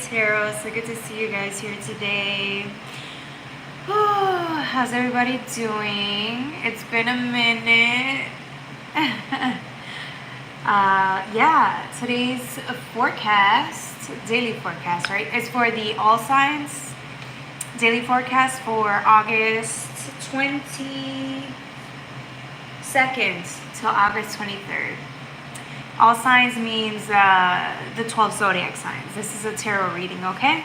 Tarot. So good to see you guys here today. Oh, how's everybody doing? It's been a minute. Yeah, today's forecast, daily forecast, right? It's for the all signs. Daily forecast for August 22nd till August 23rd. All signs means the 12 zodiac signs. This is a tarot reading, okay?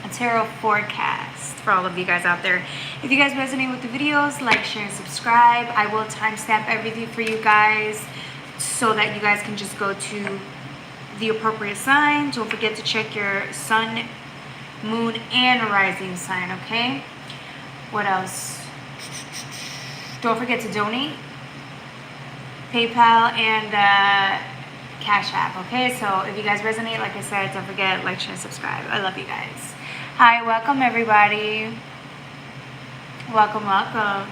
A tarot forecast for all of you guys out there. If you guys resonate with the videos, like, share, and subscribe. I will timestamp everything for you guys so that you guys can just go to the appropriate sign. Don't forget to check your sun, moon, and rising sign, okay? What else? Don't forget to donate. PayPal and Cash App, okay? So if you guys resonate, like I said, don't forget, like, share, and subscribe. I love you guys. Hi, welcome everybody. Welcome, welcome.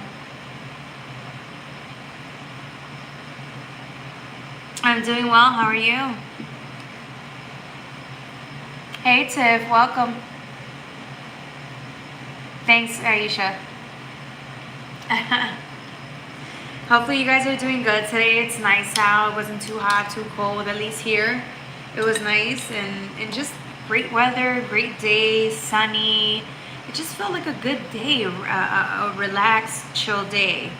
I'm doing well. How are you? Hey, Tiff. Welcome. Thanks, Aisha. Hopefully you guys are doing good today. It's nice out. It wasn't too hot, too cold. At least here it was nice and just great weather, great day, sunny. It just felt like a good day, a relaxed, chill day.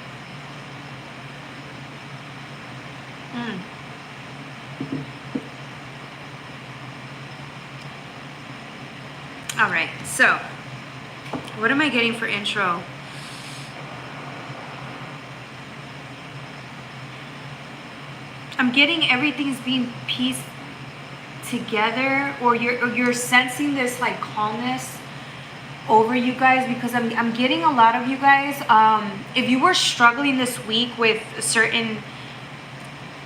All right, so what am I getting for intro? I'm getting everything's being pieced together, or you're sensing this like calmness over you guys, because I'm getting a lot of you guys. If you were struggling this week with certain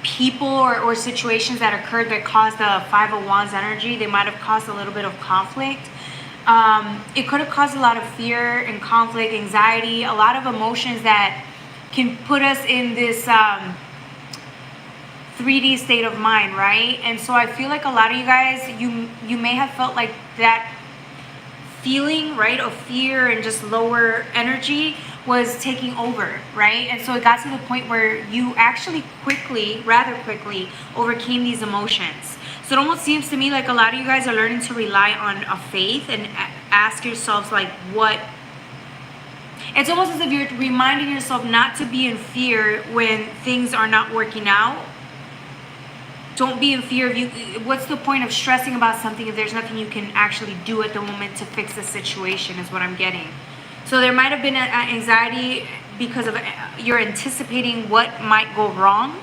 people or situations that occurred that caused the Five of Wands energy, they might have caused a little bit of conflict. It could have caused a lot of fear and conflict, anxiety, a lot of emotions that can put us in this 3D state of mind, right? And so I feel like a lot of you guys, you may have felt like that feeling, right, of fear and just lower energy was taking over, right? And so it got to the point where you actually rather quickly overcame these emotions. So it almost seems to me like a lot of you guys are learning to rely on a faith and ask yourselves like, what? It's almost as if you're reminding yourself not to be in fear when things are not working out. Don't be in fear of you. What's the point of stressing about something if there's nothing you can actually do at the moment to fix the situation, is what I'm getting. So there might have been an anxiety because of you're anticipating what might go wrong.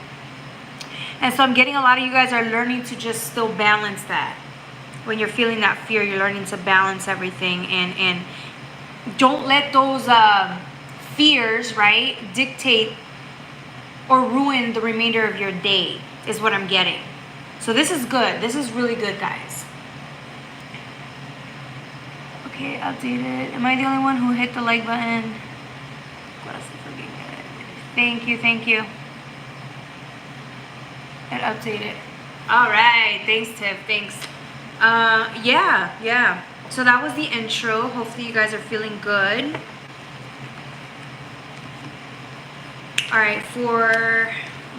And so I'm getting a lot of you guys are learning to just still balance that. When you're feeling that fear, you're learning to balance everything. And don't let those fears, right, dictate or ruin the remainder of your day, is what I'm getting. So this is good. This is really good, guys. Okay, updated. Am I the only one who hit the like button? Thank you, thank you. It updated. All right, thanks, Tiff. Thanks. Yeah. So that was the intro. Hopefully you guys are feeling good. All right, for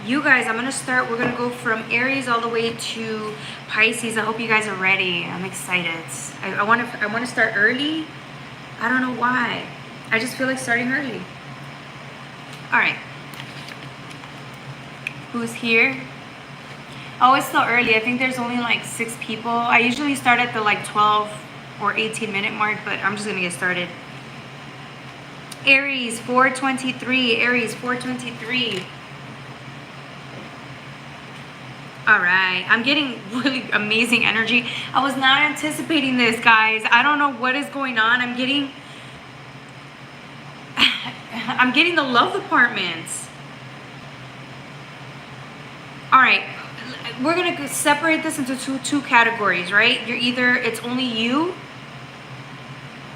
you guys, I'm gonna start. We're gonna go from Aries all the way to Pisces. I hope you guys are ready. I'm excited. I want to start early. I don't know why. I just feel like starting early. All right. Who's here? Oh, it's still early. I think there's only like 6 people. I usually start at the like 12 or 18-minute mark, but I'm just gonna get started. Aries 423. Aries 423. All right, I'm getting really amazing energy. I was not anticipating this, guys. I don't know what is going on. I'm getting the love departments. All right, we're gonna separate this into two categories, right? It's only you,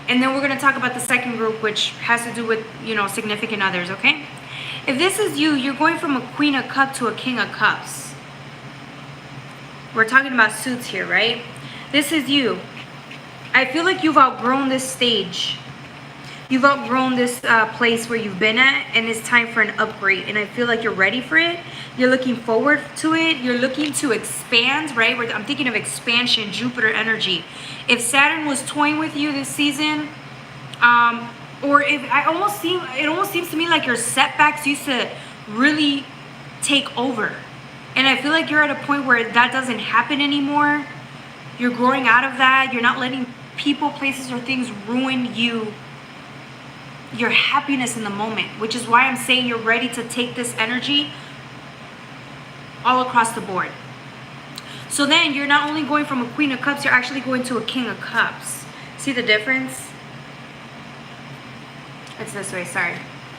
and then we're gonna talk about the second group, which has to do with, significant others, okay? If this is you, you're going from a Queen of Cups to a King of Cups. We're talking about suits here, right? This is you. I feel like you've outgrown this stage. You've outgrown this place where you've been at, and it's time for an upgrade. And I feel like you're ready for it. You're looking forward to it. You're looking to expand, right? I'm thinking of expansion, Jupiter energy. If Saturn was toying with you this season, or if it almost seems to me like your setbacks used to really take over. And I feel like you're at a point where that doesn't happen anymore. You're growing out of that. You're not letting people, places, or things ruin your happiness in the moment, which is why I'm saying you're ready to take this energy all across the board. So then you're not only going from a Queen of Cups, you're actually going to a King of Cups. See the difference? It's this way, sorry.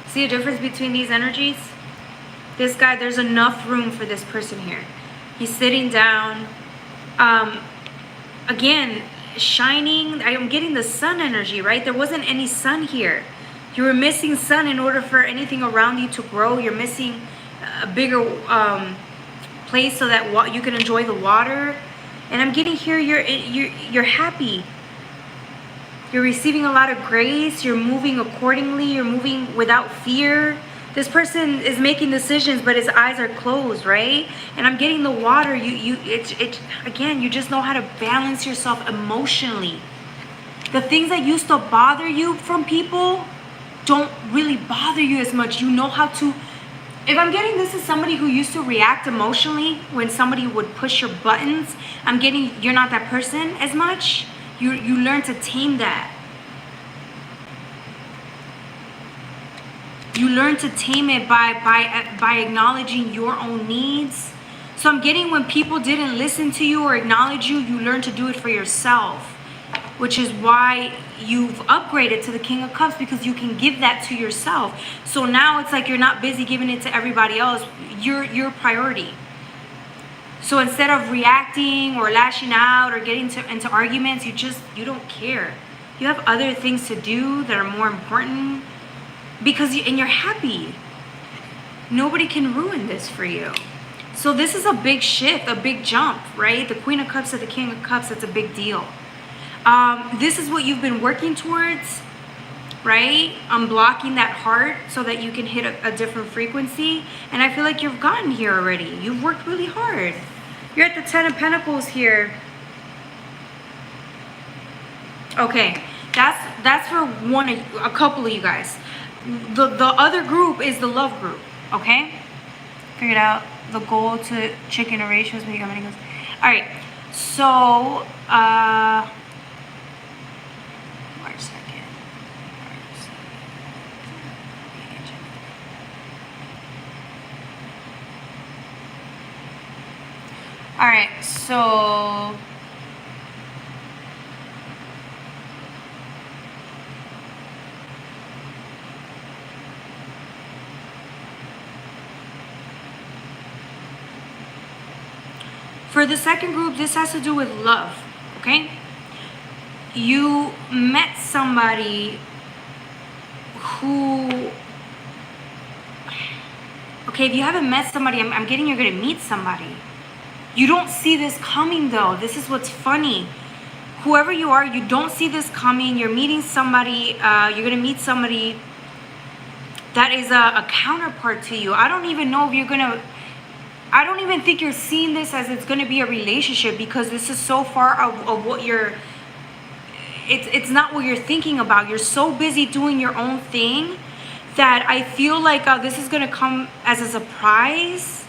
See the difference between these energies? This guy, there's enough room for this person here. He's sitting down. Again, shining. I'm getting the sun energy, right? There wasn't any sun here. You were missing sun in order for anything around you to grow. You're missing a bigger place so that you can enjoy the water. And I'm getting here, you're happy. You're receiving a lot of grace. You're moving accordingly. You're moving without fear. This person is making decisions, but his eyes are closed, right? And I'm getting the water. Again, you just know how to balance yourself emotionally. The things that used to bother you from people don't really bother you as much. You know how to, if I'm getting this as somebody who used to react emotionally when somebody would push your buttons, I'm getting you're not that person as much. You learn to tame that. You learn to tame it by acknowledging your own needs. So I'm getting when people didn't listen to you or acknowledge you, you learn to do it for yourself, which is why you've upgraded to the King of Cups, because you can give that to yourself. So now it's like you're not busy giving it to everybody else. You're your priority. So instead of reacting or lashing out or getting into arguments, you don't care. You have other things to do that are more important. And you're happy. Nobody can ruin this for you. So this is a big shift, a big jump, right? The Queen of Cups to the King of Cups, it's a big deal. This is what you've been working towards, right? Unblocking that heart so that you can hit a different frequency. And I feel like you've gotten here already. You've worked really hard. You're at the Ten of Pentacles here. Okay, that's for a couple of you guys. The other group is the love group, okay? Figured out the goal to chicken ratios. All right, so March 2nd. All right, so for the second group, this has to do with love, okay? You met somebody who... Okay, if you haven't met somebody, I'm getting you're going to meet somebody. You don't see this coming, though. This is what's funny. Whoever you are, you don't see this coming. You're meeting somebody. You're going to meet somebody that is a counterpart to you. I don't even know if you're going to... I don't even think you're seeing this as it's going to be a relationship, because this is so far of what you're... It's not what you're thinking about. You're so busy doing your own thing that I feel like this is going to come as a surprise.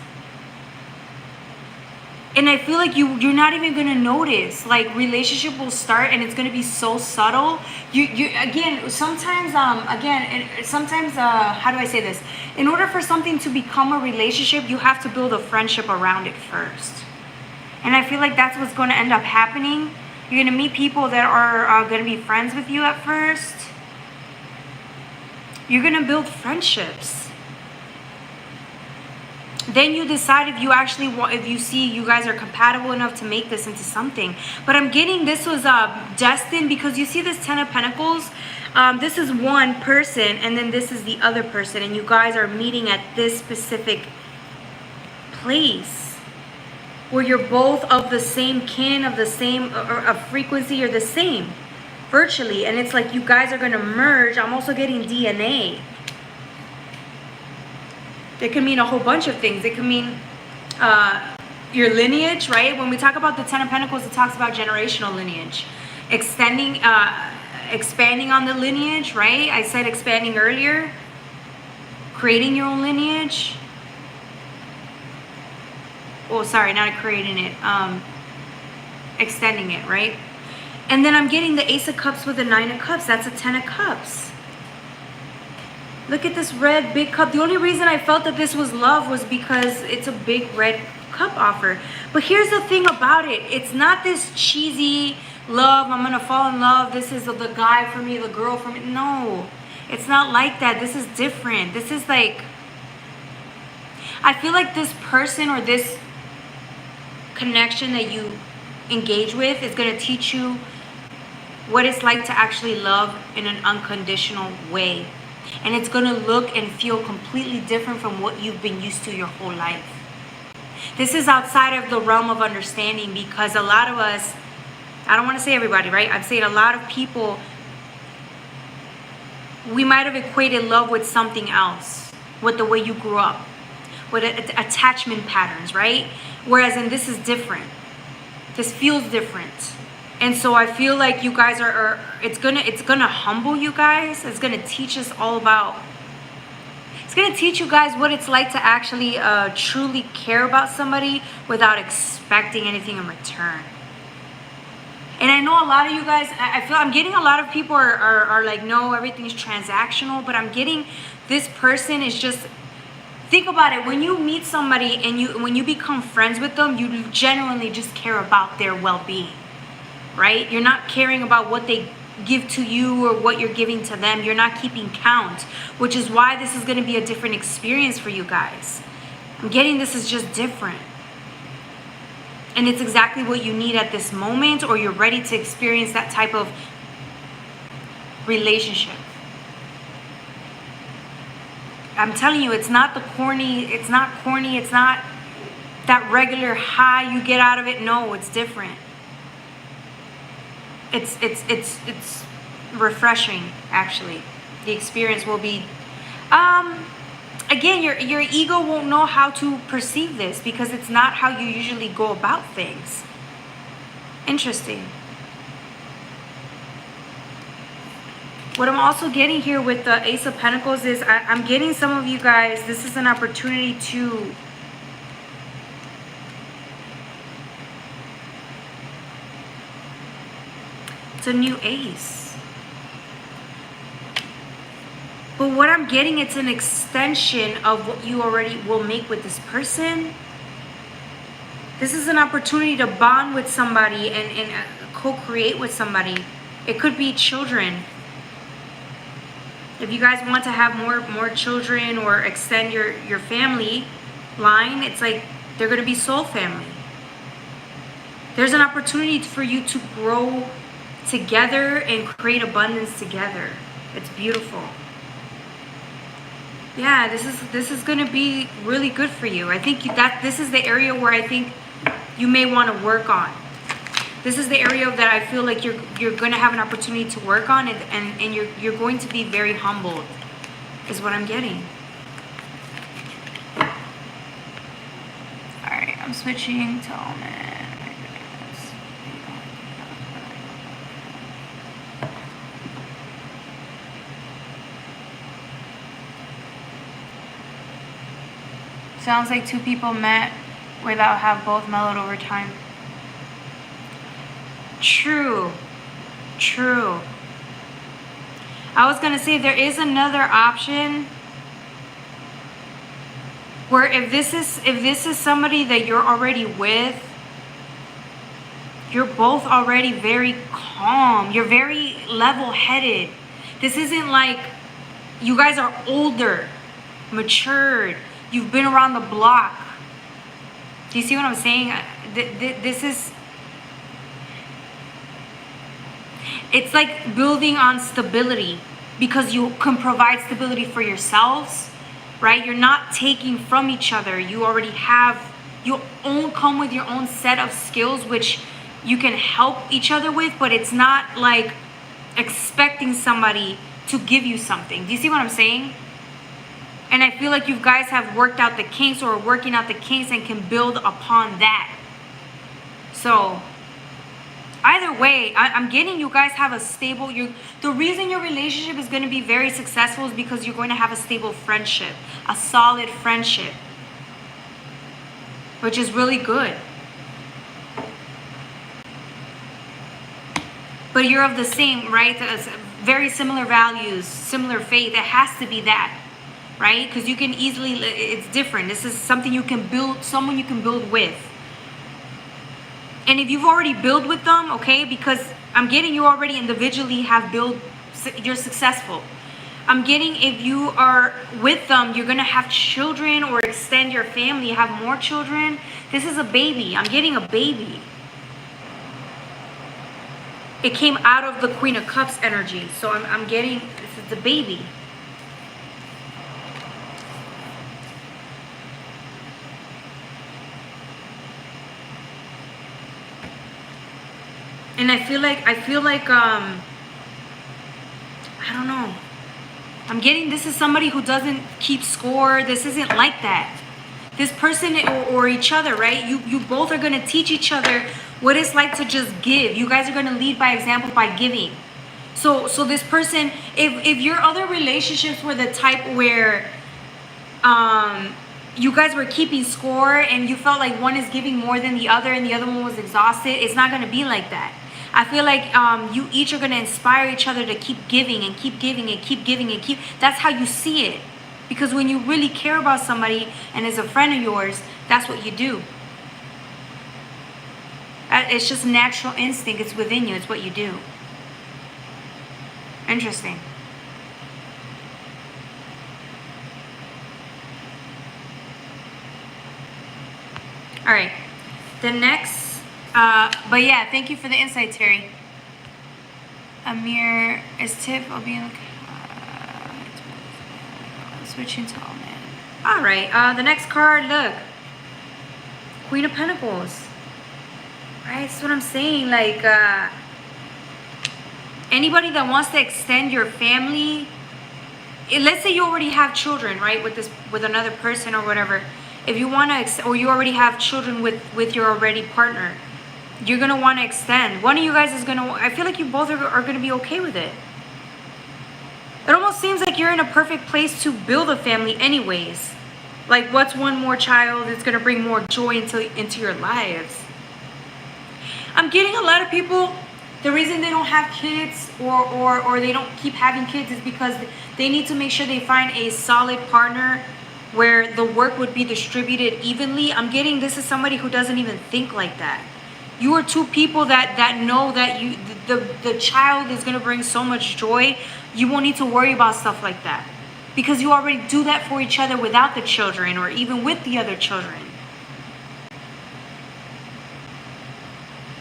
And I feel like you're not even going to notice. Like, relationship will start and it's going to be so subtle. Sometimes how do I say this? In order for something to become a relationship, you have to build a friendship around it first. And I feel like that's what's going to end up happening. You're going to meet people that are going to be friends with you at first. You're going to build friendships. Then you decide if you actually want, if you see you guys are compatible enough to make this into something. But I'm getting this was destined, because you see this Ten of Pentacles. This is one person, and then this is the other person, and you guys are meeting at this specific place where you're both of the same kin, of the same of frequency, you're the same. virtually, and it's like you guys are going to merge. I'm also getting DNA. It can mean a whole bunch of things. It can mean your lineage, right? When we talk about the Ten of Pentacles, it talks about generational lineage, expanding on the lineage, right? I said expanding earlier, creating your own lineage. Oh, sorry, not creating it, extending it, right? And then I'm getting the Ace of Cups with the Nine of Cups. That's a Ten of Cups. Look at this red big cup. The only reason I felt that this was love was because it's a big red cup offer. But here's the thing about it. It's not this cheesy love, I'm gonna fall in love, this is the guy for me, the girl for me. No, it's not like that. This is different. This is like, I feel like this person or this connection that you engage with is gonna teach you what it's like to actually love in an unconditional way. And it's going to look and feel completely different from what you've been used to your whole life. This is outside of the realm of understanding, because a lot of us, I don't want to say everybody, right? I'm saying a lot of people, we might have equated love with something else, with the way you grew up, with attachment patterns, right? Whereas in this is different. This feels different. And so I feel like you guys are it's gonna humble you guys. It's gonna teach us all about, it's gonna teach you guys what it's like to actually truly care about somebody without expecting anything in return. And I know a lot of you guys, I feel I'm getting a lot of people are like, no, everything's transactional, but I'm getting this person is just, think about it. When you meet somebody and when you become friends with them, you genuinely just care about their well-being. Right? You're not caring about what they give to you or what you're giving to them. You're not keeping count, which is why this is going to be a different experience for you guys. I'm getting this is just different. And it's exactly what you need at this moment, or you're ready to experience that type of relationship. I'm telling you, it's not corny, it's not that regular high you get out of it. No, it's different. It's refreshing, actually. The experience will be, again, your ego won't know how to perceive this because it's not how you usually go about things. Interesting. What I'm also getting here with the Ace of Pentacles is I'm getting some of you guys, this is an opportunity to a new ace. But what I'm getting, it's an extension of what you already will make with this person. This is an opportunity to bond with somebody and co-create with somebody. It could be children. If you guys want to have more children or extend your family line, it's like they're going to be soul family. There's an opportunity for you to grow together and create abundance together. It's beautiful. Yeah, this is going to be really good for you. I think that this is the area where I think you may want to work on. This is the area that I feel like you're going to have an opportunity to work on, and you're going to be very humbled, is what I'm getting. All right, I'm switching to almond. Sounds like two people met without have both mellowed over time. True. I was gonna say there is another option where if this is somebody that you're already with, you're both already very calm. You're very level-headed. This isn't like you guys are older, matured. You've been around the block. Do you see what I'm saying? This is, it's like building on stability because you can provide stability for yourselves, right? You're not taking from each other. You already have, you come with your own set of skills, which you can help each other with, but it's not like expecting somebody to give you something. Do you see what I'm saying? And I feel like you guys have worked out the kinks or are working out the kinks and can build upon that. So either way, I'm getting you guys have a stable, the reason your relationship is going to be very successful is because you're going to have a stable friendship, a solid friendship, which is really good. But you're of the same, right? Very similar values, similar faith. It has to be that, right? Because you can easily, it's different. This is something you can build, someone you can build with. And if you've already built with them, okay, because I'm getting you already individually have built, you're successful. I'm getting if you are with them, you're going to have children or extend your family, have more children. This is a baby. I'm getting a baby. It came out of the Queen of Cups energy. So I'm getting, this is the baby. And I feel like, I don't know. I'm getting, this is somebody who doesn't keep score. This isn't like that. This person or each other, right? You both are going to teach each other what it's like to just give. You guys are going to lead by example by giving. So this person, if your other relationships were the type where you guys were keeping score and you felt like one is giving more than the other and the other one was exhausted, it's not going to be like that. I feel like you each are going to inspire each other to keep giving and keep giving and keep giving and keep. That's how you see it. Because when you really care about somebody and is a friend of yours, that's what you do. It's just natural instinct. It's within you. It's what you do. Interesting. All right. The next... but yeah, thank you for the insight, Terry. Amir is tip. I'll be in the switching to all man. All right. The next card. Look, Queen of Pentacles. Right. That's what I'm saying. Like anybody that wants to extend your family. Let's say you already have children, right? With another person or whatever. If you want to, or you already have children with your already partner. You're going to want to extend. One of you guys is going to... I feel like you both are going to be okay with it. It almost seems like you're in a perfect place to build a family anyways. Like, what's one more child that's going to bring more joy into your lives? I'm getting a lot of people... The reason they don't have kids or they don't keep having kids is because they need to make sure they find a solid partner where the work would be distributed evenly. I'm getting this is somebody who doesn't even think like that. You are two people that know that the child is going to bring so much joy. You won't need to worry about stuff like that. Because you already do that for each other without the children or even with the other children.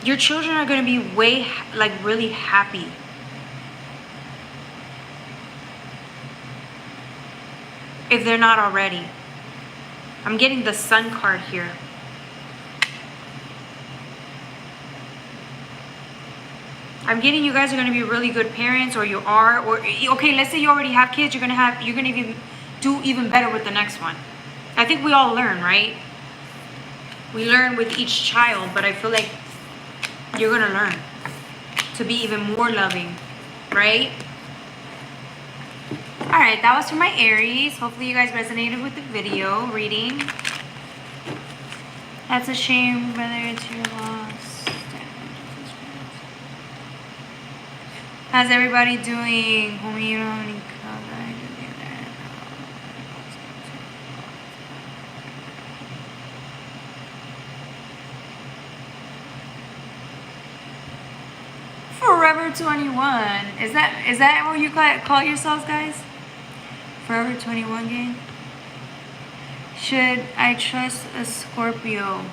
Your children are going to be really happy. If they're not already. I'm getting the Sun card here. I'm getting you guys are going to be really good parents, or you are, or okay, let's say you already have kids, you're going to do even better with the next one. I think we all learn, right? We learn with each child, but I feel like you're going to learn to be even more loving, right? All right, that was for my Aries. Hopefully you guys resonated with the video reading. That's a shame, whether it's your loss. How's everybody doing? Forever 21. Is that what you call yourselves, guys? Forever 21 gang? Should I trust a Scorpio?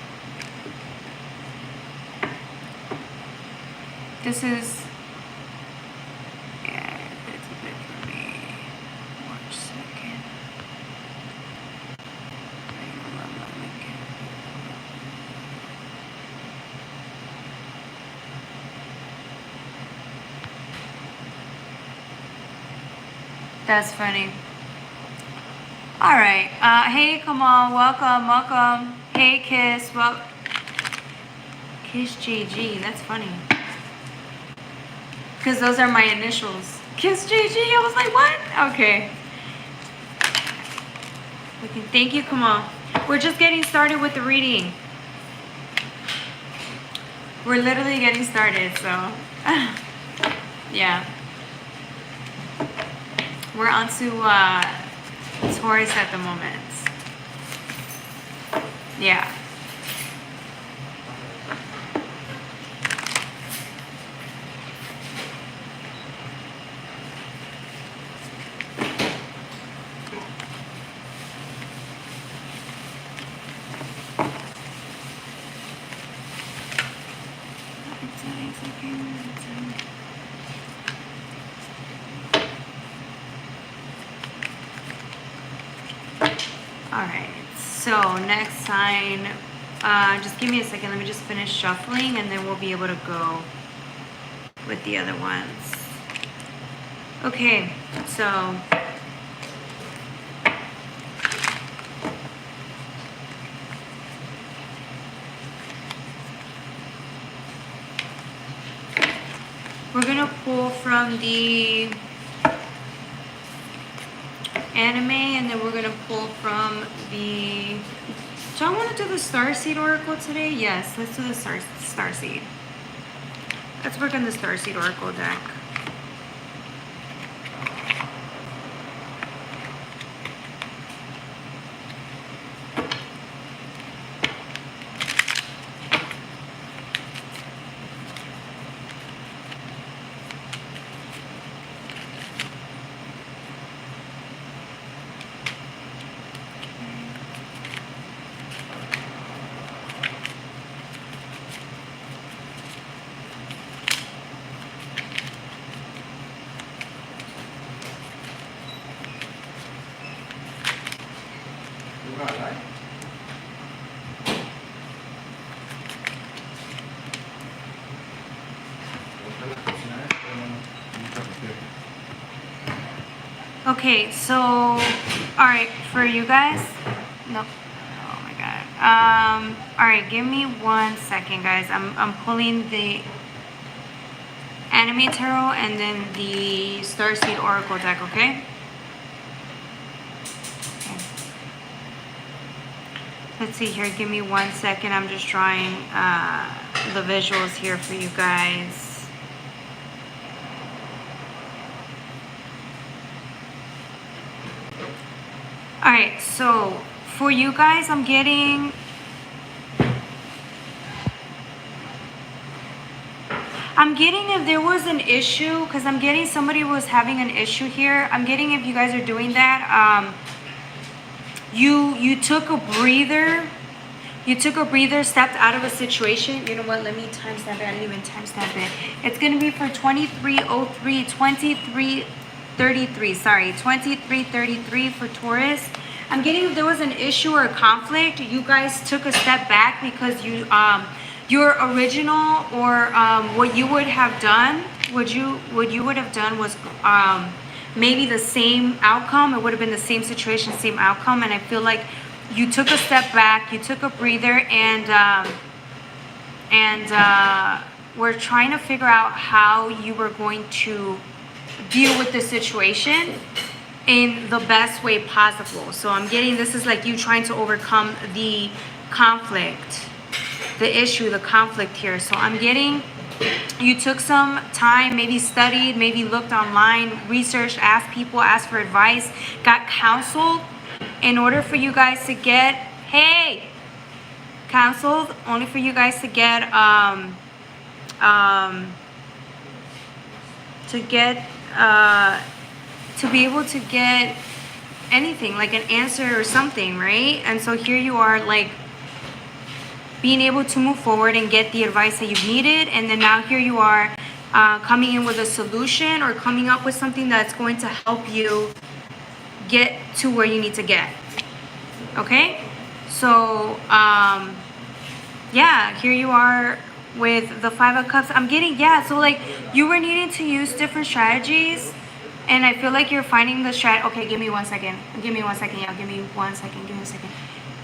This is... yeah, it's a bit for me. March 2nd. That's funny. All right. Hey, come on. Welcome, welcome. Hey, Kiss. Well, Kiss JG. That's funny. Because those are my initials. Kiss JG. I was like, what? Okay. Okay. Thank you. Come on. We're just getting started with the reading. We're literally getting started, so yeah. We're on to Taurus at the moment. Yeah. Alright, so next sign, just give me a second, let me just finish shuffling and then we'll be able to go with the other ones. Okay, so we're gonna pull from the anime and then we're gonna pull from the, do I want to do the Starseed Oracle today? Yes, let's do the Starseed. Let's work on the Starseed Oracle deck. Okay, so, all right, for you guys, nope, oh my god, all right, give me 1 second, guys. I'm pulling the Anime Tarot and then the Starseed Oracle deck, okay? Let's see here, give me 1 second. I'm just drawing the visuals here for you guys. All right, so for you guys, I'm getting if there was an issue, because I'm getting somebody was having an issue here. I'm getting if you guys are doing that, you took a breather. You took a breather, stepped out of a situation. You know what? Let me timestamp it. I didn't even timestamp it. It's going to be for 2303, 2333. Sorry, 2333 for Taurus. I'm getting if there was an issue or a conflict, you guys took a step back because you your original or what you would have done, what you would have done was maybe the same outcome. It would have been the same situation, same outcome. And I feel like you took a step back, you took a breather, and we're trying to figure out how you were going to deal with the situation in the best way possible. So I'm getting this is like you trying to overcome the conflict, the issue, the conflict here. So I'm getting you took some time, maybe studied, maybe looked online, researched, asked people, asked for advice, got counseled in order for you guys to get, counseled only for you guys to get, to be able to get anything, like an answer or something, right? And so here you are, like, being able to move forward and get the advice that you've needed. And then now here you are coming in with a solution or coming up with something that's going to help you get to where you need to get. Okay? So, yeah, here you are with the 5 of Cups. I'm getting, yeah, so like you were needing to use different strategies And I feel like you're finding the strat. Okay, give me 1 second. Give me 1 second, yeah. Give me 1 second. Give me a second.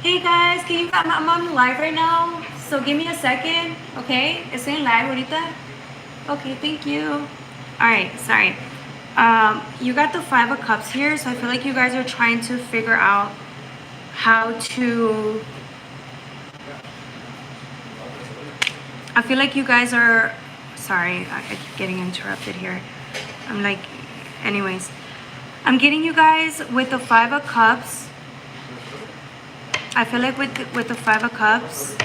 Hey guys, can you? I'm on live right now, so give me a second. Okay, estoy en live ahorita. Okay, thank you. All right, sorry. You got the 5 of Cups here, so I feel like you guys are trying to figure out how to. I feel like you guys are. Sorry, I keep getting interrupted here. I'm like, anyways, I'm getting you guys with the 5 of Cups. I feel like with the 5 of Cups,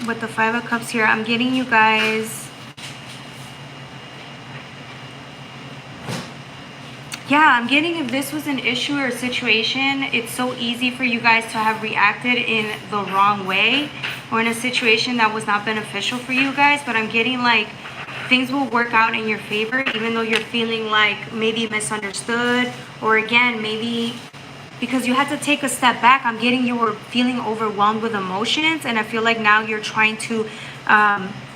with the 5 of Cups here, I'm getting you guys. Yeah, I'm getting if this was an issue or a situation, it's so easy for you guys to have reacted in the wrong way or in a situation that was not beneficial for you guys. But I'm getting like things will work out in your favor, even though you're feeling like maybe misunderstood, or again, maybe because you had to take a step back. I'm getting you were feeling overwhelmed with emotions, and I feel like now you're trying to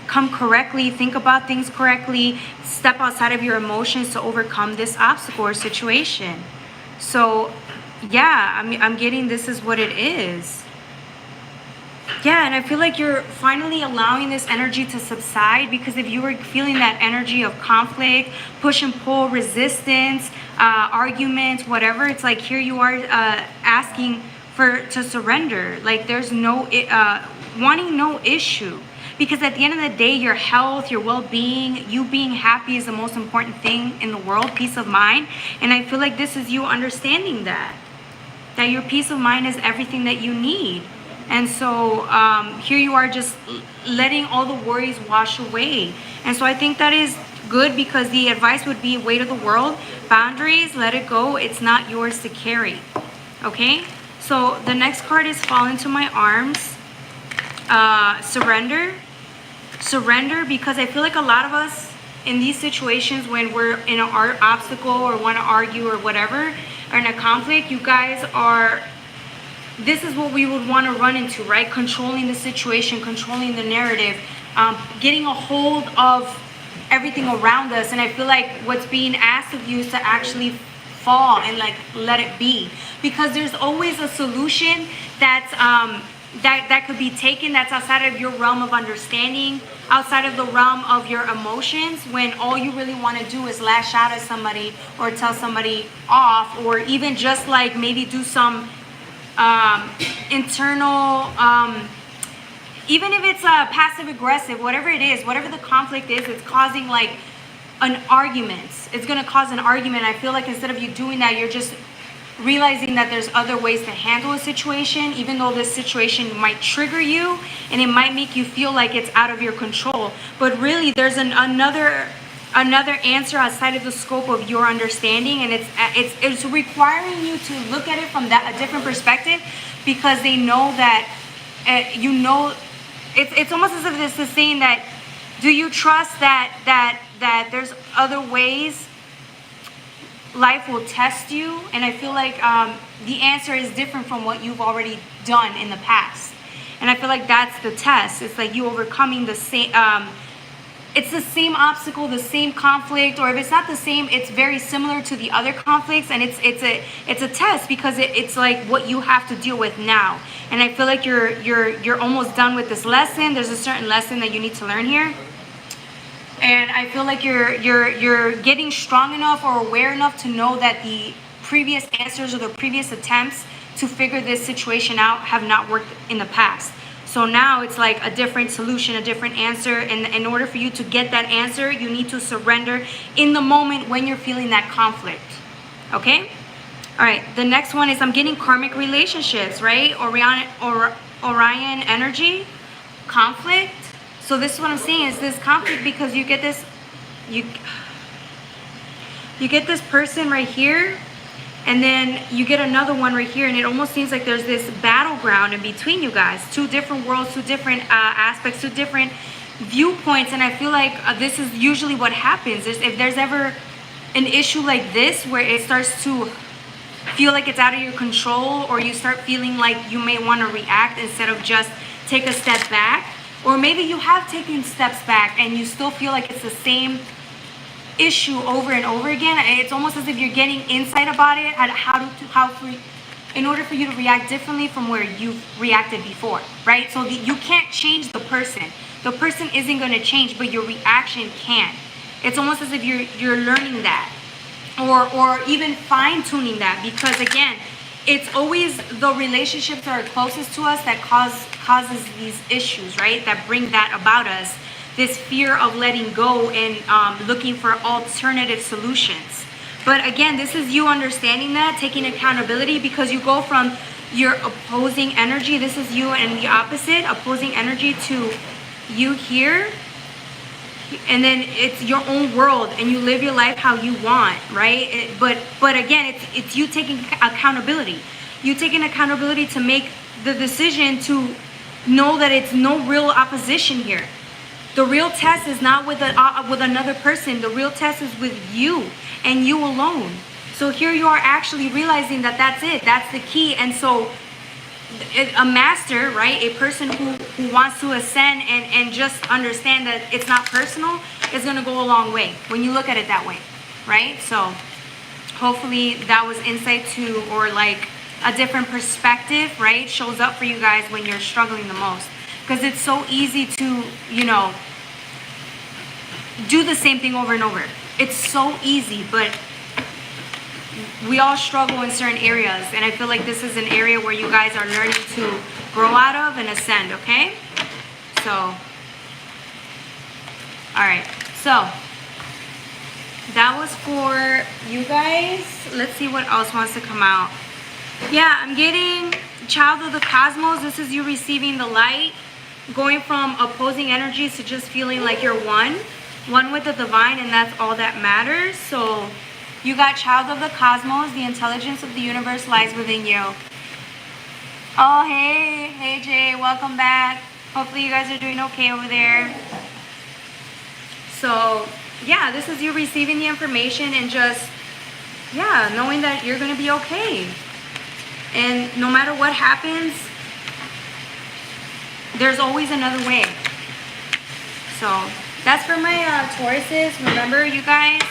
come correctly, think about things correctly, step outside of your emotions to overcome this obstacle or situation. So yeah, I'm getting this is what it is. Yeah, and I feel like you're finally allowing this energy to subside, because if you were feeling that energy of conflict, push and pull, resistance, arguments, whatever, it's like here you are asking to surrender. Like there's no wanting no issue. Because at the end of the day, your health, your well-being, you being happy is the most important thing in the world, peace of mind. And I feel like this is you understanding that your peace of mind is everything that you need. And so here you are just letting all the worries wash away. And so I think that is good, because the advice would be weight of the world, boundaries, let it go. It's not yours to carry. Okay? So the next card is fall into my arms. Surrender. Surrender, because I feel like a lot of us in these situations when we're in an obstacle or want to argue or whatever, or in a conflict, you guys are, this is what we would want to run into, right? Controlling the situation, controlling the narrative, getting a hold of everything around us. And I feel like what's being asked of you is to actually fall and like let it be, because there's always a solution that's that could be taken that's outside of your realm of understanding, outside of the realm of your emotions, when all you really want to do is lash out at somebody or tell somebody off, or even just like maybe do some internal, even if it's passive aggressive, whatever it is, whatever the conflict is, it's causing like an argument. It's going to cause an argument. I feel like instead of you doing that, you're just realizing that there's other ways to handle a situation, even though this situation might trigger you and it might make you feel like it's out of your control. But really, there's another answer outside of the scope of your understanding, and it's requiring you to look at it from a different perspective, because they know that it's almost as if this is saying that, do you trust that there's other ways life will test you? And I feel like the answer is different from what you've already done in the past. And I feel like that's the test. It's like you overcoming the same, it's the same obstacle, the same conflict, or if it's not the same, it's very similar to the other conflicts. And it's a test, because it's like what you have to deal with now. And I feel like you're almost done with this lesson. There's a certain lesson that you need to learn here. And I feel like you're getting strong enough or aware enough to know that the previous answers or the previous attempts to figure this situation out have not worked in the past. So now it's like a different solution, a different answer. And in order for you to get that answer, you need to surrender in the moment when you're feeling that conflict. Okay? All right. The next one is I'm getting karmic relationships, right? Orion energy, conflict. So this is what I'm saying, is this conflict, because you get this, you get this person right here, and then you get another one right here, and it almost seems like there's this battleground in between you guys, two different worlds, two different aspects, two different viewpoints. And I feel like this is usually what happens. If there's ever an issue like this where it starts to feel like it's out of your control, or you start feeling like you may want to react instead of just take a step back, Or maybe you have taken steps back and you still feel like it's the same issue over and over again. It's almost as if you're getting insight about it, and in order for you to react differently from where you've reacted before, right? So you can't change the person. The person isn't going to change, but your reaction can. It's almost as if you're learning that, or even fine-tuning that, because again, it's always the relationships that are closest to us that causes these issues, right? That bring that about us. This fear of letting go and looking for alternative solutions. But again, this is you understanding that, taking accountability, because you go from your opposing energy, this is you and the opposite, opposing energy, to you here, and then it's your own world and you live your life how you want, right? But again, it's you taking accountability. You taking accountability to make the decision to know that it's no real opposition here. The real test is not with another person. The real test is with you and you alone. So here you are actually realizing that that's it. That's the key. And so a master, right, a person who wants to ascend and just understand that it's not personal, is going to go a long way when you look at it that way, right? So hopefully that was insight to, or like a different perspective, right, shows up for you guys when you're struggling the most. Because it's so easy to, you know, do the same thing over and over. It's so easy, but we all struggle in certain areas. And I feel like this is an area where you guys are learning to grow out of and ascend, okay? So, alright. So, that was for you guys. Let's see what else wants to come out. Yeah, I'm getting child of the cosmos. This is you receiving the light. Going from opposing energies to just feeling like you're one with the divine, and that's all that matters. So you got child of the cosmos. The intelligence of the universe lies within you. Oh, hey Jay, welcome back. Hopefully you guys are doing okay over there. So yeah, this is you receiving the information and just, yeah, knowing that you're going to be okay. And no matter what happens, there's always another way. So that's for my Tauruses. Remember, you guys,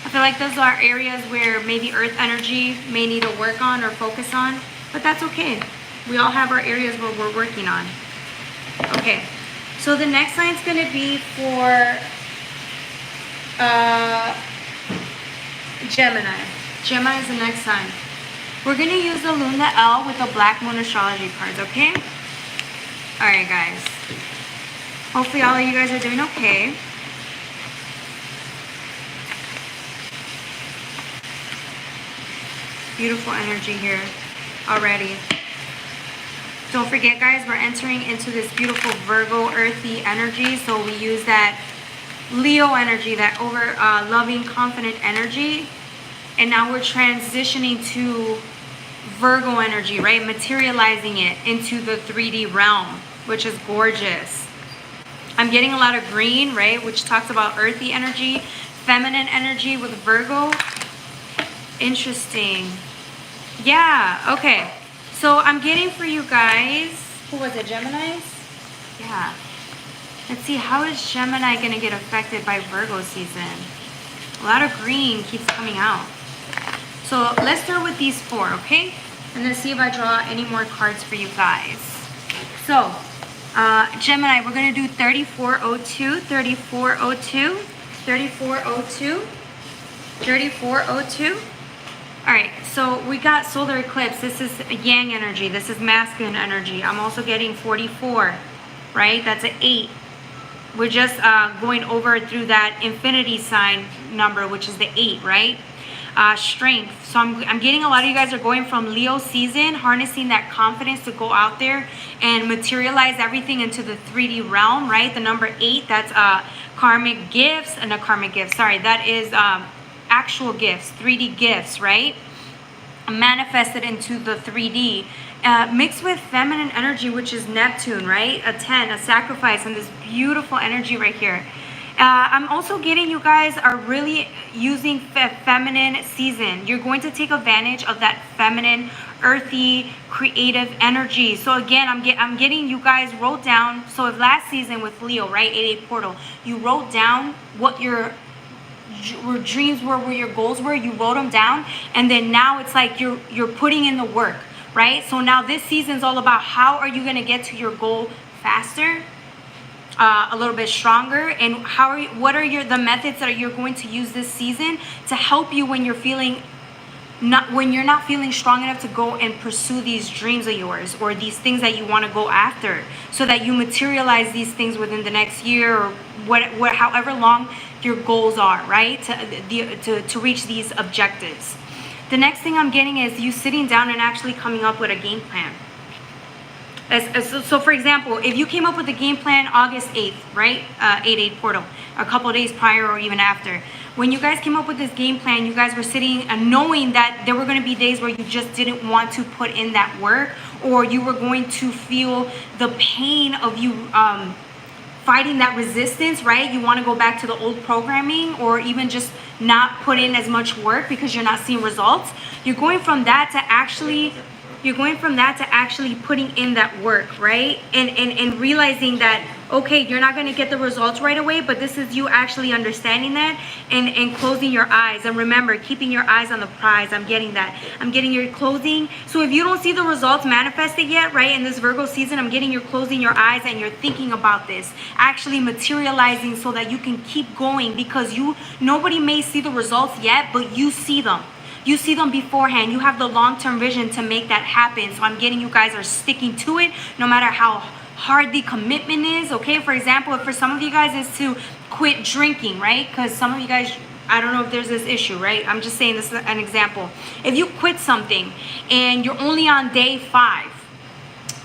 I feel like those are areas where maybe earth energy may need to work on or focus on, but that's okay. We all have our areas where we're working on. Okay, so the next sign is going to be for Gemini. Gemini is the next sign. We're going to use the Luna L with the Black Moon Astrology cards, okay? Alright, guys. Hopefully all of you guys are doing okay. Beautiful energy here already. Don't forget, guys, we're entering into this beautiful Virgo earthy energy. So we use that Leo energy, that over loving, confident energy. And now we're transitioning to Virgo energy, right? Materializing it into the 3D realm, which is gorgeous. I'm getting a lot of green, right? Which talks about earthy energy, feminine energy with Virgo. Interesting. Yeah, okay. So I'm getting for you guys, who was it, Geminis? Yeah. Let's see, how is Gemini going to get affected by Virgo season? A lot of green keeps coming out. So let's start with these four, okay? And then see if I draw any more cards for you guys. So, Gemini, we're going to do 3402, 3402, 3402, 3402. All right, so we got solar eclipse. This is yang energy. This is masculine energy. I'm also getting 44, right? That's an 8. We're just going over through that infinity sign number, which is the 8, right? Strength. So I'm getting a lot of you guys are going from Leo season, harnessing that confidence to go out there and materialize everything into the 3D realm, right? The number 8, that's karmic gifts, and not karmic gifts, sorry, that is actual gifts, 3D gifts, right? Manifested into the 3D. Mixed with feminine energy, which is Neptune, right? A 10, a sacrifice, and this beautiful energy right here. I'm also getting you guys are really using feminine season. You're going to take advantage of that feminine earthy, creative energy. So again, I'm getting you guys wrote down. So if last season with Leo, right, 8-8 portal, you wrote down what your dreams were, where your goals were, you wrote them down, and then now it's like you're putting in the work, right? So now this season's all about how are you going to get to your goal faster, a little bit stronger, and what are the methods that you're going to use this season to help you when you're not feeling strong enough to go and pursue these dreams of yours or these things that you want to go after, so that you materialize these things within the next year or however long your goals are, right, to reach these objectives. The next thing I'm getting is you sitting down and actually coming up with a game plan. So for example, if you came up with a game plan August 8th, right, 8-8 portal, a couple of days prior or even after, when you guys came up with this game plan, you guys were sitting and knowing that there were going to be days where you just didn't want to put in that work, or you were going to feel the pain of you fighting that resistance, right? You want to go back to the old programming, or even just not put in as much work because you're not seeing results. You're going from that to actually putting in that work, right? And realizing that, okay, you're not going to get the results right away, but this is you actually understanding that and closing your eyes. And remember, keeping your eyes on the prize. I'm getting that. I'm getting your closing. So if you don't see the results manifested yet, right, in this Virgo season, I'm getting you're closing your eyes and you're thinking about this, actually materializing so that you can keep going, because nobody may see the results yet, but you see them. You see them beforehand. You have the long-term vision to make that happen. So I'm getting you guys are sticking to it no matter how hard the commitment is, okay? For example, if for some of you guys is to quit drinking, right? Because some of you guys, I don't know if there's this issue, right? I'm just saying this is an example. If you quit something and you're only on day 5,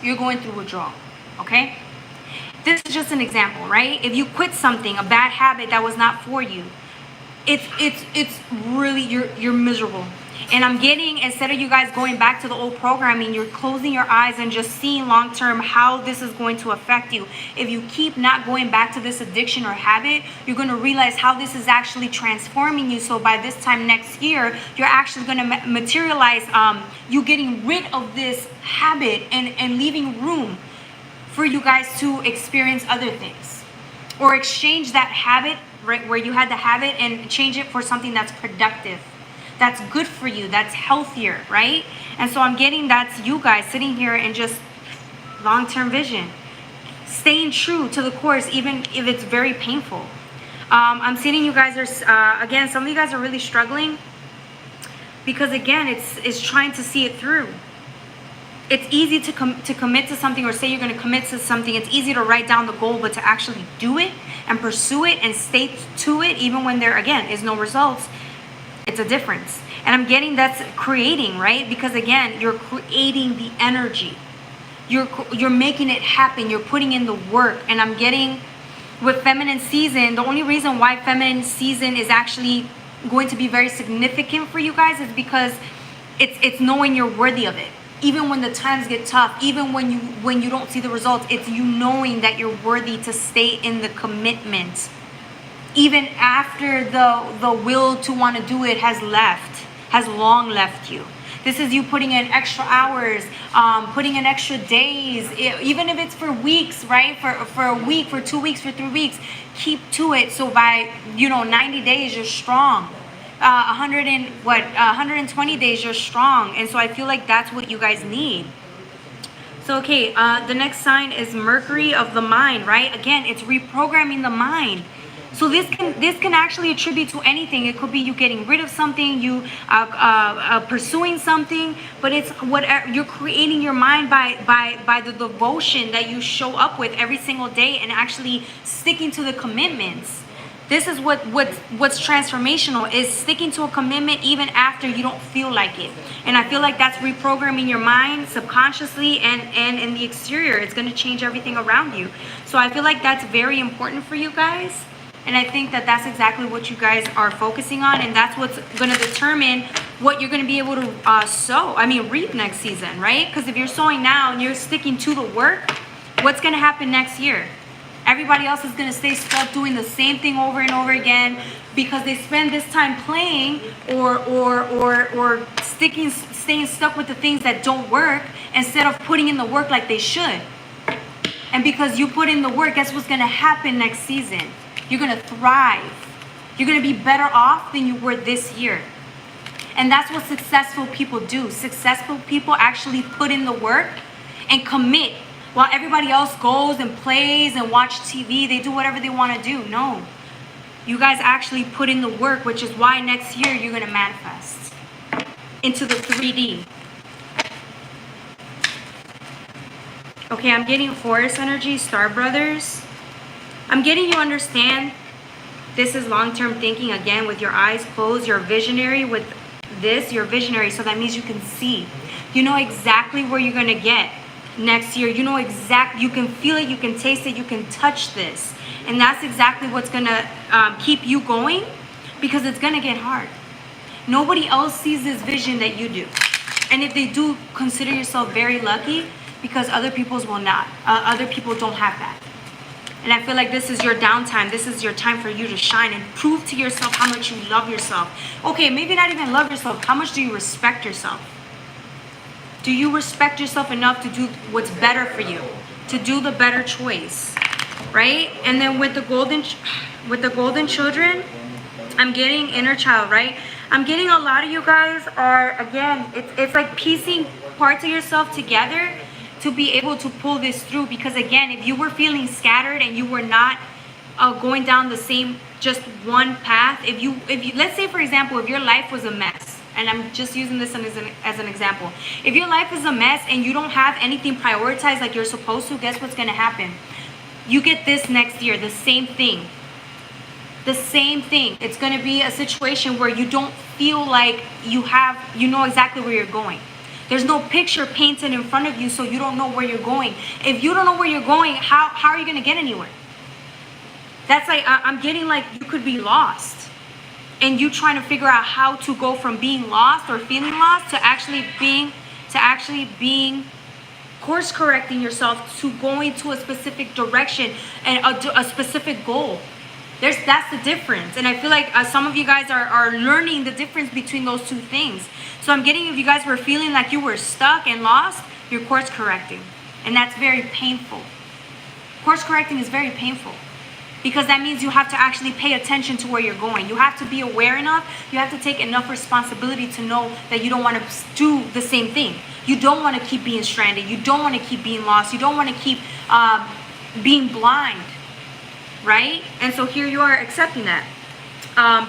you're going through withdrawal, okay? This is just an example, right? If you quit something, a bad habit that was not for you, it's really, you're miserable. And I'm getting, instead of you guys going back to the old programming, you're closing your eyes and just seeing long term how this is going to affect you. If you keep not going back to this addiction or habit, you're going to realize how this is actually transforming you. So by this time next year, you're actually going to materialize you getting rid of this habit and leaving room for you guys to experience other things, or exchange that habit, right, where you had the habit, and change it for something that's productive, that's good for you, that's healthier, right? And so I'm getting that's you guys sitting here and just long-term vision, staying true to the course, even if it's very painful. I'm seeing you guys are, again, some of you guys are really struggling because, again, it's trying to see it through. It's easy to commit to something, or say you're going to commit to something. It's easy to write down the goal, but to actually do it and pursue it and stay to it, even when there, again, is no results, it's a difference. And I'm getting that's creating, right? Because, again, you're creating the energy. You're making it happen. You're putting in the work. And I'm getting with feminine season, the only reason why feminine season is actually going to be very significant for you guys is because it's knowing you're worthy of it. Even when the times get tough, even when you don't see the results, it's you knowing that you're worthy to stay in the commitment. Even after the will to want to do it has long left you. This is you putting in extra hours, putting in extra days, even if it's for weeks, right? For a week, for 2 weeks, for 3 weeks, keep to it. So by 90 days, you're strong. 120 days, you're strong. And so I feel like that's what you guys need. So, okay, the next sign is Mercury of the mind, right? Again, it's reprogramming the mind. So this can actually attribute to anything. It could be you getting rid of something, you pursuing something, but it's whatever you're creating your mind by the devotion that you show up with every single day and actually sticking to the commitments. This is what's transformational, is sticking to a commitment even after you don't feel like it. And I feel like that's reprogramming your mind subconsciously and in the exterior. It's going to change everything around you. So I feel like that's very important for you guys. And I think that that's exactly what you guys are focusing on. And that's what's going to determine what you're going to be able to reap next season, right? Because if you're sowing now and you're sticking to the work, what's going to happen next year? Everybody else is going to stay stuck doing the same thing over and over again because they spend this time playing or sticking staying stuck with the things that don't work instead of putting in the work like they should. And because you put in the work, guess what's going to happen next season? You're going to thrive. You're going to be better off than you were this year. And that's what successful people do. Successful people actually put in the work and commit. While everybody else goes and plays and watch TV, they do whatever they want to do. No. You guys actually put in the work, which is why next year you're going to manifest into the 3D. Okay, I'm getting Horus energy, Star Brothers. I'm getting you understand this is long-term thinking. Again, with your eyes closed, you're visionary. With this, you're visionary. So that means you can see. You know exactly where you're going to get next year. You know exactly, you can feel it, you can taste it, you can touch this. And that's exactly what's going to keep you going, because it's going to get hard. Nobody else sees this vision that you do. And if they do, consider yourself very lucky, because other people's will not. Other people don't have that. And I feel like this is your downtime. This is your time for you to shine and prove to yourself how much you love yourself. Okay, maybe not even love yourself. How much do you respect yourself? Do you respect yourself enough to do what's better for you? To do the better choice, right? And then with the golden children, I'm getting inner child, right? I'm getting a lot of you guys are, again, it's like piecing parts of yourself together to be able to pull this through. Because again, if you were feeling scattered and you were not going down the same, just one path, if you let's say for example, if your life was a mess, and I'm just using this as an example, if your life is a mess and you don't have anything prioritized like you're supposed to, guess what's going to happen? You get this next year, the same thing. The same thing. It's going to be a situation where you don't feel like you know exactly where you're going. There's no picture painted in front of you, so you don't know where you're going. If you don't know where you're going, how are you going to get anywhere? That's like, I'm getting like you could be lost. And you trying to figure out how to go from being lost or feeling lost to actually being course correcting yourself to going to a specific direction and a specific goal. That's the difference. And I feel like some of you guys are learning the difference between those two things. So I'm getting, if you guys were feeling like you were stuck and lost, you're course correcting. And that's very painful. Course correcting is very painful, because that means you have to actually pay attention to where you're going. You have to be aware enough. You have to take enough responsibility to know that you don't want to do the same thing. You don't want to keep being stranded. You don't want to keep being lost. You don't want to keep being blind. Right? And so here you are accepting that.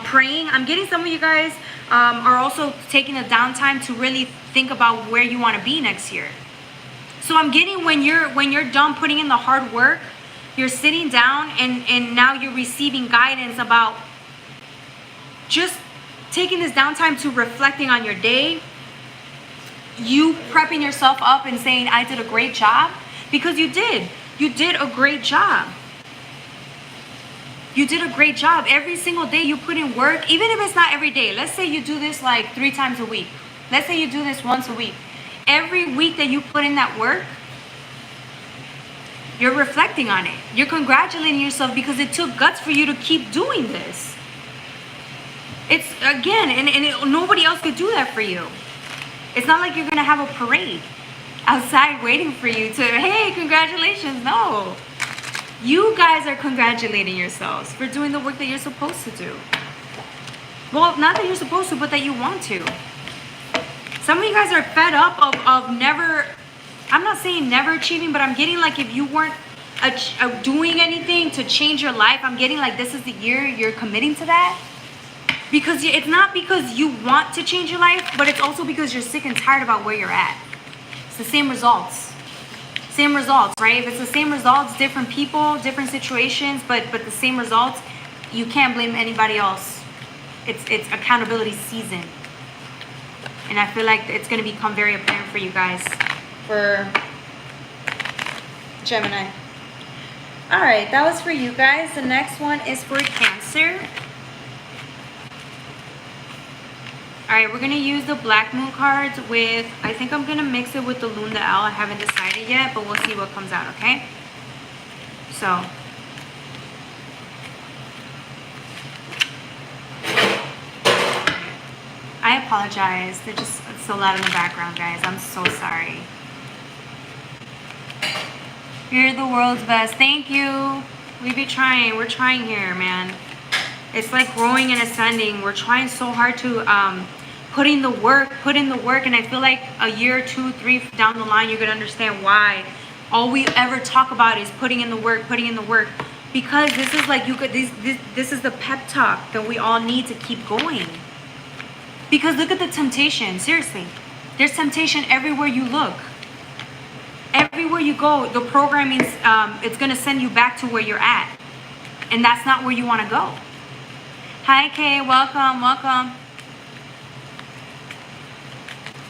Praying. I'm getting some of you guys are also taking a downtime to really think about where you want to be next year. So I'm getting when you're done putting in the hard work, you're sitting down and now you're receiving guidance about just taking this downtime to reflecting on your day. You prepping yourself up and saying, I did a great job, because you did. You did a great job. You did a great job. Every single day you put in work, even if it's not every day. Let's say you do this like 3 times a week. Let's say you do this once a week. Every week that you put in that work, you're reflecting on it. You're congratulating yourself because it took guts for you to keep doing this. It's, again, nobody else could do that for you. It's not like you're going to have a parade outside waiting for you to, hey, congratulations. No. You guys are congratulating yourselves for doing the work that you're supposed to do. Well, not that you're supposed to, but that you want to. Some of you guys are fed up of never, I'm not saying never achieving, but I'm getting like if you weren't doing anything to change your life, I'm getting like this is the year you're committing to that. Because it's not because you want to change your life, but it's also because you're sick and tired about where you're at. It's the same results. Same results, right? If it's the same results, different people, different situations, but the same results, you can't blame anybody else. It's accountability season. And I feel like it's going to become very apparent for you guys, for Gemini. All right, that was for you guys. The next one is for Cancer. All right, we're going to use the Black Moon cards with, I think I'm going to mix it with the Lune, the Owl. I haven't decided yet, but we'll see what comes out, okay? So, I apologize. They're just so loud in the background, guys. I'm so sorry. You're the world's best. Thank you. We be trying. We're trying here, man. It's like growing and ascending. We're trying so hard to put in the work. And I feel like a year, 2, 3 down the line, you're going to understand why. All we ever talk about is putting in the work. Because this is like, this is the pep talk that we all need to keep going. Because look at the temptation. Seriously. There's temptation everywhere you look. Everywhere you go, the programming, it's going to send you back to where you're at. And that's not where you want to go. Hi, Kay. Welcome.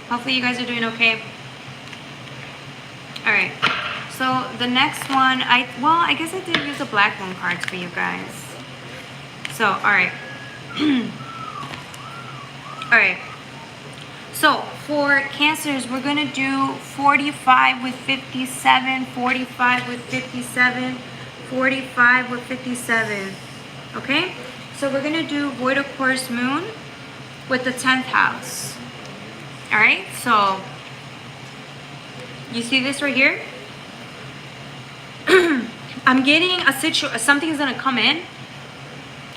Hopefully you guys are doing okay. All right. So the next one, I guess I did use the black moon cards for you guys. So, all right. All right. So for Cancers, we're going to do 45 with 57, 45 with 57, 45 with 57. Okay? So we're going to do Void of Course Moon with the 10th house. All right? So you see this right here? I'm getting a situation, something's going to come in.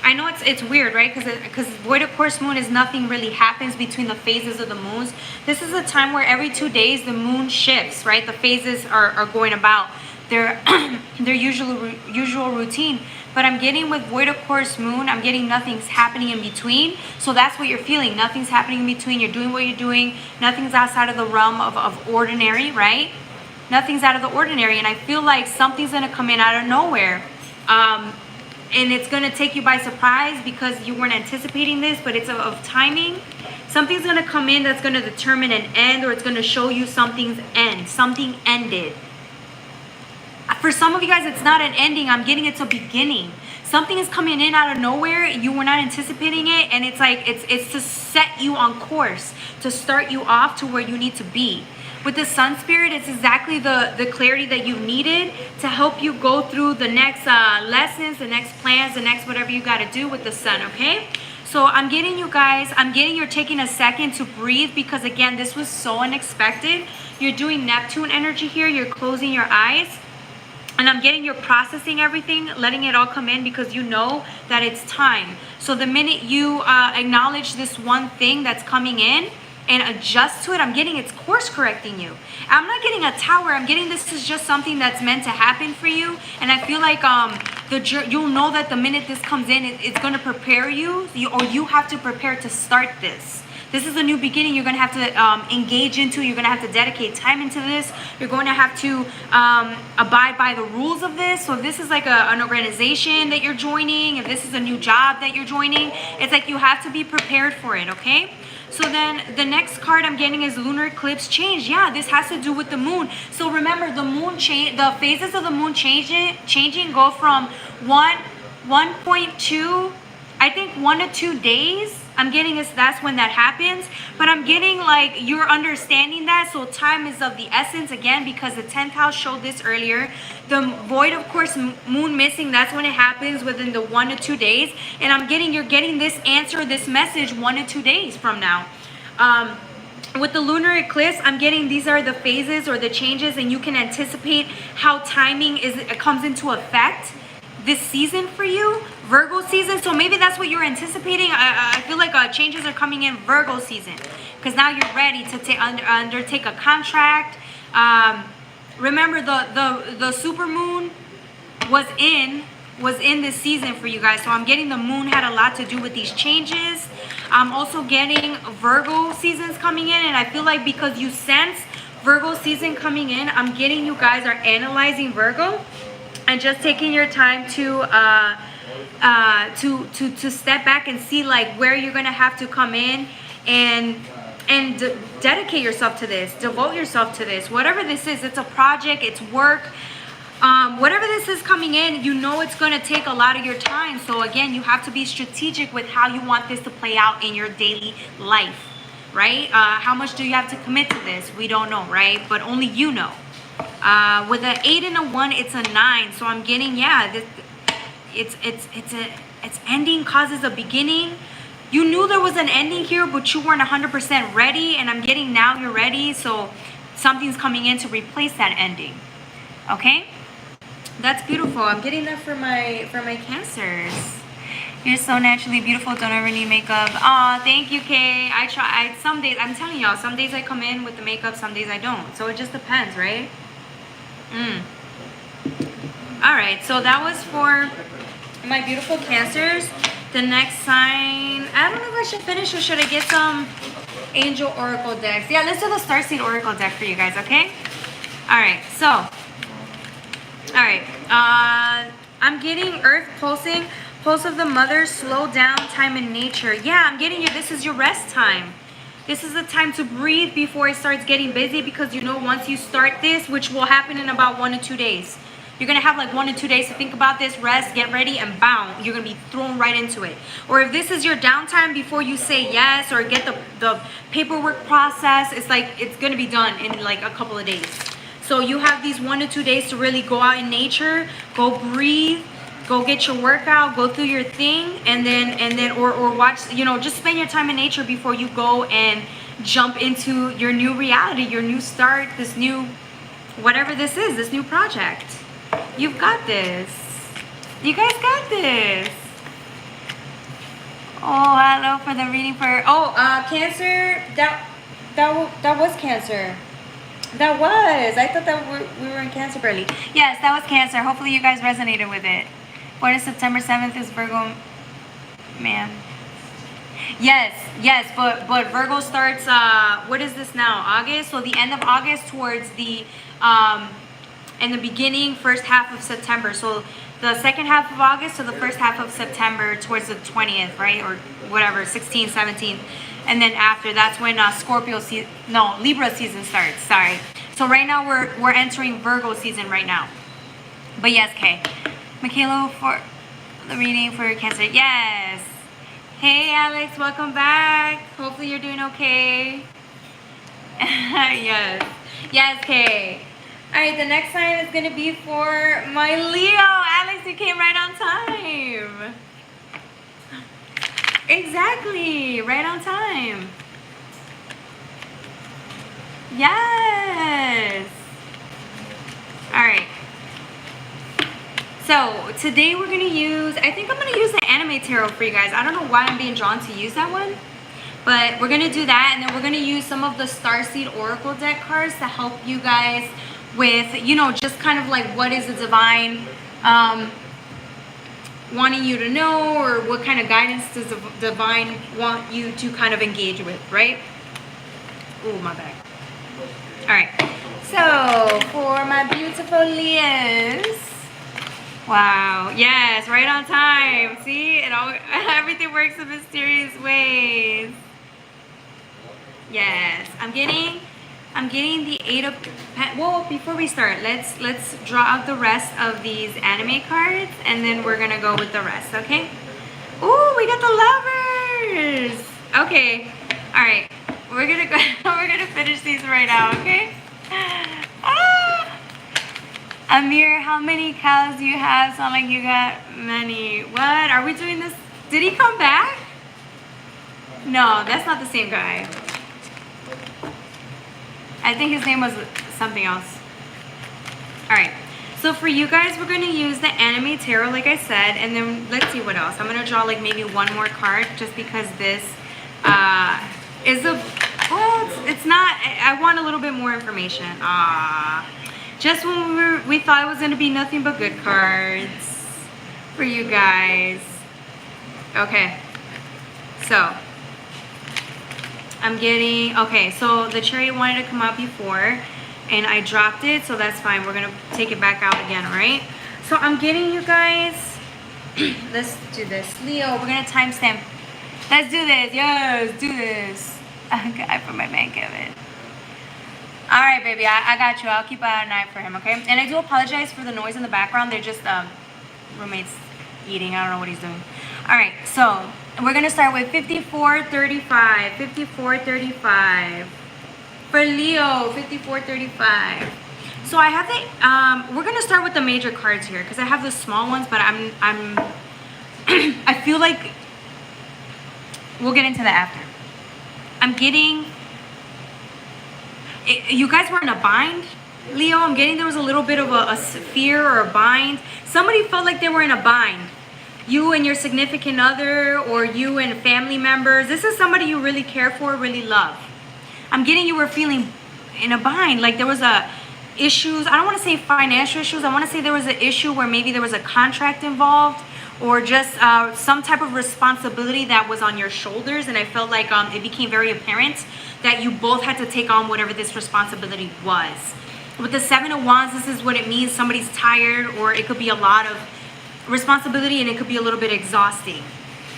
I know it's weird, right? Because Void of Course Moon is nothing really happens between the phases of the moons. This is a time where every 2 days the moon shifts, right? The phases are going about their usual routine. But I'm getting with Void of Course Moon, I'm getting nothing's happening in between. So that's what you're feeling. Nothing's happening in between. You're doing what you're doing. Nothing's outside of the realm of ordinary, right? Nothing's out of the ordinary. And I feel like something's going to come in out of nowhere. And it's going to take you by surprise because you weren't anticipating this, but it's of timing. Something's going to come in that's going to determine an end, or it's going to show you something's end. Something ended. For some of you guys, it's not an ending. I'm getting it's a beginning. Something is coming in out of nowhere. You were not anticipating it. And it's like, it's to set you on course, to start you off to where you need to be. With the Sun Spirit, it's exactly the clarity that you needed to help you go through the next lessons, the next plans, the next whatever you got to do with the Sun, okay? So I'm getting you guys, you're taking a second to breathe because, again, this was so unexpected. You're doing Neptune energy here. You're closing your eyes. And I'm getting you're processing everything, letting it all come in because you know that it's time. So the minute you acknowledge this one thing that's coming in, and adjust to it, I'm getting it's course correcting you. I'm not getting a tower. I'm getting this is just something that's meant to happen for you. And I feel like you'll know that the minute this comes in, it's going to prepare you, or you have to prepare to start this. This is a new beginning. You're going to have to engage into. You're going to have to dedicate time into this. You're going to have to abide by the rules of this. So this is like an organization that you're joining. If this is a new job that you're joining, it's like you have to be prepared for it, okay? So then the next card I'm getting is lunar eclipse change. Yeah, this has to do with the moon. So remember, the moon change, the phases of the moon changing go from 1.2, I think 1 to 2 days. I'm getting this, that's when that happens. But I'm getting like you're understanding that. So time is of the essence again, because the 10th house showed this earlier. The void, of course, moon missing, that's when it happens within the 1 to 2 days. And I'm getting, you're getting this answer, this message 1 to 2 days from now. With the lunar eclipse, I'm getting these are the phases or the changes, and you can anticipate how timing comes into effect this season for you, Virgo season. So maybe that's what you're anticipating. I feel like changes are coming in Virgo season because now you're ready to undertake a contract. Remember the super moon was in this season for you guys. So I'm getting the moon had a lot to do with these changes. I'm also getting Virgo seasons coming in, and I feel like because you sense Virgo season coming in, I'm getting you guys are analyzing Virgo and just taking your time to step back and see like where you're gonna have to come in and dedicate yourself to this, devote yourself to this, whatever this is. It's a project, it's work. Whatever this is coming in, you know it's going to take a lot of your time. So again, you have to be strategic with how you want this to play out in your daily life, right? How much do you have to commit to this? We don't know, right? But only you know. With an 8 and a 1, it's a 9. So I'm getting, yeah, this, it's ending causes a beginning. you knew there was an ending here, but you weren't 100% ready, and I'm getting now you're ready, so something's coming in to replace that ending. Okay? That's beautiful. I'm getting that for my Cancers. You're so naturally beautiful. Don't ever need makeup. Aw, thank you, Kay. I try. Some days, I'm telling y'all, some days I come in with the makeup, some days I don't. So it just depends, right? All right. So that was for my beautiful Cancers. The next sign, I don't know if I should finish or should I get some Angel Oracle decks? Yeah, let's do the Starseed Oracle deck for you guys, okay? All right. So, all right. I'm getting Earth pulsing. Pulse of the Mother, slow down, time in nature. Yeah, I'm getting you. This is your rest time. This is the time to breathe before it starts getting busy, because you know once you start this, which will happen in about 1 to 2 days, you're going to have like 1 to 2 days to think about this, rest, get ready, and bound. You're going to be thrown right into it. Or if this is your downtime before you say yes or get the paperwork process, it's like it's going to be done in like a couple of days. So you have these 1 to 2 days to really go out in nature, go breathe, go get your workout, go through your thing, and then or watch, you know, just spend your time in nature before you go and jump into your new reality, your new start, this new, whatever this is, this new project. You've got this. You guys got this. Oh, hello for the reading for, Cancer, that was Cancer. That was, I thought that we were in Cancer barely. Yes, that was Cancer. Hopefully you guys resonated with it. Born on September 7th is Virgo man. Yes, but Virgo starts, what is this now? August? So the end of August towards the, in the beginning, first half of September. So the second half of August to the first half of September towards the 20th, right? Or whatever, 16th, 17th. And then after, that's when Libra season starts, sorry. So right now we're entering Virgo season right now. But yes, Kay. Michaela for the reading for Cancer. Yes. Hey, Alex, welcome back. Hopefully you're doing okay. Yes, Kay. All right, the next sign is going to be for my Leo. Alex, you came right on time. Exactly, right on time. Yes. All right. So today we're going to use, I think I'm going to use the anime tarot for you guys. I don't know why I'm being drawn to use that one, but we're going to do that. And then we're going to use some of the Starseed Oracle deck cards to help you guys with, you know, just kind of like what is the divine wanting you to know, or what kind of guidance does the divine want you to kind of engage with, right? Oh, my bad. All right. So for my beautiful Leos. Wow. Yes, right on time. See, it all, everything works in mysterious ways. Yes, I'm getting the 8 of Pentacles. Well, before we start, let's draw out the rest of these anime cards, and then we're gonna go with the rest. Okay? Ooh, we got the Lovers. Okay. All right. We're gonna go. We're gonna finish these right now. Okay? Amir, how many cows do you have? Sound like you got many. What? Are we doing this? Did he come back? No, that's not the same guy. I think his name was something else. Alright. So for you guys, we're going to use the anime tarot, like I said. And then let's see what else. I'm going to draw like maybe one more card, just because this is a... Well, it's not... I want a little bit more information. Just when we thought it was going to be nothing but good cards for you guys. Okay. So, I'm getting... Okay, so the Chariot wanted to come out before, and I dropped it, so that's fine. We're going to take it back out again, all right? So, I'm getting you guys... Let's do this. Leo, we're going to timestamp. Let's do this. Yes, do this. I put my man, Kevin. All right, baby, I got you. I'll keep an eye for him, okay? And I do apologize for the noise in the background. They're just roommates eating. I don't know what he's doing. All right, so we're going to start with 5435. 5435. For Leo, 5435. So I have the, we're going to start with the major cards here, because I have the small ones, but I feel like we'll get into that after. I'm getting, you guys were in a bind, Leo. I'm getting there was a little bit of a fear or a bind. Somebody felt like they were in a bind. You and your significant other, or you and family members. This is somebody you really care for, really love. I'm getting you were feeling in a bind, like there was a issues. I don't want to say financial issues. I want to say there was an issue where maybe there was a contract involved, or just some type of responsibility that was on your shoulders. And I felt like it became very apparent that you both had to take on whatever this responsibility was. With the Seven of Wands, this is what it means. Somebody's tired, or it could be a lot of responsibility, and it could be a little bit exhausting.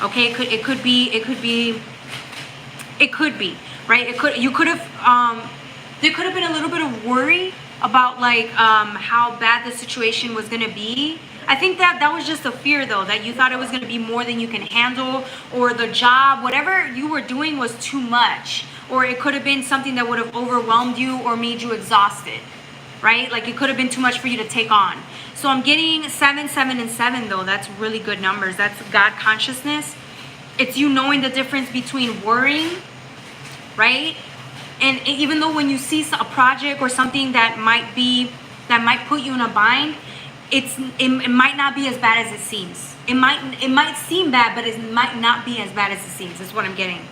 Okay, it could be, right? You could have, there could have been a little bit of worry about like how bad the situation was going to be. I think that was just a fear, though, that you thought it was going to be more than you can handle, or the job, whatever you were doing was too much, or it could have been something that would have overwhelmed you or made you exhausted, right? Like it could have been too much for you to take on. So I'm getting 7, 7, and 7, though. That's really good numbers. That's God consciousness. It's you knowing the difference between worrying, right? And even though when you see a project or something that might put you in a bind, it might not be as bad as it seems. It might seem bad, but it might not be as bad as it seems. That's what I'm getting.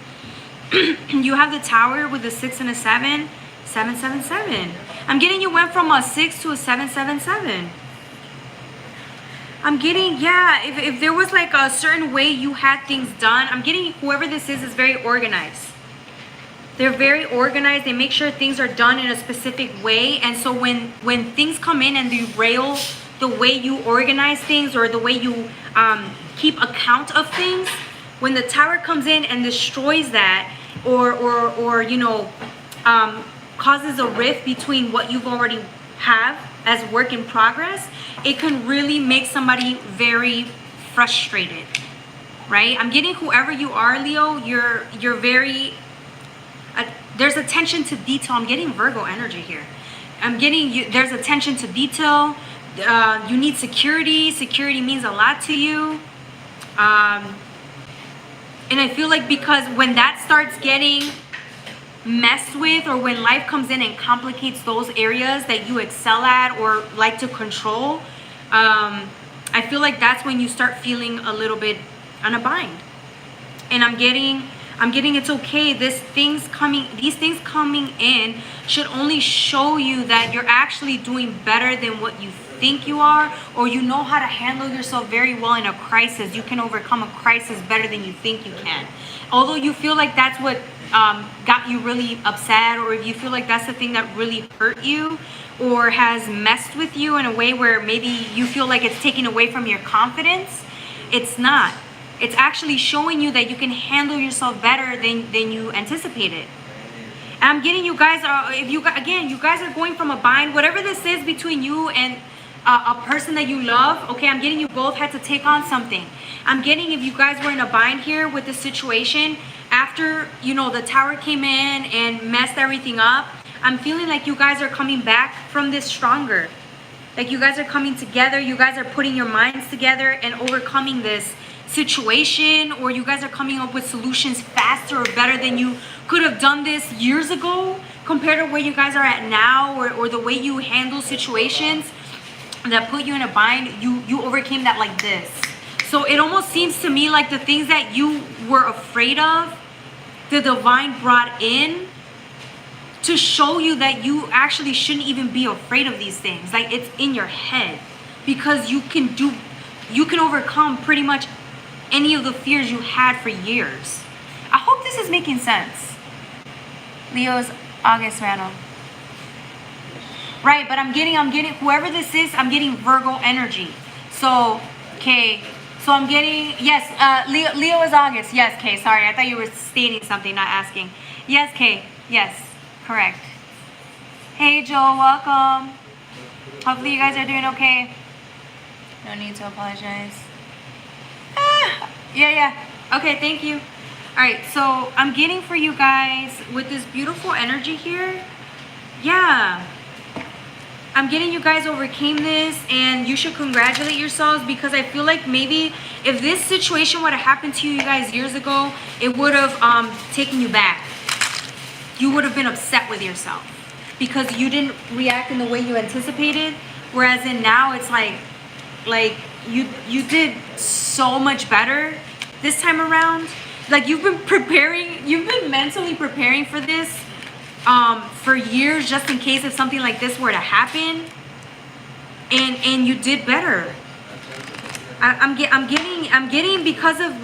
You have the Tower with a 6 and a 7, 7, 7, 7. I'm getting you went from a 6 to a 7, 7, 7. I'm getting, yeah, if there was like a certain way you had things done, I'm getting whoever this is very organized. They're very organized. They make sure things are done in a specific way. And so when things come in and derail the way you organize things, or the way you keep account of things, when the Tower comes in and destroys that, or you know, causes a rift between what you've already have as work in progress, it can really make somebody very frustrated, right? I'm getting whoever you are, Leo, you're very, there's attention to detail. I'm getting Virgo energy here. I'm getting you, there's attention to detail. You need security. Security means a lot to you. And I feel like because when that starts getting messed with, or when life comes in and complicates those areas that you excel at or like to control, I feel like that's when you start feeling a little bit on a bind. And I'm getting it's okay. These things coming in should only show you that you're actually doing better than what you think you are, or you know how to handle yourself very well in a crisis. You can overcome a crisis better than you think you can. Although you feel like that's what got you really upset, or if you feel like that's the thing that really hurt you or has messed with you in a way where maybe you feel like it's taking away from your confidence, it's not. It's actually showing you that you can handle yourself better than you anticipated. And I'm getting you guys, you guys are going from a bind, whatever this is between you and a person that you love. Okay, I'm getting you both had to take on something. I'm getting if you guys were in a bind here with the situation, after, you know, the Tower came in and messed everything up, I'm feeling like you guys are coming back from this stronger. Like you guys are coming together, you guys are putting your minds together and overcoming this situation, or you guys are coming up with solutions faster or better than you could have done this years ago compared to where you guys are at now, or the way you handle situations that put you in a bind. You overcame that like this. So it almost seems to me like the things that you were afraid of, the divine brought in to show you that you actually shouldn't even be afraid of these things. Like it's in your head, because you can overcome pretty much any of the fears you had for years. I hope this is making sense. Leo's August random. Right, but I'm getting whoever this is, I'm getting Virgo energy. So, okay. So I'm getting, yes, Leo is August. Yes, Kay, sorry. I thought you were stating something, not asking. Yes, Kay. Yes, correct. Hey, Joel, welcome. Hopefully you guys are doing okay. No need to apologize. Yeah. Okay, thank you. All right, so I'm getting for you guys with this beautiful energy here. Yeah. I'm getting you guys overcame this, and you should congratulate yourselves, because I feel like maybe if this situation would have happened to you guys years ago, it would have taken you back. You would have been upset with yourself because you didn't react in the way you anticipated. Whereas in now, it's like you did so much better this time around. Like you've been mentally preparing for this for years, just in case if something like this were to happen, and you did better. I'm getting because of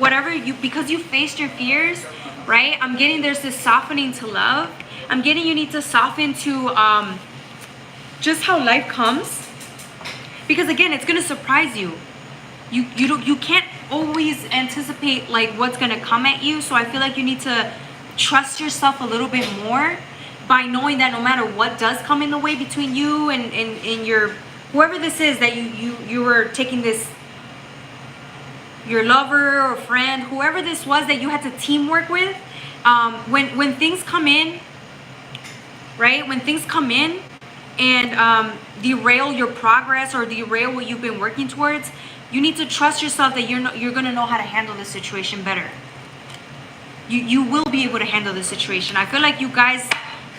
because you faced your fears, right? I'm getting there's this softening to love. I'm getting you need to soften to just how life comes, because again, it's gonna surprise you. You can't always anticipate like what's gonna come at you. So I feel like you need to trust yourself a little bit more by knowing that no matter what does come in the way between you and your whoever this is that you were taking this, your lover or friend, whoever this was that you had to teamwork with, when things come in, right? When things come in and derail your progress or derail what you've been working towards, you need to trust yourself that you're gonna know how to handle the situation better. You will be able to handle the situation. I feel like you guys,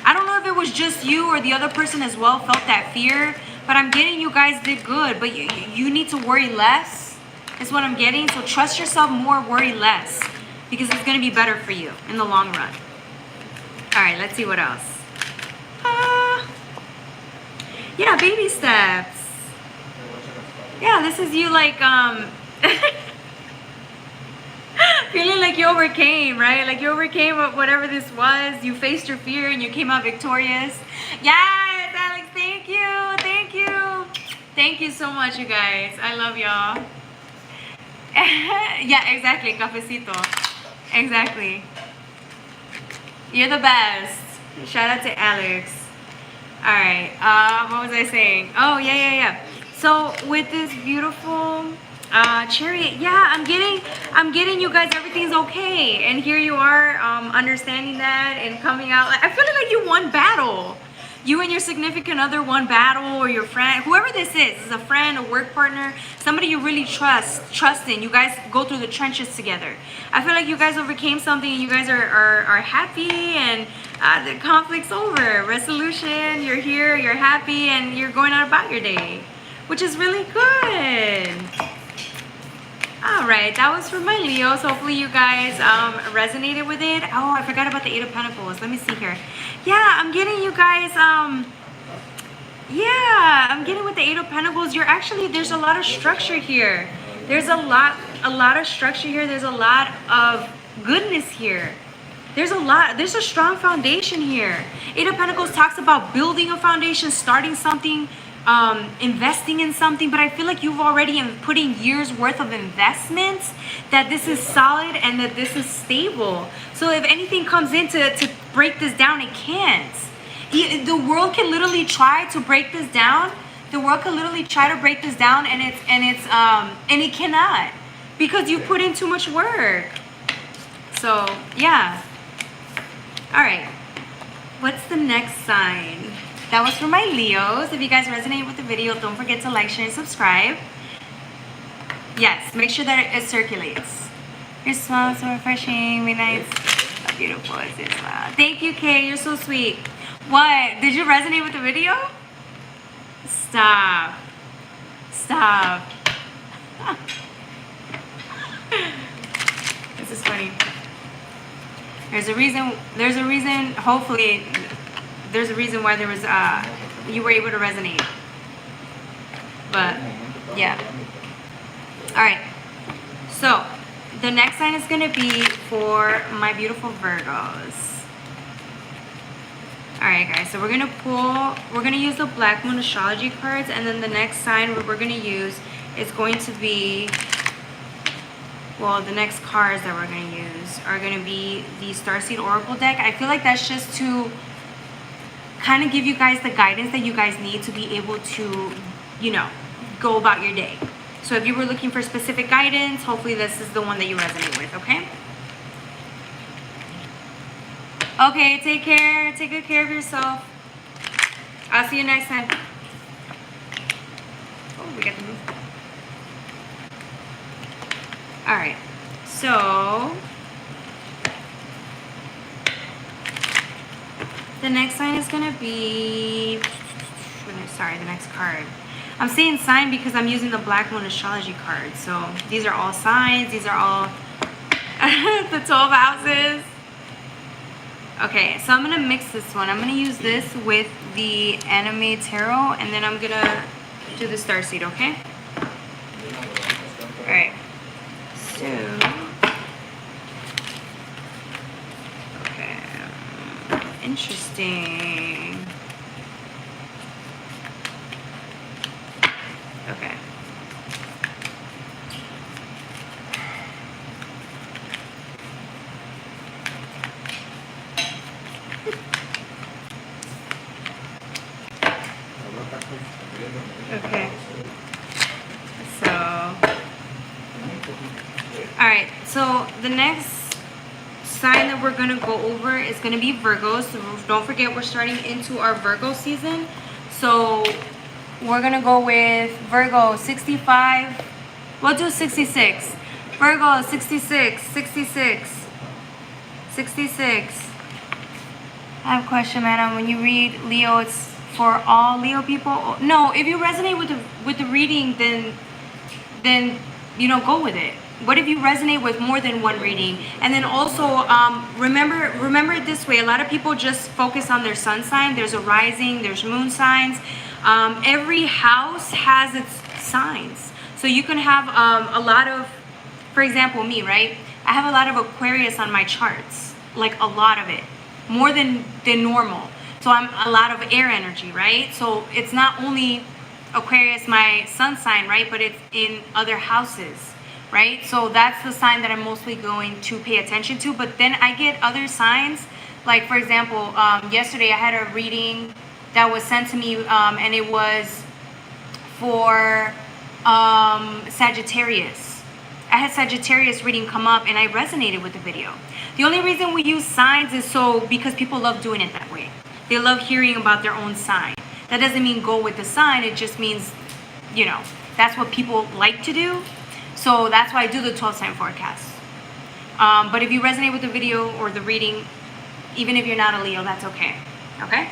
I don't know if it was just you or the other person as well felt that fear, but I'm getting you guys did good, but you need to worry less is what I'm getting. So trust yourself more, worry less, because it's going to be better for you in the long run. All right, let's see what else. Yeah, baby steps. Yeah, this is you like feeling like you overcame, right? Like you overcame whatever this was. You faced your fear and you came out victorious. Yes, Alex, thank you. Thank you. Thank you so much, you guys. I love y'all. Yeah, exactly. Cafecito. Exactly. You're the best. Shout out to Alex. All right. What was I saying? Oh, yeah. So with this beautiful chariot, yeah, I'm getting you guys, everything's okay, and here you are understanding that and coming out. I feel like you won battle. You and your significant other won battle, or your friend, whoever this is a friend, a work partner, somebody you really trust in. You guys go through the trenches together. I feel like you guys overcame something, and you guys are happy, and the conflict's over. Resolution, you're here, you're happy, and you're going out about your day, which is really good. All right, that was for my Leos. Hopefully you guys resonated with it. Oh, I forgot about the Eight of Pentacles. Let me see here. Yeah, I'm getting you guys, yeah, I'm getting with the Eight of Pentacles. You're actually, there's a lot of structure here. There's a lot of structure here. There's a lot of goodness here. There's a strong foundation here. Eight of Pentacles talks about building a foundation, starting something, investing in something, but I feel like you've already put in years worth of investments, that this is solid and that this is stable. So if anything comes in to break this down, it can't. The world can literally try to break this down. The world can literally try to break this down, and it cannot, because you put in too much work. So yeah. All right. What's the next sign? That was for my Leos. If you guys resonate with the video, don't forget to like, share, and subscribe. Yes, make sure that it circulates. Your smile is so refreshing. Be nice. How beautiful is your smile. Thank you, Kay. You're so sweet. What? Did you resonate with the video? Stop. Stop. This is funny. There's a reason, hopefully, there's a reason why there was you were able to resonate. But yeah. All right. So the next sign is going to be for my beautiful Virgos. All right, guys. So we're going to use the Black Moon astrology cards, and then the next sign we're going to use is going to be, well, the next cards that we're going to use are going to be the Starseed Oracle deck. I feel like that's just to kind of give you guys the guidance that you guys need to be able to, you know, go about your day. So if you were looking for specific guidance, hopefully this is the one that you resonate with, okay? Okay, take care. Take good care of yourself. I'll see you next time. we got the moon. All right, so the next sign is gonna be, sorry, the next card. I'm saying sign because I'm using the Black Moon astrology card. So these are all signs. These are all the 12 houses. Okay, so I'm gonna mix this one. I'm gonna use this with the Anime Tarot, and then I'm gonna do the Starseed, okay? All right. So, okay, interesting. Okay. Okay. So, all right. So the next sign that we're gonna go over is gonna be Virgo. So don't forget, we're starting into our Virgo season. So we're gonna go with Virgo 65. We'll do 66. Virgo 66, 66, 66. I have a question, madam. When you read Leo, it's for all Leo people? No, if you resonate with the reading, then you know, go with it. What if you resonate with more than one reading? And then also remember it this way. A lot of people just focus on their sun sign. There's a rising, there's moon signs. Every house has its signs. So you can have a lot of, for example, me, right? I have a lot of Aquarius on my charts, like a lot of it, more than normal. So I'm a lot of air energy, right? So it's not only Aquarius, my sun sign, right? But it's in other houses, right? So that's the sign that I'm mostly going to pay attention to. But then I get other signs, like for example, yesterday I had a reading that was sent to me, and it was for Sagittarius. I had Sagittarius reading come up, and I resonated with the video. The only reason we use signs is because people love doing it that way. They love hearing about their own sign. That doesn't mean go with the sign. It just means, you know, that's what people like to do. So that's why I do the 12 sign forecast. But if you resonate with the video or the reading, even if you're not a Leo, that's okay. Okay?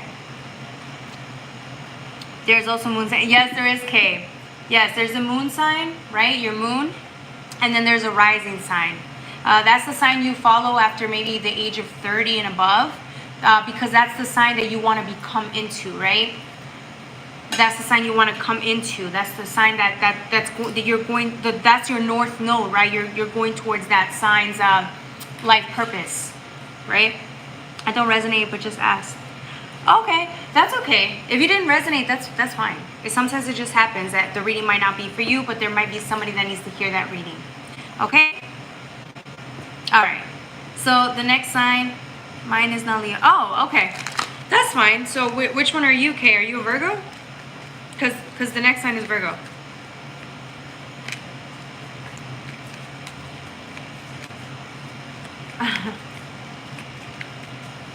There's also moon sign. Yes, there is, Kay. Yes, there's a moon sign, right? Your moon. And then there's a rising sign. That's the sign you follow after maybe the age of 30 and above. Because that's the sign that you want to become into, right? That's the sign you want to come into. That's the sign that's your north node, right? You're going towards that sign's life purpose, right? I don't resonate, but just ask. Okay, that's okay. If you didn't resonate, that's fine. Sometimes it just happens that the reading might not be for you, but there might be somebody that needs to hear that reading. Okay? All right. So the next sign, mine is not Leo. Oh, okay. That's fine. So which one are you, Kay? Are you a Virgo? Because the next sign is Virgo.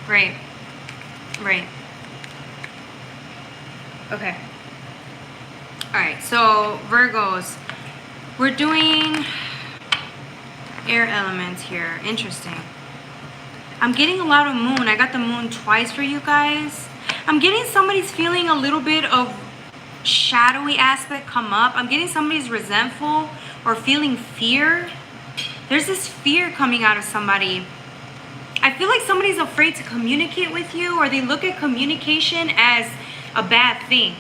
Right. Right. Okay. All right. So Virgos, we're doing air elements here. Interesting. I'm getting a lot of moon. I got the moon twice for you guys. I'm getting somebody's feeling a little bit of shadowy aspect come up. I'm getting somebody's resentful or feeling fear. There's this fear coming out of somebody. I feel like somebody's afraid to communicate with you, or they look at communication as a bad thing.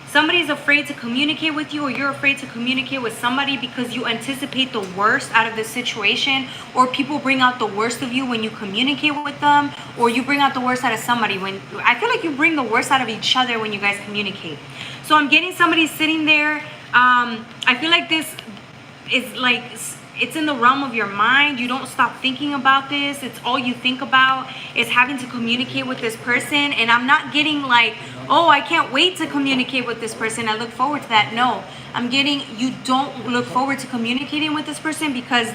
Somebody's afraid to communicate with you, or you're afraid to communicate with somebody because you anticipate the worst out of the situation, or people bring out the worst of you when you communicate with them, or you bring out the worst out of somebody. I feel like you bring the worst out of each other when you guys communicate. So I'm getting somebody sitting there. I feel like this is like, it's in the realm of your mind. You don't stop thinking about this. It's all you think about is having to communicate with this person. And I'm not getting like, oh, I can't wait to communicate with this person. I look forward to that. No, I'm getting, you don't look forward to communicating with this person because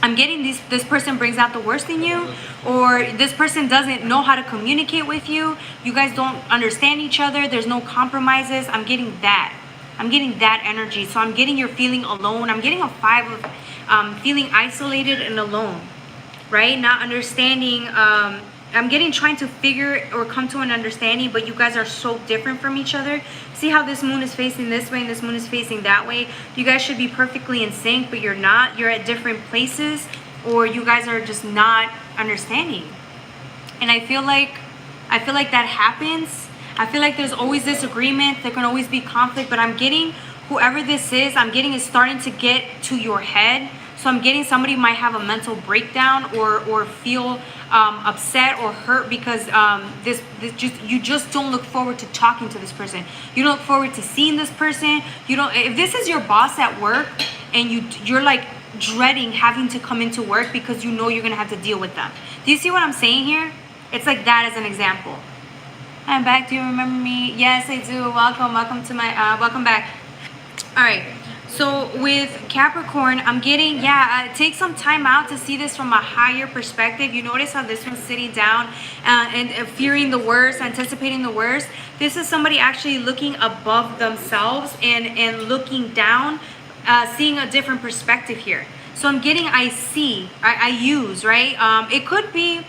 I'm getting this person brings out the worst in you, or this person doesn't know how to communicate with you. You guys don't understand each other. There's no compromises. I'm getting that. I'm getting that energy. So I'm getting you're feeling alone. I'm getting a 5 of feeling isolated and alone, right? Not understanding. I'm getting trying to figure or come to an understanding, but you guys are so different from each other. See how this moon is facing this way and this moon is facing that way? You guys should be perfectly in sync, but you're not. You're at different places, or you guys are just not understanding. And I feel like that happens. I feel like there's always disagreement. There can always be conflict, but I'm getting whoever this is, I'm getting is starting to get to your head. So I'm getting somebody might have a mental breakdown or feel upset or hurt because you just don't look forward to talking to this person. You don't look forward to seeing this person. You don't. If this is your boss at work and you're like dreading having to come into work because you know you're gonna have to deal with them. Do you see what I'm saying here? It's like that as an example. I'm back. Do you remember me? Yes, I do. Welcome to my welcome back. All right. So with Capricorn, I'm getting, take some time out to see this from a higher perspective. You notice how this one's sitting down and fearing the worst, anticipating the worst. This is somebody actually looking above themselves and looking down, seeing a different perspective here. So I'm getting I use, right? It could be,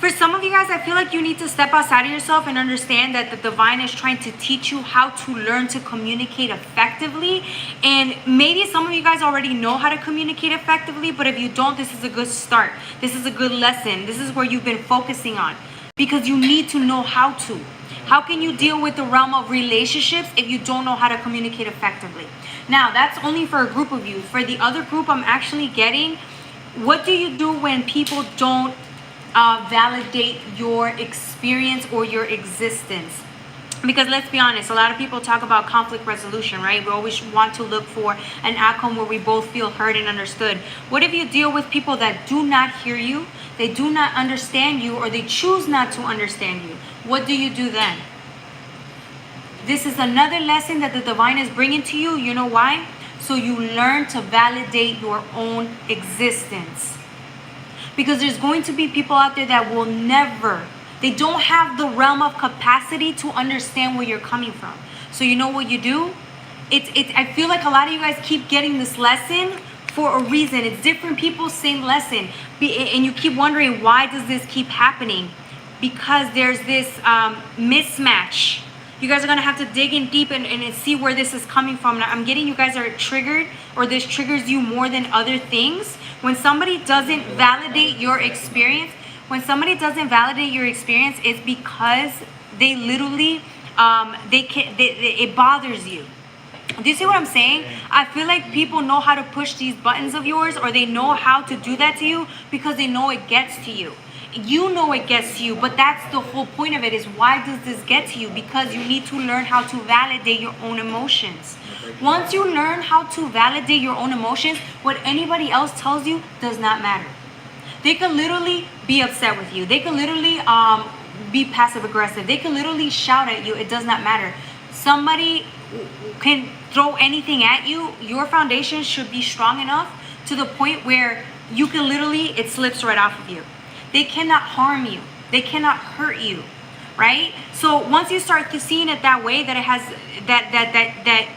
for some of you guys, I feel like you need to step outside of yourself and understand that the divine is trying to teach you how to learn to communicate effectively. And maybe some of you guys already know how to communicate effectively, but if you don't, this is a good start. This is a good lesson. This is where you've been focusing on, because you need to know how to. How can you deal with the realm of relationships if you don't know how to communicate effectively? Now, that's only for a group of you. For the other group, I'm actually getting, what do you do when people don't validate your experience or your existence? Because let's be honest, a lot of people talk about conflict resolution, right? We always want to look for an outcome where we both feel heard and understood. What if you deal with people that do not hear you, they do not understand you, or they choose not to understand you? What do you do then? This is another lesson that the divine is bringing to you. You know why? So you learn to validate your own existence. Because there's going to be people out there that will never, they don't have the realm of capacity to understand where you're coming from. So you know what you do? I feel like a lot of you guys keep getting this lesson for a reason. It's different people, same lesson. And you keep wondering, why does this keep happening? Because there's this mismatch. You guys are going to have to dig in deep and see where this is coming from. Now, I'm getting you guys are triggered, or this triggers you more than other things. When somebody doesn't validate your experience, it's because they literally, it bothers you. Do you see what I'm saying? I feel like people know how to push these buttons of yours, or they know how to do that to you because they know it gets to you. You know it gets to you, but that's the whole point of it, is why does this get to you? Because you need to learn how to validate your own emotions. Once you learn how to validate your own emotions, what anybody else tells you does not matter. They can literally be upset with you. They can literally be passive aggressive. They can literally shout at you. It does not matter. Somebody can throw anything at you. Your foundation should be strong enough to the point where you can literally, it slips right off of you. They cannot harm you. They cannot hurt you, right? So once you start seeing it that way, that it has that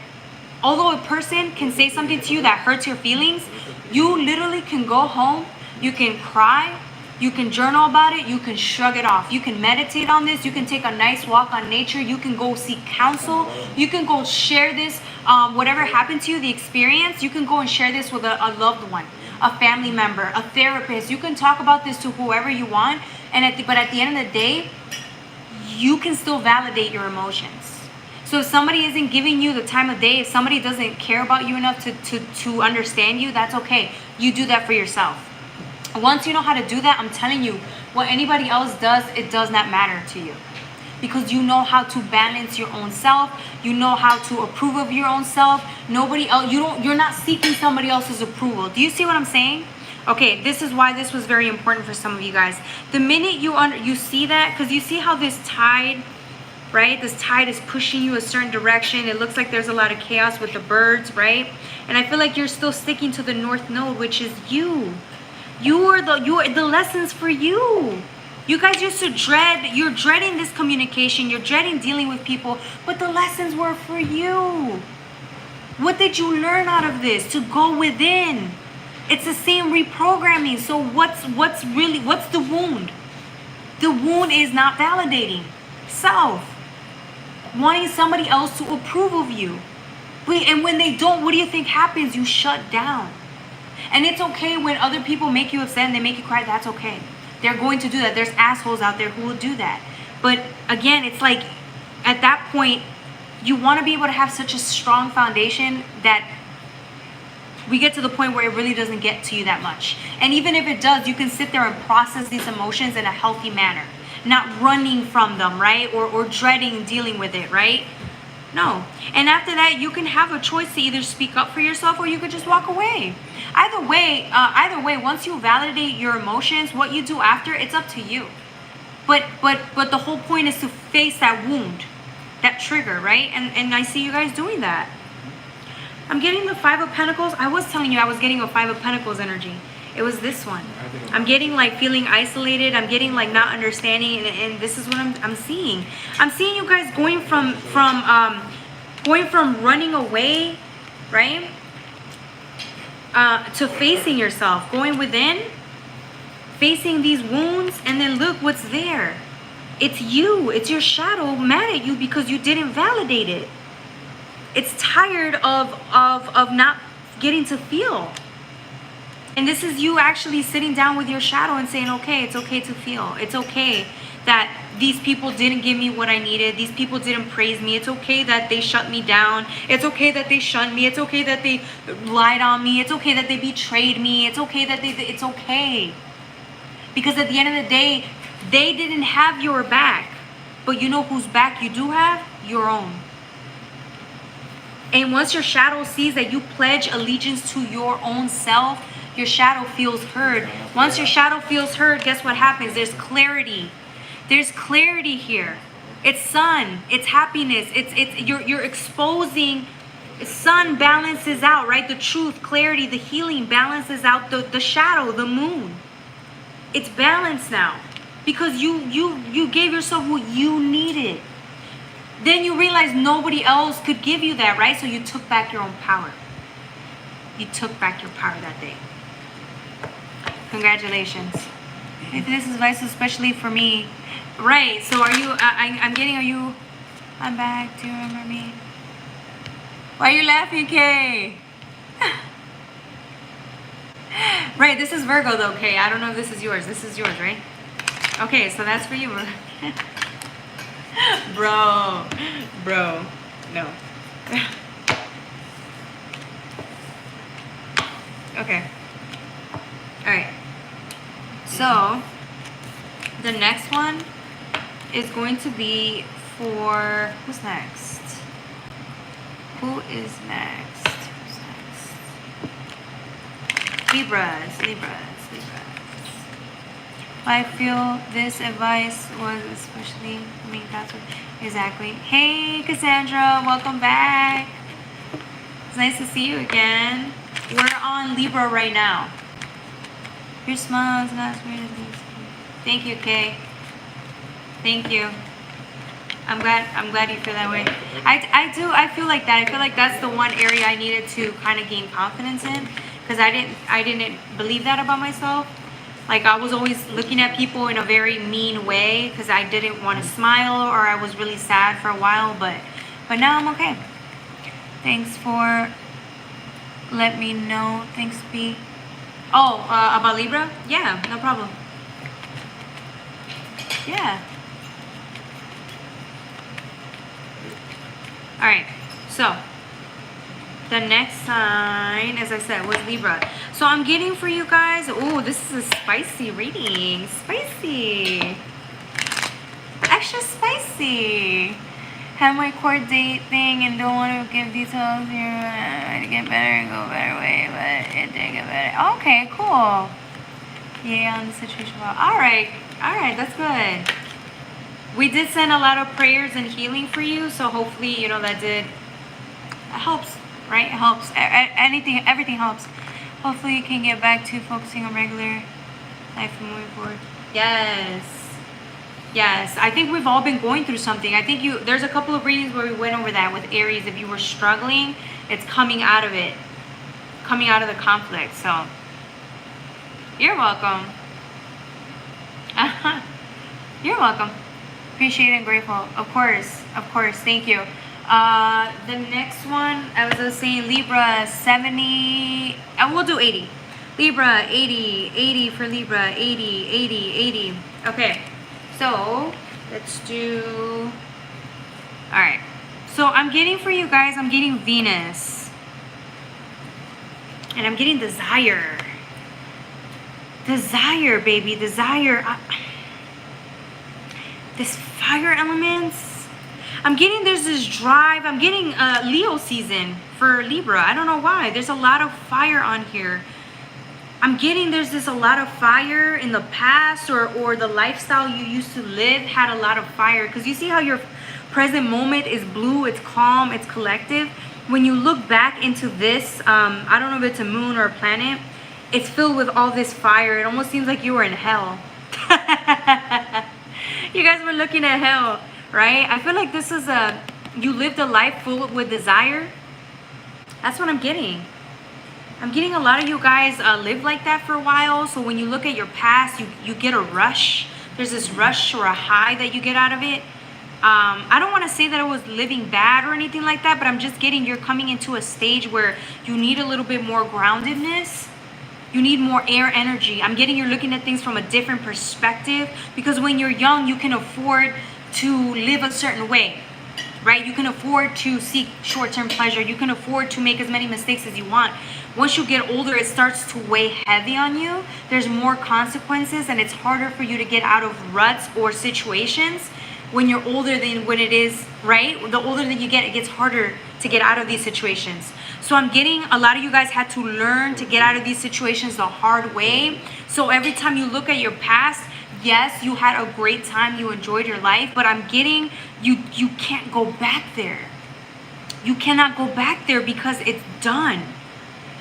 although a person can say something to you that hurts your feelings, you literally can go home, you can cry, you can journal about it, you can shrug it off, you can meditate on this, you can take a nice walk on nature, you can go seek counsel, you can go share this, whatever happened to you, the experience, you can go and share this with a loved one, a family member, a therapist. You can talk about this to whoever you want, but at the end of the day, you can still validate your emotions. So if somebody isn't giving you the time of day, if somebody doesn't care about you enough to understand you, that's okay. You do that for yourself. Once you know how to do that, I'm telling you, what anybody else does, it does not matter to you. Because you know how to balance your own self. You know how to approve of your own self. Nobody else, you're not seeking somebody else's approval. Do you see what I'm saying? Okay, this is why this was very important for some of you guys. The minute you see that, because you see how this tide, right? This tide is pushing you a certain direction. It looks like there's a lot of chaos with the birds, right? And I feel like you're still sticking to the North Node, which is you. The lessons for you. You guys used to you're dreading this communication, you're dreading dealing with people, but the lessons were for you. What did you learn out of this? To go within. It's the same reprogramming. So what's the wound? The wound is not validating self. Wanting somebody else to approve of you. And when they don't, what do you think happens? You shut down. And it's okay when other people make you upset and they make you cry. That's okay. They're going to do that. There's assholes out there who will do that. But again, it's like at that point, you want to be able to have such a strong foundation that we get to the point where it really doesn't get to you that much. And even if it does, you can sit there and process these emotions in a healthy manner. Not running from them, right? Or dreading dealing with it, right? No. And after that, you can have a choice to either speak up for yourself or you could just walk away. Either way, once you validate your emotions, what you do after, it's up to you. But the whole point is to face that wound, that trigger, right? And I see you guys doing that. I'm getting the Five of Pentacles. I was telling you I was getting a Five of Pentacles energy. It was this one. I'm getting like feeling isolated. I'm getting like not understanding, and this is what I'm seeing. I'm seeing you guys going from running away, right? To facing yourself, going within, facing these wounds, and then look what's there. It's you. It's your shadow mad at you because you didn't validate it. It's tired of not getting to feel. And this is you actually sitting down with your shadow and saying, okay, it's okay to feel. It's okay that these people didn't give me what I needed. These people didn't praise me. It's okay that they shut me down. It's okay that they shunned me. It's okay that they lied on me. It's okay that they betrayed me. It's okay that it's okay. Because at the end of the day, they didn't have your back. But you know whose back you do have? Your own. And once your shadow sees that you pledge allegiance to your own self, your shadow feels heard. Once your shadow feels heard, guess what happens? There's clarity. There's clarity here. It's sun. It's happiness. You're exposing. Sun balances out, right? The truth, clarity, the healing balances out the shadow, the moon. It's balanced now because you gave yourself what you needed. Then you realize nobody else could give you that, right? So you took back your own power. You took back your power that day. Congratulations. If this is advice especially for me. Right, so are you, I'm back, do you remember me? Why are you laughing, Kay? Right, this is Virgo though, Kay. I don't know if this is yours. This is yours, right? Okay, so that's for you, bro. Bro, no. Okay. Alright. So, the next one is going to be for... Who's next? Who is next? Who's next? Libras. I feel this advice was especially... I mean, that's what... Exactly. Hey, Cassandra. Welcome back. It's nice to see you again. We're on Libra right now. Your smile is not sweet. Thank you, Kay. Thank you. I'm glad you feel that way. I feel like that. I feel like that's the one area I needed to kind of gain confidence in, because I didn't believe that about myself. Like I was always looking at people in a very mean way because I didn't want to smile, or I was really sad for a while, but now I'm okay. Thanks for let me know. Thanks, B. Oh, about Libra? Yeah, no problem. Yeah. Alright, so the next sign, as I said, was Libra. So I'm getting for you guys, oh, this is a spicy reading. Spicy. Extra spicy. Have my court date thing and don't want to give details here. To get better and go a better way, but it didn't get better. Okay, cool. Yeah, on the situation. Alright, that's good. We did send a lot of prayers and healing for you, so hopefully, you know, that helps, right? It helps. Everything helps. Hopefully you can get back to focusing on regular life and moving forward. Yes. Yes, I think we've all been going through something. I think there's a couple of readings where we went over that with Aries. If you were struggling, it's coming out of it. Coming out of the conflict. So, you're welcome. You're welcome. Appreciate and grateful. Of course. Thank you. The next one, I was saying Libra 70. We'll do 80. Libra 80 for Libra 80. Okay. So let's do. All right. So I'm getting for you guys. I'm getting Venus, and I'm getting desire. Desire, baby, desire. This fire elements. I'm getting there's this drive. I'm getting Leo season for Libra. I don't know why. There's a lot of fire on here. I'm getting there's a lot of fire in the past, or the lifestyle you used to live had a lot of fire. Because you see how your present moment is blue, it's calm, it's collective. When you look back into this, I don't know if it's a moon or a planet, it's filled with all this fire. It almost seems like you were in hell. You guys were looking at hell, right? I feel like this is you lived a life full with desire. That's what I'm getting. I'm getting a lot of you guys live like that for a while. So when you look at your past, you get a rush. There's this rush or a high that you get out of it. I don't want to say that it was living bad or anything like that, but I'm just getting you're coming into a stage where you need a little bit more groundedness. You need more air energy. I'm getting you're looking at things from a different perspective, because when you're young, you can afford to live a certain way, right? You can afford to seek short-term pleasure. You can afford to make as many mistakes as you want. Once you get older, it starts to weigh heavy on you. There's more consequences, and it's harder for you to get out of ruts or situations when you're older than when it is, right? The older that you get, it gets harder to get out of these situations. So I'm getting a lot of you guys had to learn to get out of these situations the hard way. So every time you look at your past, yes, you had a great time, you enjoyed your life, but I'm getting you can't go back there. You cannot go back there because it's done.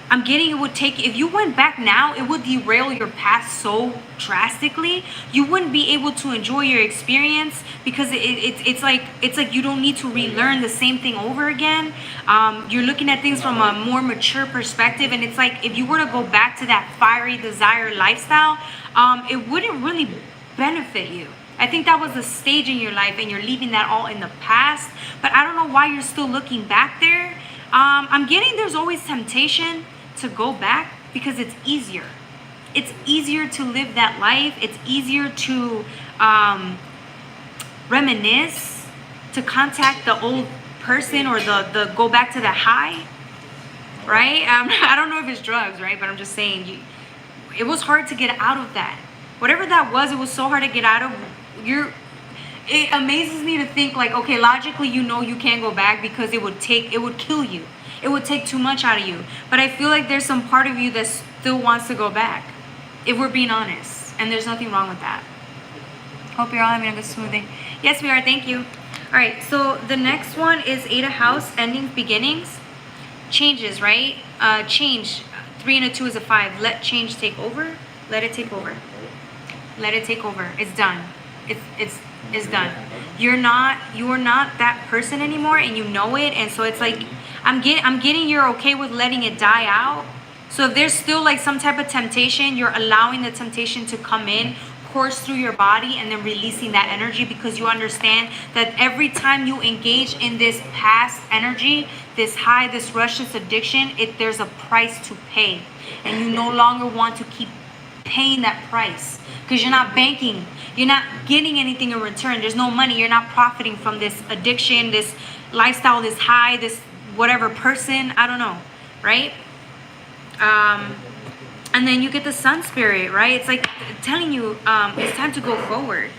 I'm getting it would take, if you went back now, it would derail your past so drastically. You wouldn't be able to enjoy your experience, because it's like you don't need to relearn the same thing over again. You're looking at things from a more mature perspective, and it's like if you were to go back to that fiery desire lifestyle, it wouldn't really benefit you. I think that was a stage in your life, and you're leaving that all in the past. But I don't know why you're still looking back there. I'm getting there's always temptation to go back because it's easier. It's easier to live that life. It's easier to reminisce, to contact the old person, or the go back to the high, right? I don't know if it's drugs, right? But I'm just saying, it was hard to get out of that. Whatever that was, it was so hard to get out of. It amazes me to think like, okay, logically, you can't go back because it would kill you. It would take too much out of you. But I feel like there's some part of you that still wants to go back, if we're being honest. And there's nothing wrong with that. Hope you're all having a good smoothie. Yes, we are. Thank you. All right. So the next one is 8 of House, endings, beginnings. Changes, right? Change. 3 and a 2 is a 5. Let change take over. Let it take over. Let it take over. It's done. It's done. You're not that person anymore, and you know it. And so it's like I'm getting you're okay with letting it die out. So if there's still like some type of temptation, you're allowing the temptation to come in, course through your body, and then releasing that energy, because you understand that every time you engage in this past energy, this high, this rush, this addiction, there's a price to pay, and you no longer want to keep paying that price, because you're not banking, you're not getting anything in return. There's no money. You're not profiting from this addiction, this lifestyle, this high, this whatever person, I don't know, right? And then you get the sun spirit, right? It's like telling you it's time to go forward.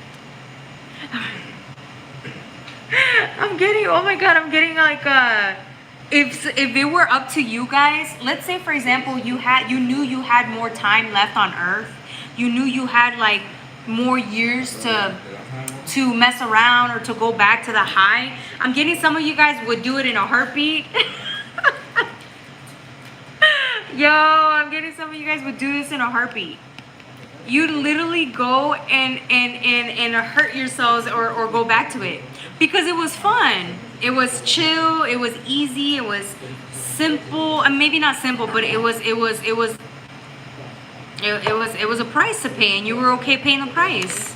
I'm getting, oh my God, I'm getting like if it were up to you guys, let's say for example you knew you had more time left on earth, you knew you had like more years to mess around or to go back to the high. I'm getting some of you guys would do it in a heartbeat. Yo, I'm getting some of you guys would do this in a heartbeat. you literally go and hurt yourselves or go back to it because it was fun. It was chill. It was easy. It was simple. And maybe not simple, but it was a price to pay, and you were okay paying the price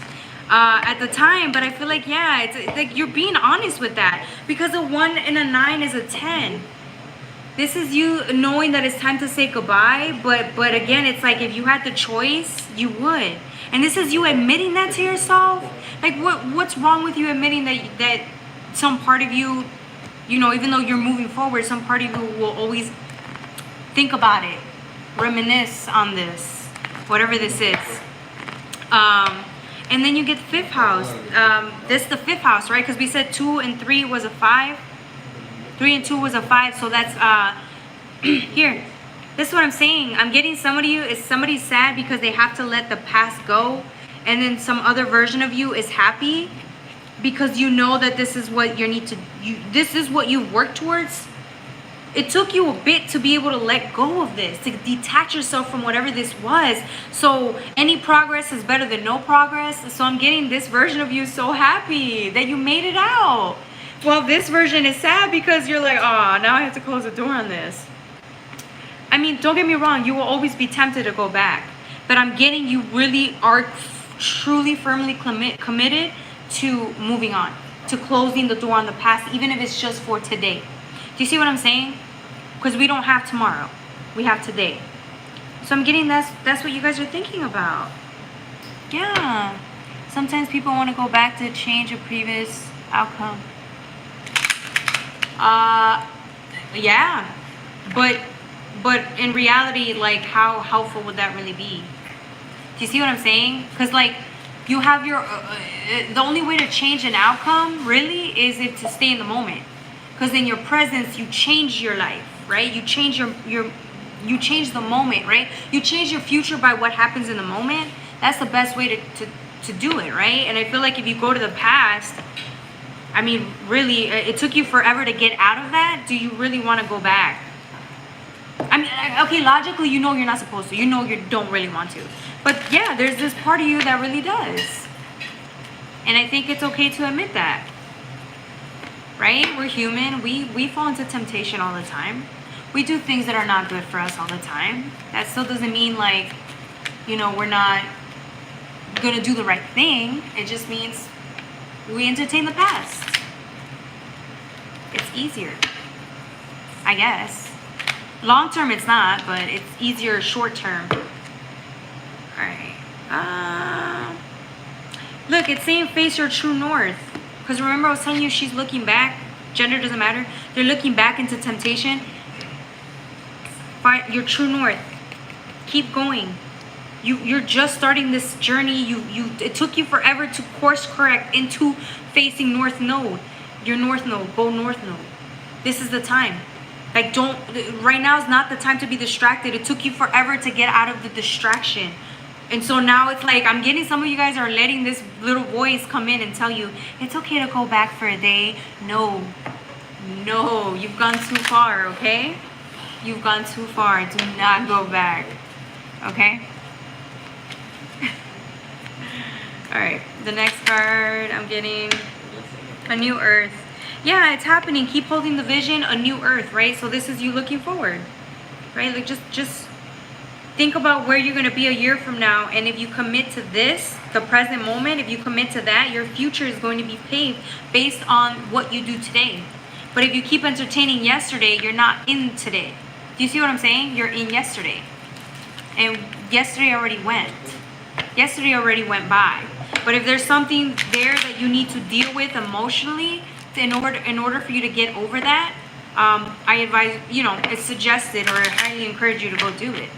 at the time. But I feel like, yeah, it's like you're being honest with that, because a 1 and a 9 is a 10. This is you knowing that it's time to say goodbye, but again, it's like if you had the choice, you would. And this is you admitting that to yourself. Like, what's wrong with you admitting that some part of you, you know, even though you're moving forward, some part of you will always think about it, reminisce on this, whatever this is. And then you get the 5th house. This is the 5th house, right? Because we said 2 and 3 was a 5. 3 and 2 was a 5. So that's here. This is what I'm saying. I'm getting somebody's sad because they have to let the past go, and then some other version of you is happy because you know that this is what this is what you've worked towards. It took you a bit to be able to let go of this, to detach yourself from whatever this was. So any progress is better than no progress. So I'm getting this version of you so happy that you made it out. Well, this version is sad because you're like, oh, now I have to close the door on this. I mean, don't get me wrong, you will always be tempted to go back. But I'm getting you really are truly, firmly committed to moving on, to closing the door on the past, even if it's just for today. Do you see what I'm saying? Because we don't have tomorrow. We have today. So I'm getting that's what you guys are thinking about. Yeah. Sometimes people want to go back to change a previous outcome. Yeah. But in reality, like, how helpful would that really be? Do you see what I'm saying? Because, like, you have your the only way to change an outcome really is to stay in the moment. Because in your presence, you change your life, right? You change you change the moment, right? You change your future by what happens in the moment. That's the best way to do it, right? And I feel like if you go to the past, I mean, really, it took you forever to get out of that. Do you really want to go back? I mean, okay, logically, you know you're not supposed to. You know you don't really want to. But yeah, there's this part of you that really does. And I think it's okay to admit that. Right? We're human. We fall into temptation all the time. We do things that are not good for us all the time. That still doesn't mean, like, you know, we're not going to do the right thing. It just means we entertain the past. It's easier, I guess. Long term it's not, but it's easier short term. Alright. Look, it's saying face your true north. Because remember I was telling you she's looking back. Gender doesn't matter. They're looking back into temptation. Find your true north. Keep going. You're just starting this journey. It took you forever to course correct into facing north node. Your north node. Go north node. This is the time. Like, right now is not the time to be distracted. It took you forever to get out of the distraction. And so now it's like, I'm getting some of you guys are letting this little voice come in and tell you, it's okay to go back for a day. No, you've gone too far, okay? You've gone too far. Do not go back, okay? All right, the next card I'm getting, a new earth. Yeah, it's happening. Keep holding the vision, a new earth, right? So this is you looking forward, right? Like, just think about where you're going to be a year from now. And if you commit to this, the present moment, if you commit to that, your future is going to be paved based on what you do today. But if you keep entertaining yesterday, you're not in today. Do you see what I'm saying? You're in yesterday. And yesterday already went. Yesterday already went by. But if there's something there that you need to deal with emotionally, in order for you to get over that, I advise, you know, it's suggested, or I highly encourage you to go do it.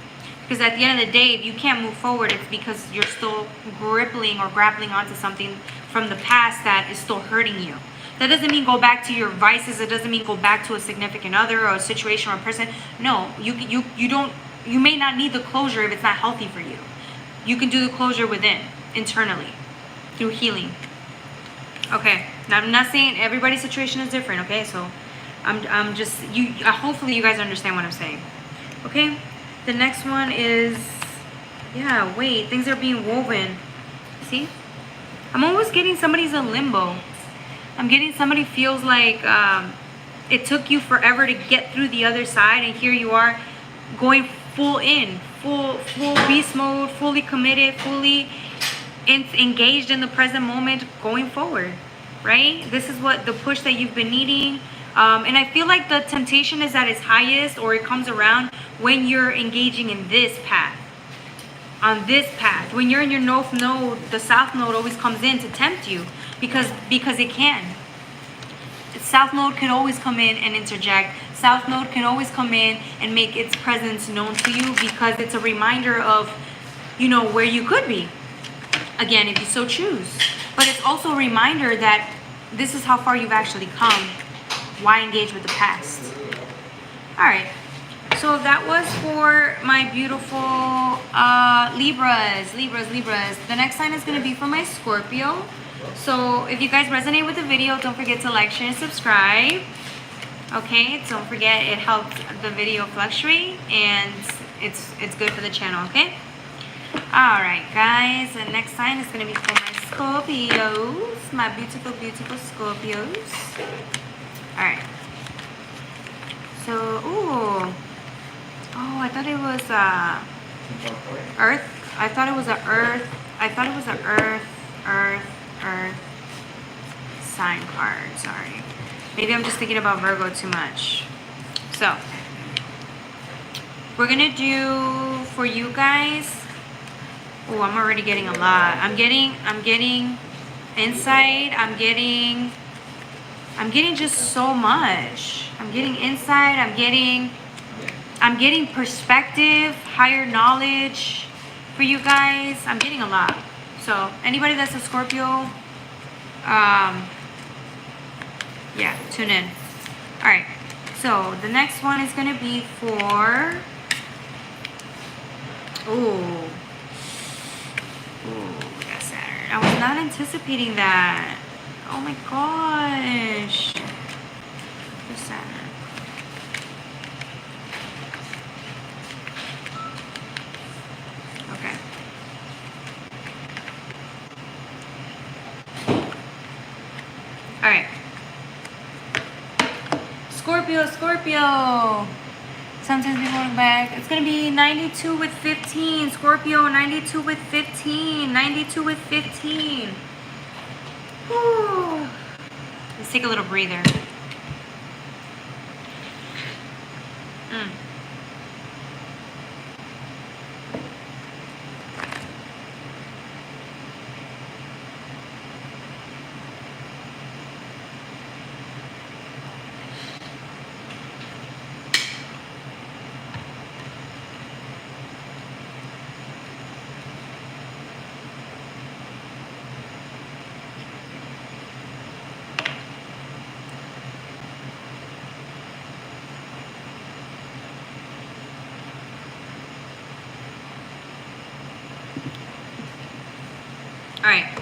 Because at the end of the day, if you can't move forward, it's because you're still grappling onto something from the past that is still hurting you. That doesn't mean go back to your vices. It doesn't mean go back to a significant other or a situation or a person. No, you may not need the closure if it's not healthy for you. You can do the closure within, internally, through healing. Okay, now I'm not saying everybody's situation is different, okay? So I'm just, hopefully you guys understand what I'm saying. Okay, the next one is Yeah, wait, things are being woven. See? I'm almost getting somebody's in limbo. I'm getting somebody feels like it took you forever to get through the other side, and here you are going full beast mode, fully committed, fully engaged in the present moment, going forward, right? This is what the push that you've been needing. And I feel like the temptation is at its highest, or it comes around when you're engaging in this path. On this path, when you're in your north node, the south node always comes in to tempt you because it can. South node can always come in and interject. South node can always come in and make its presence known to you because it's a reminder of, you know, where you could be. Again, if you so choose. But it's also a reminder that this is how far you've actually come. Why engage with the past? All right. So that was for my beautiful Libras. The next sign is going to be for my Scorpio. So if you guys resonate with the video, don't forget to like, share, and subscribe. Okay, don't forget, it helps the video fluctuate, and it's good for the channel, okay? Alright guys, the next sign is going to be for my Scorpios. My beautiful Scorpios. Alright. So, ooh. Oh, I thought it was Earth. I thought it was an Earth. Earth sign card. Sorry. Maybe I'm just thinking about Virgo too much. So, we're gonna do for you guys. Oh, I'm already getting a lot. I'm getting insight. I'm getting just so much. I'm getting insight. I'm getting perspective, higher knowledge for you guys. I'm getting a lot. So anybody that's a Scorpio, yeah, tune in. All right. So the next one is going to be for, ooh, that's Saturn. I was not anticipating that. Oh my gosh. For Saturn. Okay. All right. Scorpio. Sometimes people look back. It's going to be 92 with 15. Scorpio, 92 with 15. 92 with 15. Whew. Let's take a little breather. All right.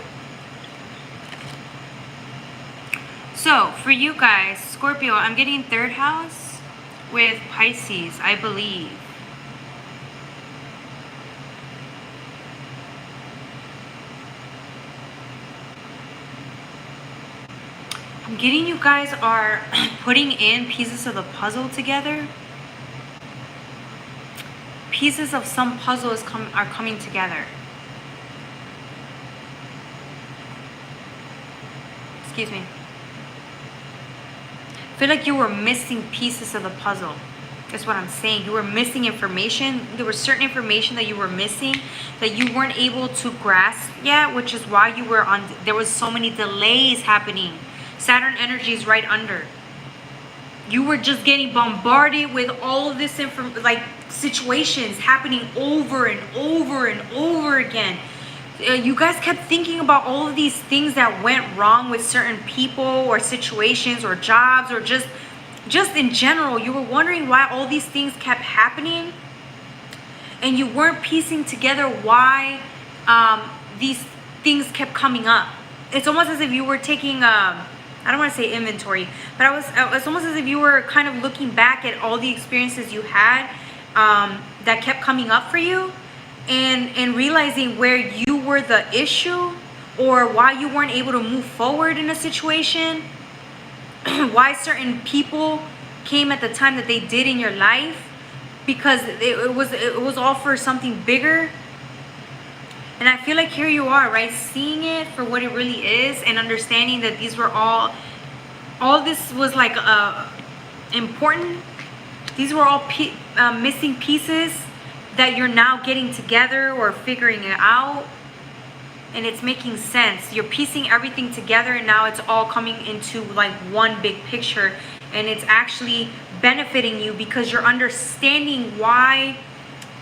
So for you guys, Scorpio, I'm getting third house with Pisces, I believe. I'm getting you guys are putting in pieces of the puzzle together. Pieces of some puzzle are coming together. Excuse me. I feel like you were missing pieces of the puzzle. That's what I'm saying. You were missing information. There was certain information that you were missing that you weren't able to grasp yet, which is why you were on. There was so many delays happening. Saturn energy is right under. You were just getting bombarded with all of this situations happening over and over and over again. You guys kept thinking about all of these things that went wrong with certain people or situations or jobs or just in general. You were wondering why all these things kept happening, and you weren't piecing together why these things kept coming up. It's almost as if you were taking I don't want to say inventory, but it's almost as if you were kind of looking back at all the experiences you had that kept coming up for you. and realizing where you were the issue, or why you weren't able to move forward in a situation, why certain people came at the time that they did in your life, because it was all for something bigger. And I feel like here you are, right, seeing it for what it really is, and understanding that these were all this was like important. These were all missing pieces that you're now getting together or figuring it out, and it's making sense. You're piecing everything together, and now it's all coming into like one big picture, and it's actually benefiting you because you're understanding why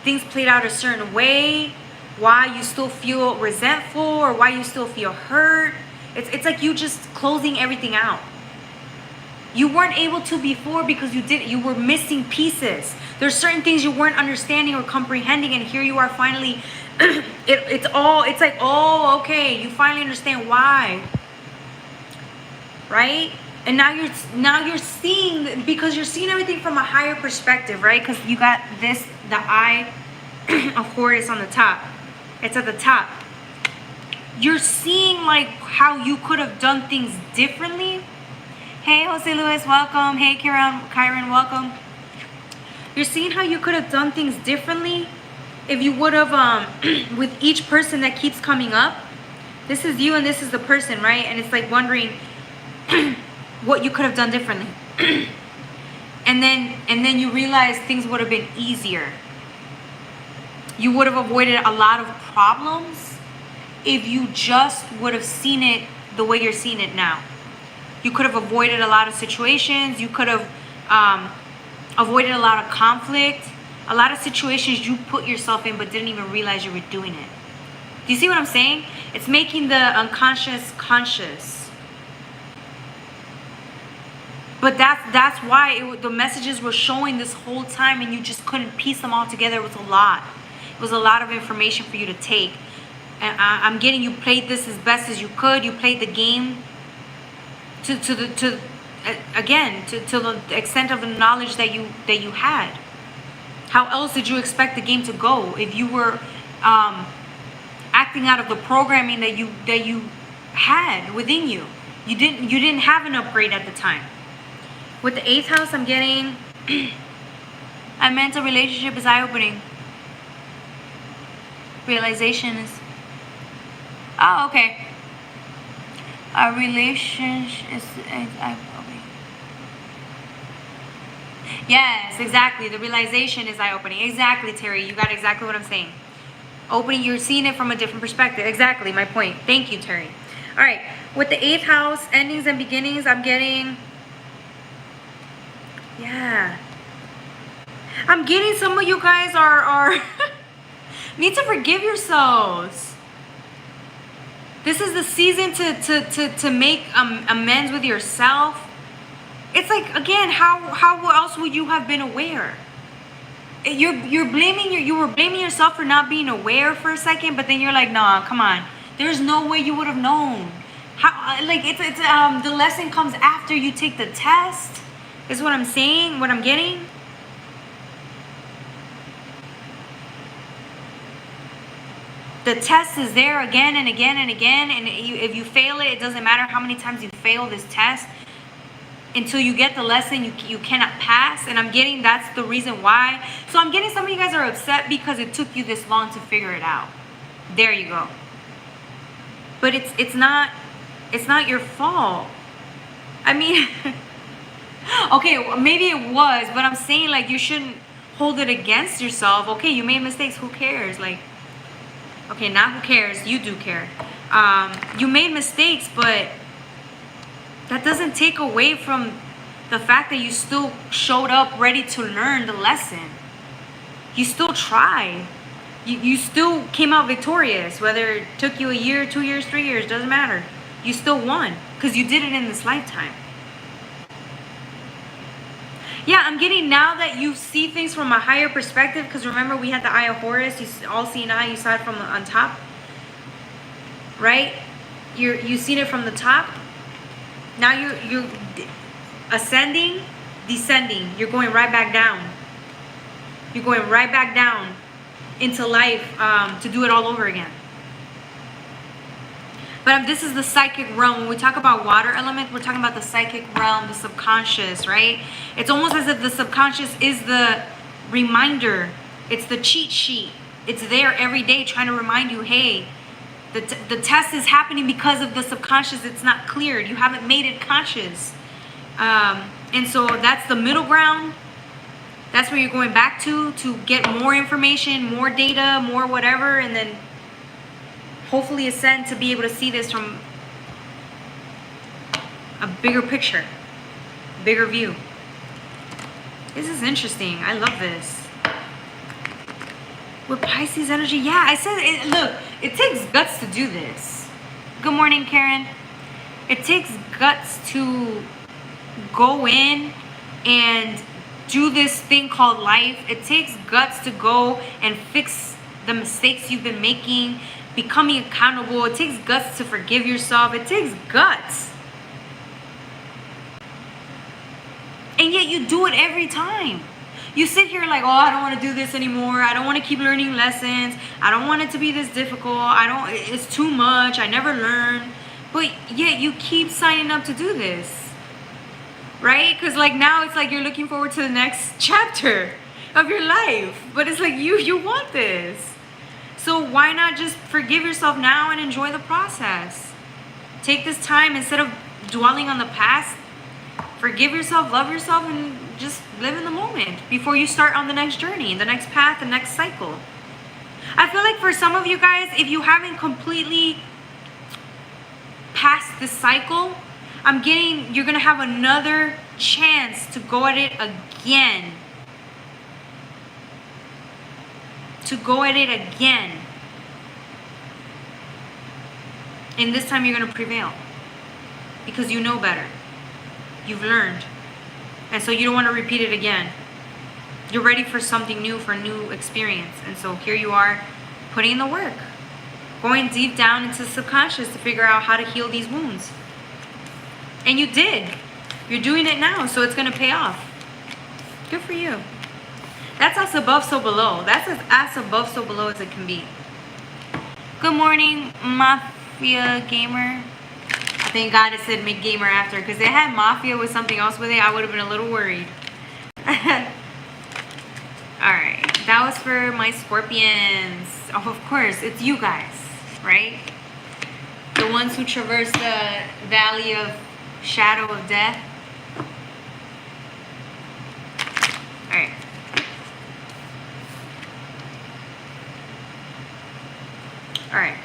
things played out a certain way, why you still feel resentful, or why you still feel hurt. It's like you just closing everything out. You weren't able to before because you were missing pieces. There's certain things you weren't understanding or comprehending, and here you are finally. It's like, oh, okay, you finally understand why, right? And now you're seeing, because you're seeing everything from a higher perspective, right? Because you got this, the eye of Aquarius on the top. It's at the top. You're seeing like how you could have done things differently. Hey, Jose Luis, welcome. Hey, Kyron, welcome. You're seeing how you could have done things differently if you would have, with each person that keeps coming up. This is you and this is the person, right? And it's like wondering what you could have done differently. and then you realize things would have been easier. You would have avoided a lot of problems if you just would have seen it the way you're seeing it now. You could have avoided a lot of situations. You could have avoided a lot of conflict. A lot of situations you put yourself in but didn't even realize you were doing it. Do you see what I'm saying? It's making the unconscious conscious. But that's why the messages were showing this whole time, and you just couldn't piece them all together. It was a lot. It was a lot of information for you to take. And I'm getting, you played this as best as you could. You played the game to the extent of the knowledge that you had. How else did you expect the game to go if you were acting out of the programming that you had within you? You didn't have an upgrade at the time. With the 8th house, I'm getting I meant a relationship is eye-opening. Realization is, oh, okay. A relationship is eye-opening. Yes, exactly. The realization is eye-opening. Exactly, Terry. You got exactly what I'm saying. Opening, you're seeing it from a different perspective. Exactly my point. Thank you, Terry. All right. With the 8th house, endings and beginnings, I'm getting, yeah. I'm getting some of you guys are need to forgive yourselves. This is the season to make amends with yourself. It's like, again, how else would you have been aware? You were blaming yourself for not being aware for a second, but then you're like, nah, come on. There's no way you would have known. How, like, it's the lesson comes after you take the test. Is what I'm saying, what I'm getting. The test is there again and again and again, and if you fail it, it doesn't matter how many times you fail this test. Until you get the lesson, you cannot pass. And I'm getting that's the reason why. So I'm getting some of you guys are upset because it took you this long to figure it out. There you go. But it's not your fault. I mean, okay, maybe it was, but I'm saying, like, you shouldn't hold it against yourself. Okay, you made mistakes. Who cares? Like, okay, not who cares. You do care. You made mistakes, but that doesn't take away from the fact that you still showed up ready to learn the lesson. You still tried. You still came out victorious. Whether it took you a year, 2 years, 3 years, doesn't matter. You still won because you did it in this lifetime. Yeah, I'm getting now that you see things from a higher perspective, because remember we had the eye of Horus, you all seeing eye, you saw it from on top, right? You seen it from the top. Now you're ascending, descending. You're going right back down. You're going right back down into life to do it all over again. But this is the psychic realm. When we talk about water element, we're talking about the psychic realm, the subconscious, right? It's almost as if the subconscious is the reminder. It's the cheat sheet. It's there every day trying to remind you, hey, the test is happening because of the subconscious. It's not cleared. You haven't made it conscious. And so that's the middle ground. That's where you're going back to get more information, more data, more whatever, and then hopefully ascend to be able to see this from a bigger picture, bigger view. This is interesting. I love this. With Pisces energy, yeah, I said it. Look, it takes guts to do this. Good morning, Karen. It takes guts to go in and do this thing called life. It takes guts to go and fix the mistakes you've been making, becoming accountable. It takes guts to forgive yourself. It takes guts. And yet you do it every time. You sit here like, oh, I don't want to do this anymore. I don't want to keep learning lessons. I don't want it to be this difficult. It's too much. I never learn. But yet you keep signing up to do this. Right? Because like now it's like you're looking forward to the next chapter of your life. But it's like you want this. So why not just forgive yourself now and enjoy the process? Take this time, instead of dwelling on the past, forgive yourself, love yourself, and just live in the moment before you start on the next journey, the next path, the next cycle. I feel like for some of you guys, if you haven't completely passed this cycle, you're going to have another chance to go at it again. And this time you're going to prevail. Because you know better. You've learned. And so you don't want to repeat it again. You're ready for something new, for a new experience. And so here you are, putting in the work. Going deep down into the subconscious to figure out how to heal these wounds. And you did. You're doing it now, so it's going to pay off. Good for you. That's as above, so below. That's as above, so below as it can be. Good morning, Mafia Gamer. Thank God it said make gamer after, because they had Mafia with something else with it. I would have been a little worried. Alright, that was for my Scorpions. Oh, of course, it's you guys, right? The ones who traverse the valley of shadow of death. Alright. Alright.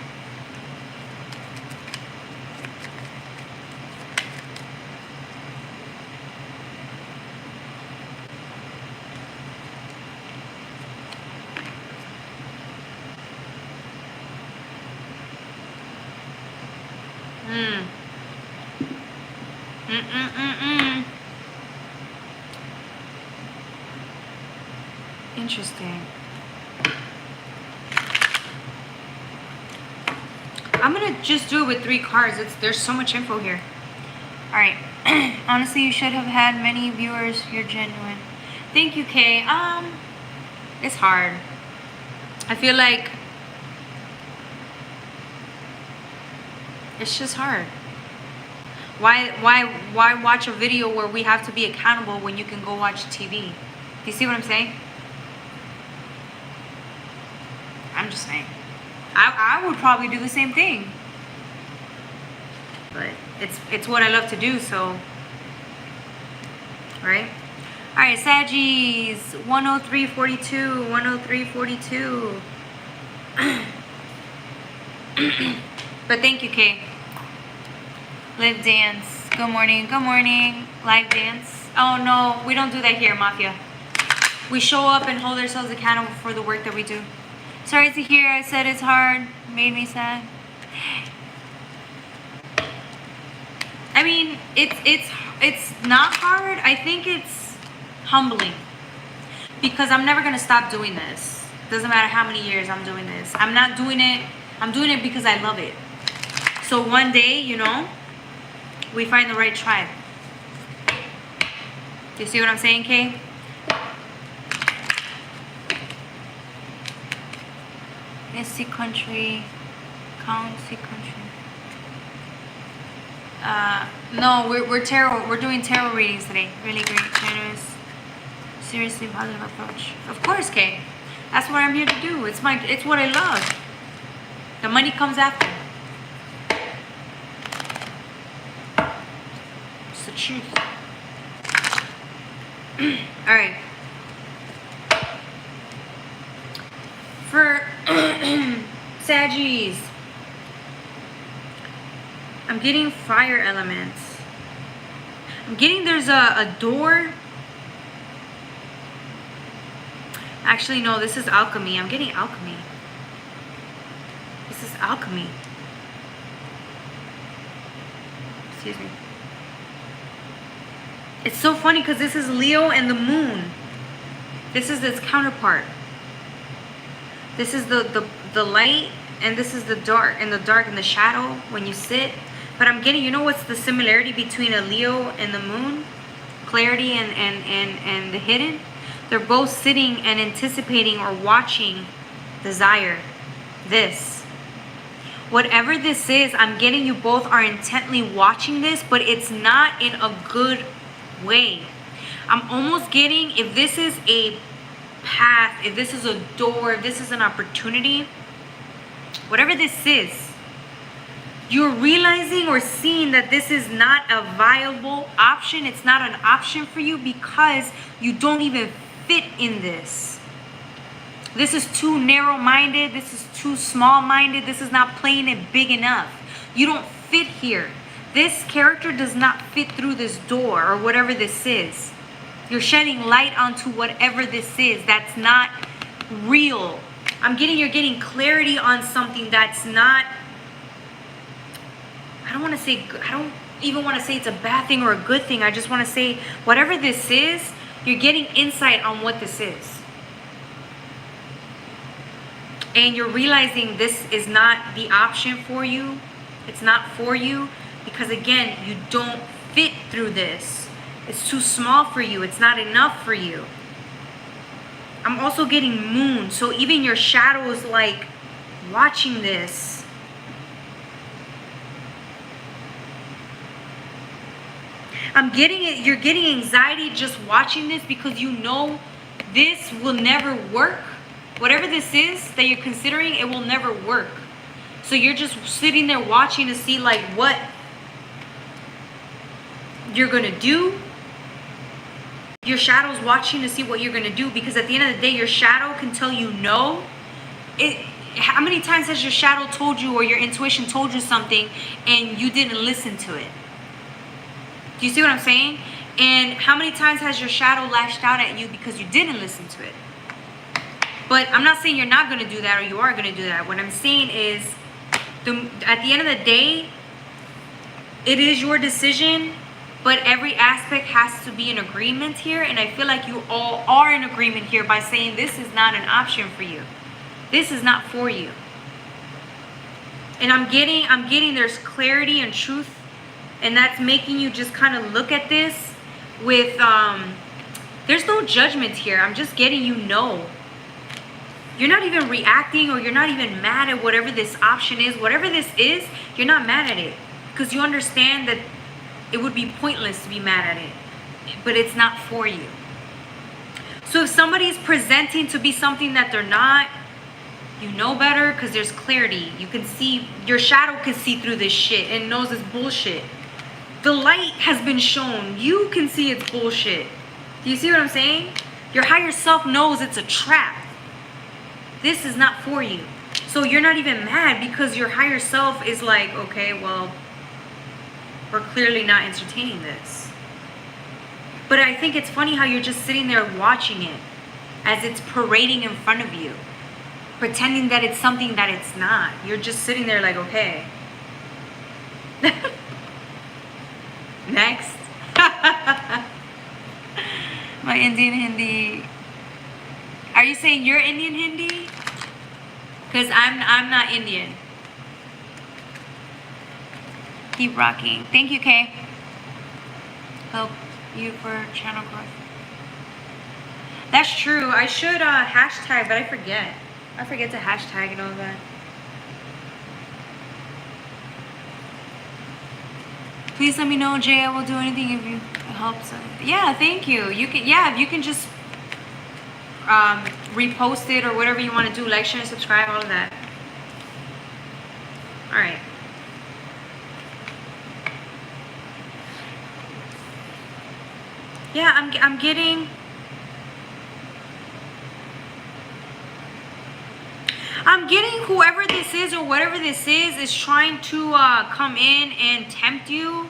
Interesting. I'm gonna just do it with 3 cards. There's so much info here. All right. Honestly, you should have had many viewers. You're genuine. Thank you, Kay. It's hard. I feel like it's just hard. Why watch a video where we have to be accountable when you can go watch TV? Do you see what I'm saying? I'm just saying. I would probably do the same thing. But it's what I love to do, so. Right? Alright, Saggies. 103.42. 103.42. But thank you, Kay. Live dance. Good morning. Good morning. Live dance. Oh no, we don't do that here, Mafia. We show up and hold ourselves accountable for the work that we do. Sorry to hear I said it's hard. Made me sad. I mean, it's not hard. I think it's humbling. Because I'm never going to stop doing this. Doesn't matter how many years I'm doing this. I'm not doing it. I'm doing it because I love it. So one day, you know, we find the right tribe. Do you see what I'm saying, Kay? seek country. Count, seek country. No, we're tarot. We're doing tarot readings today. Really great, generous, seriously positive approach. Of course, Kay. That's what I'm here to do. It's what I love. The money comes after. It's the truth. All right. For Saggies, I'm getting fire elements. I'm getting there's a door. Actually, no, this is alchemy. I'm getting alchemy. This is alchemy. Excuse me. It's so funny because this is Leo and the moon. This is its counterpart. This is the light, and this is the dark, and the shadow when you sit. But I'm getting, you know what's the similarity between a Leo and the moon? Clarity and the hidden. They're both sitting and anticipating or watching desire. This. Whatever this is, I'm getting you both are intently watching this, but it's not in a good way. I'm almost getting, if this is a path, if this is a door, if this is an opportunity, whatever this is, you're realizing or seeing that this is not a viable option. It's not an option for you because you don't even fit in this. This is too narrow-minded. This is too small-minded. This is not playing it big enough. You don't fit here. This character does not fit through this door or whatever this is. You're shedding light onto whatever this is. That's not real. I'm getting, you're getting clarity on something that's not, I don't even want to say it's a bad thing or a good thing. I just want to say whatever this is, you're getting insight on what this is. And you're realizing this is not the option for you. It's not for you because, again, you don't fit through this. It's too small for you. It's not enough for you. I'm also getting moon. So even your shadow is like watching this. I'm getting it. You're getting anxiety just watching this because you know this will never work. Whatever this is that you're considering, it will never work. So you're just sitting there watching to see like what you're going to do. Your shadow's watching to see what you're going to do because at the end of the day, your shadow can tell you no. How many times has your shadow told you or your intuition told you something and you didn't listen to it? Do you see what I'm saying? And how many times has your shadow lashed out at you because you didn't listen to it? But I'm not saying you're not going to do that or you are going to do that. What I'm saying is, at the end of the day, it is your decision, but every aspect has to be in agreement here. And I feel like you all are in agreement here by saying this is not an option for you. This is not for you. And I'm getting there's clarity and truth. And that's making you just kind of look at this with, there's no judgment here. I'm just getting you know. You're not even reacting or you're not even mad at whatever this option is. Whatever this is, you're not mad at it. Because you understand that it would be pointless to be mad at it. But it's not for you. So if somebody's presenting to be something that they're not, you know better because there's clarity. You can see, your shadow can see through this shit and knows it's bullshit. The light has been shown. You can see it's bullshit. Do you see what I'm saying? Your higher self knows it's a trap. This is not for you. So you're not even mad because your higher self is like, okay, well, we're clearly not entertaining this. But I think it's funny how you're just sitting there watching it as it's parading in front of you, pretending that it's something that it's not. You're just sitting there like, okay. Next. My Indian Hindi. Are you saying you're Indian Hindi? Because I'm not Indian. Keep rocking. Thank you, Kay. Help you for channel growth. That's true. I should hashtag, but I forget. I forget to hashtag and all that. Please let me know, Jay. I will do anything if you it helps. Yeah, thank you. You can, yeah, if you can just repost it or whatever you want to do, like, share, and subscribe, all of that. All right. Yeah, I'm getting. I'm getting whoever this is or whatever this is trying to come in and tempt you.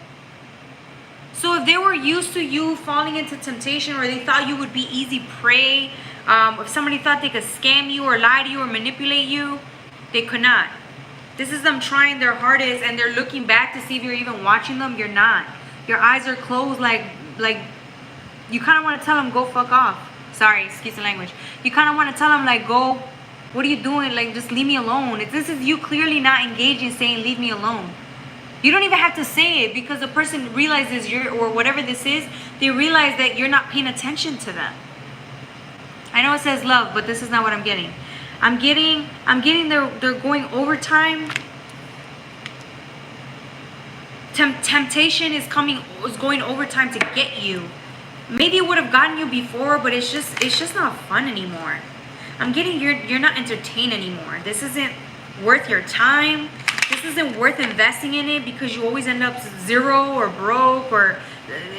So if they were used to you falling into temptation, or they thought you would be easy prey, if somebody thought they could scam you or lie to you or manipulate you, they could not. This is them trying their hardest, and they're looking back to see if you're even watching them. You're not. Your eyes are closed, like you kind of want to tell them, go fuck off. Sorry, excuse the language. You kind of want to tell them, like, go, what are you doing? Like, just leave me alone. This is you clearly not engaging, saying, leave me alone. You don't even have to say it, because the person realizes you're, or whatever this is, they realize that you're not paying attention to them. I know it says love, but this is not what I'm getting. I'm getting they're going overtime. Temptation is going overtime to get you. Maybe it would have gotten you before, but it's just not fun anymore. I'm getting you're not entertained anymore. This isn't worth your time. This isn't worth investing in it, because you always end up zero or broke, or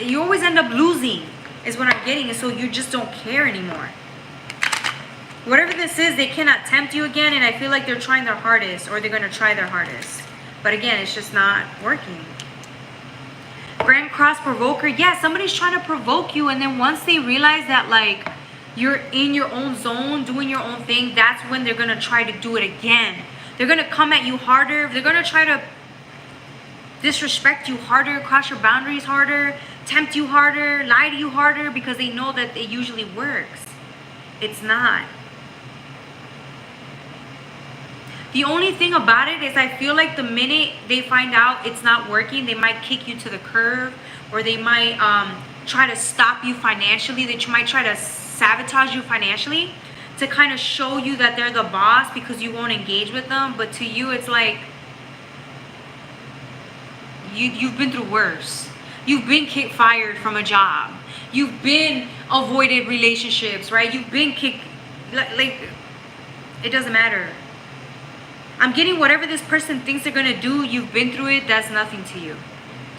you always end up losing, is what I'm getting. And so you just don't care anymore. Whatever this is, they cannot tempt you again, and I feel like they're trying their hardest, or they're going to try their hardest. But again, it's just not working. Grand Cross Provoker. Yeah, somebody's trying to provoke you, and then once they realize that, like, you're in your own zone, doing your own thing, that's when they're going to try to do it again. They're going to come at you harder. They're going to try to disrespect you harder, cross your boundaries harder, tempt you harder, lie to you harder, because they know that it usually works. It's not. The only thing about it is, I feel like the minute they find out it's not working, they might kick you to the curb, or they might try to stop you financially. They might try to sabotage you financially to kind of show you that they're the boss, because you won't engage with them. But to you, it's like you've been through worse. You've been fired from a job. You've been avoided relationships, right? You've been kicked. Like, it doesn't matter. I'm getting whatever this person thinks they're going to do, you've been through it, that's nothing to you.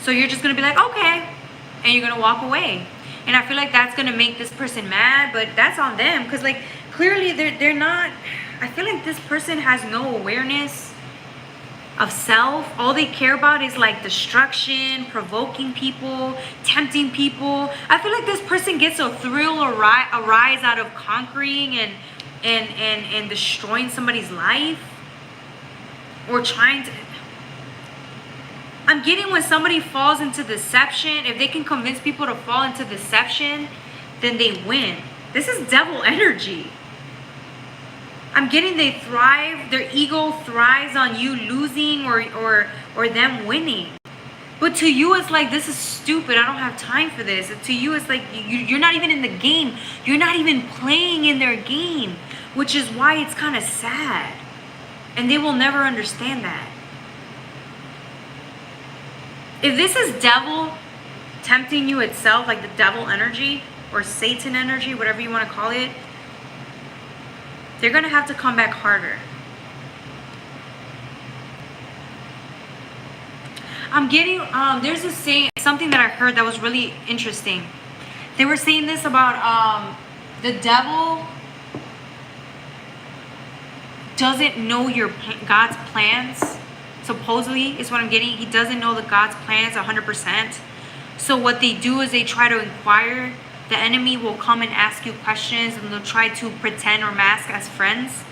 So you're just going to be like, okay. And you're going to walk away. And I feel like that's going to make this person mad, but that's on them. Because, like, clearly they're not, I feel like this person has no awareness of self. All they care about is, like, destruction, provoking people, tempting people. I feel like this person gets a thrill or a rise out of conquering and destroying somebody's life. Or trying to, I'm getting when somebody falls into deception, if they can convince people to fall into deception, then they win. This is devil energy. I'm getting they thrive, their ego thrives on you losing or them winning. But to you, it's like, this is stupid. I don't have time for this. To you, it's like, you're not even in the game. You're not even playing in their game, which is why it's kind of sad. And they will never understand that. If this is devil tempting you itself, like the devil energy or Satan energy, whatever you want to call it, they're going to have to come back harder. I'm getting, there's this saying, something that I heard that was really interesting. They were saying this about the devil doesn't know God's plans. Supposedly is what I'm getting. He doesn't know God's plans 100%. So what they do is they try to inquire. The enemy will come and ask you questions, and they'll try to pretend or mask as friends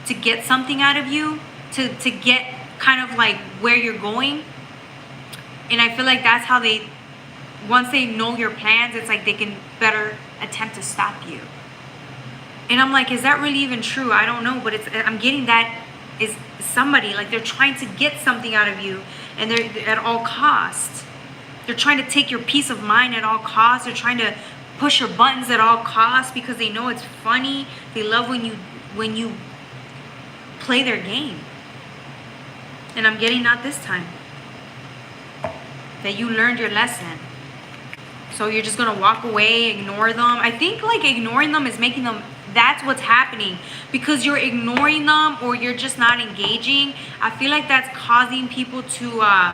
to get something out of you, to get kind of like where you're going. And I feel like that's how once they know your plans, it's like they can better attempt to stop you. And I'm like, is that really even true? I don't know, but I'm getting that is somebody, like, they're trying to get something out of you, and they're at all costs. They're trying to take your peace of mind at all costs. They're trying to push your buttons at all costs because they know it's funny. They love when you play their game. And I'm getting not this time. That you learned your lesson. So you're just going to walk away, ignore them. I think like ignoring them is making them, that's what's happening. Because you're ignoring them or you're just not engaging. I feel like that's causing people to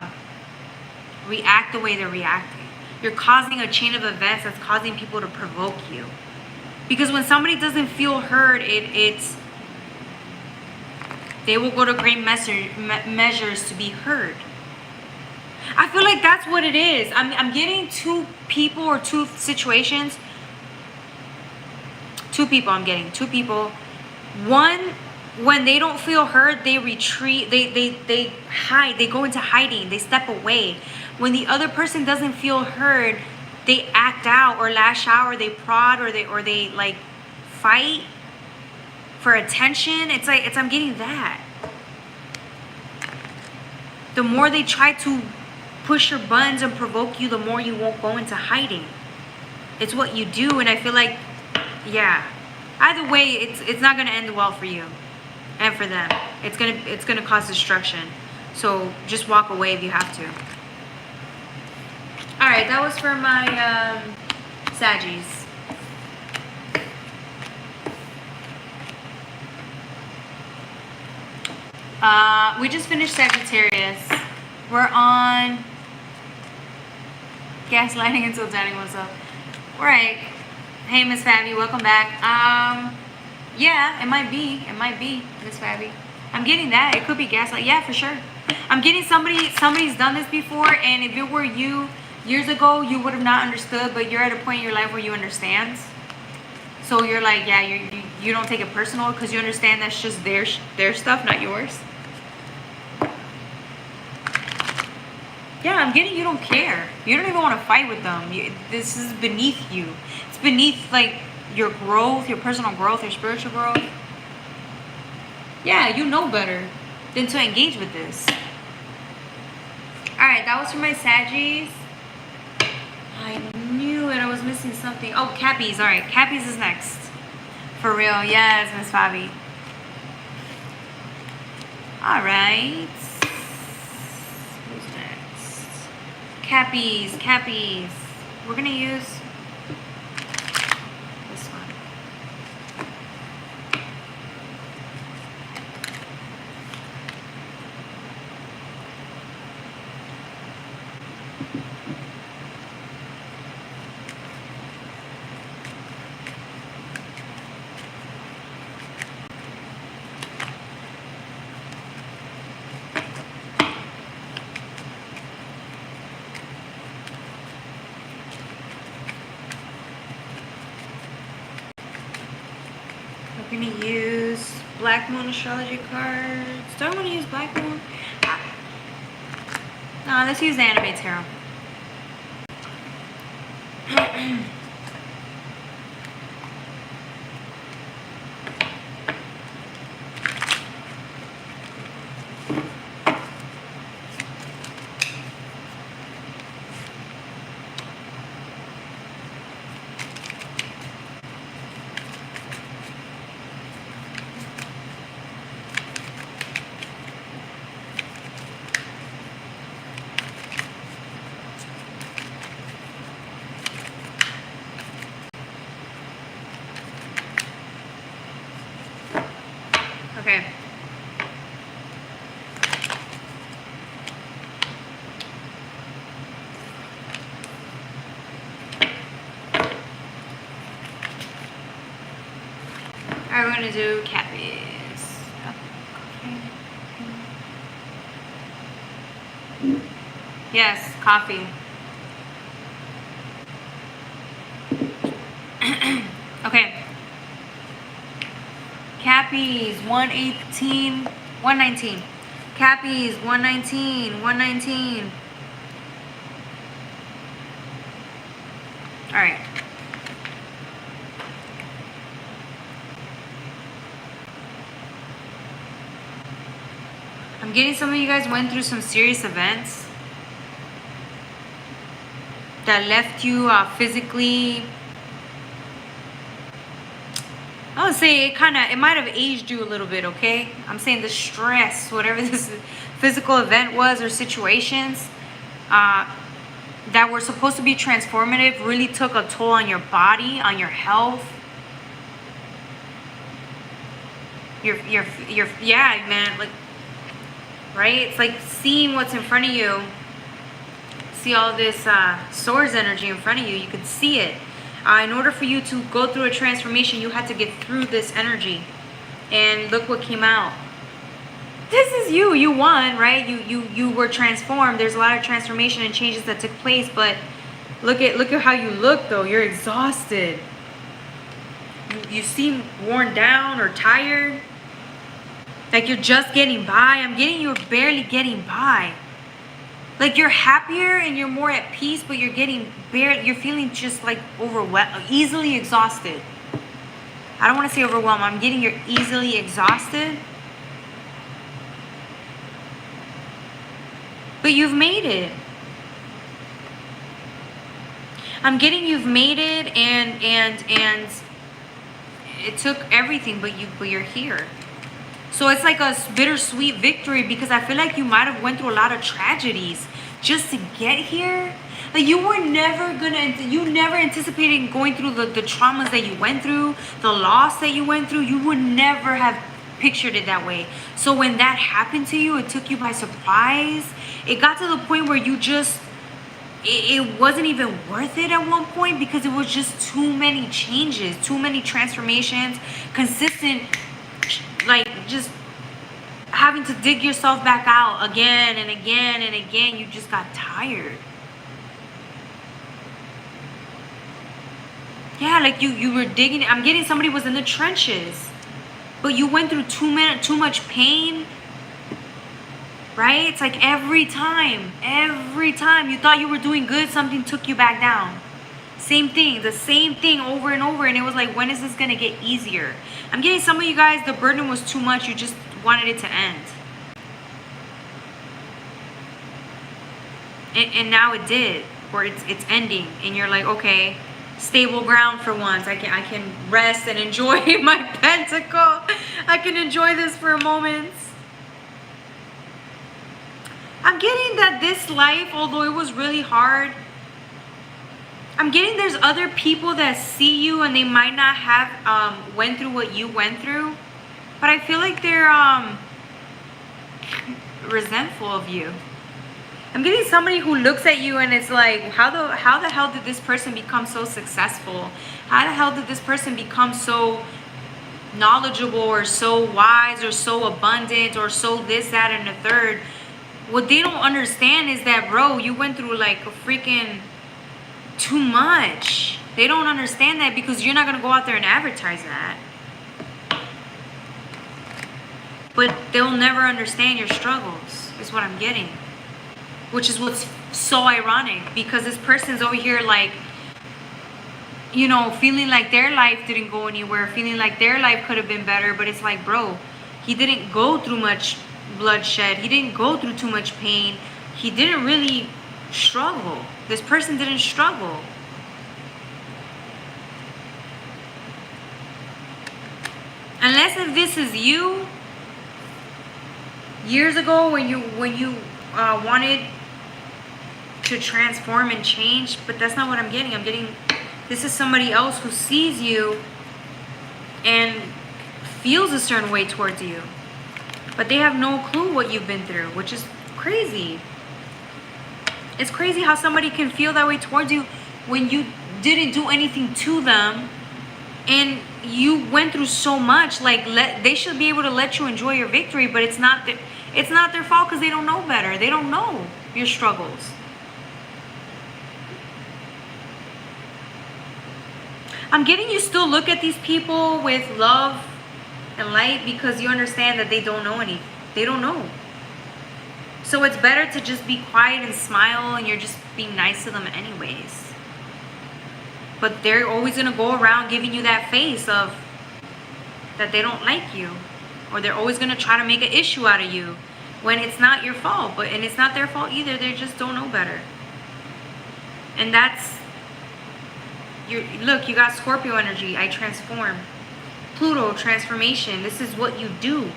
react the way they're reacting. You're causing a chain of events that's causing people to provoke you. Because when somebody doesn't feel heard, they will go to great measures to be heard. I feel like that's what it is. I'm getting two people or two situations. Two people I'm getting. Two people. One, when they don't feel heard, they retreat. They hide. They go into hiding. They step away. When the other person doesn't feel heard, they act out or lash out or they prod or they like fight for attention. It's I'm getting that. The more they try to push your buttons and provoke you, the more you won't go into hiding. It's what you do, and I feel like, yeah. Either way, it's not gonna end well for you and for them. It's gonna cause destruction. So just walk away if you have to. All right, that was for my Saggies. We just finished Sagittarius. We're on gaslighting until Danny what's up. All right. Hey, Miss Fabby, welcome back. Yeah, it might be, Miss Fabby. I'm getting that. It could be gaslight. Yeah, for sure. I'm getting somebody's done this before, and if it were you years ago, you would have not understood, but you're at a point in your life where you understand. So you're like, yeah, you don't take it personal because you understand that's just their stuff, not yours. Yeah, I'm getting you don't care. You don't even want to fight with them. This is beneath you. It's beneath like your growth, your personal growth, your spiritual growth. Yeah, you know better than to engage with this. Alright, that was for my Saggies. I knew it. I was missing something. Oh, Cappies. Alright, Cappies is next. For real. Yes, Miss Fabi. Alright. Who's next? Cappies. We're going to use this one. We're going to use Black Moon astrology cards. Do I want to use Black Moon? No, let's use the Anime Tarot. Okay. Alright, we're gonna do Cappies. Okay. Yes, coffee. Okay. Cappies, 119. Cappies, 119. All right. I'm getting some of you guys went through some serious events that left you physically I would say it might have aged you a little bit, okay? I'm saying the stress, whatever this physical event was or situations that were supposed to be transformative really took a toll on your body, on your health. Yeah, man, like, right? It's like seeing what's in front of you. See all this swords energy in front of you. You could see it. In order for you to go through a transformation, you had to get through this energy. And look what came out. This is you. You won, right? You were transformed. There's a lot of transformation and changes that took place, but look at how you look though. You're exhausted. You seem worn down or tired. Like you're just getting by. I'm getting you're barely getting by. Like you're happier and you're more at peace, but you're feeling just like overwhelmed, easily exhausted. I don't want to say overwhelmed. I'm getting you're easily exhausted. But you've made it. I'm getting you've made it and it took everything, but you're here. So it's like a bittersweet victory because I feel like you might have went through a lot of tragedies just to get here. Like you never anticipated going through the traumas that you went through, the loss that you went through. You would never have pictured it that way. So when that happened to you, it took you by surprise. It got to the point where you just, it wasn't even worth it at one point because it was just too many changes, too many transformations, consistent, like just having to dig yourself back out again and again and again. You just got tired. Yeah, like you were digging. I'm getting somebody was in the trenches, but you went through too much pain, right? It's like every time you thought you were doing good, something took you back down. Same thing, the same thing over and over, and it was like, when is this gonna get easier? I'm getting some of you guys, the burden was too much. You just wanted it to end, and now it did, or it's ending, and you're like, okay, stable ground for once. I can rest and enjoy my pentacle. I can enjoy this for a moment. I'm getting that this life, although it was really hard, I'm getting there's other people that see you and they might not have went through what you went through, but I feel like they're resentful of you. I'm getting somebody who looks at you and it's like, how the hell did this person become so successful? How the hell did this person become so knowledgeable or so wise or so abundant or so this, that, and the third? What they don't understand is that, bro, you went through like a freaking too much. They don't understand that because you're not going to go out there and advertise that. But they'll never understand your struggles, is what I'm getting. Which is what's so ironic, because this person's over here like, you know, feeling like their life didn't go anywhere, feeling like their life could have been better. But it's like, bro, he didn't go through much bloodshed. He didn't go through too much pain. He didn't really struggle. This person didn't struggle. Unless if this is you, years ago when you wanted to transform and change, but that's not what I'm getting. I'm getting this is somebody else who sees you and feels a certain way towards you, but they have no clue what you've been through, which is crazy. It's crazy how somebody can feel that way towards you when you didn't do anything to them and you went through so much. Like, they should be able to let you enjoy your victory, but it's not their fault because they don't know better. They don't know your struggles. I'm getting you still look at these people with love and light because you understand that they don't know anything. They don't know. So it's better to just be quiet and smile, and you're just being nice to them anyways. But they're always going to go around giving you that face of that they don't like you, or they're always going to try to make an issue out of you when it's not your fault. And it's not their fault either. They just don't know better. And that's look, you got Scorpio energy. I transform. Pluto transformation. This is what you do.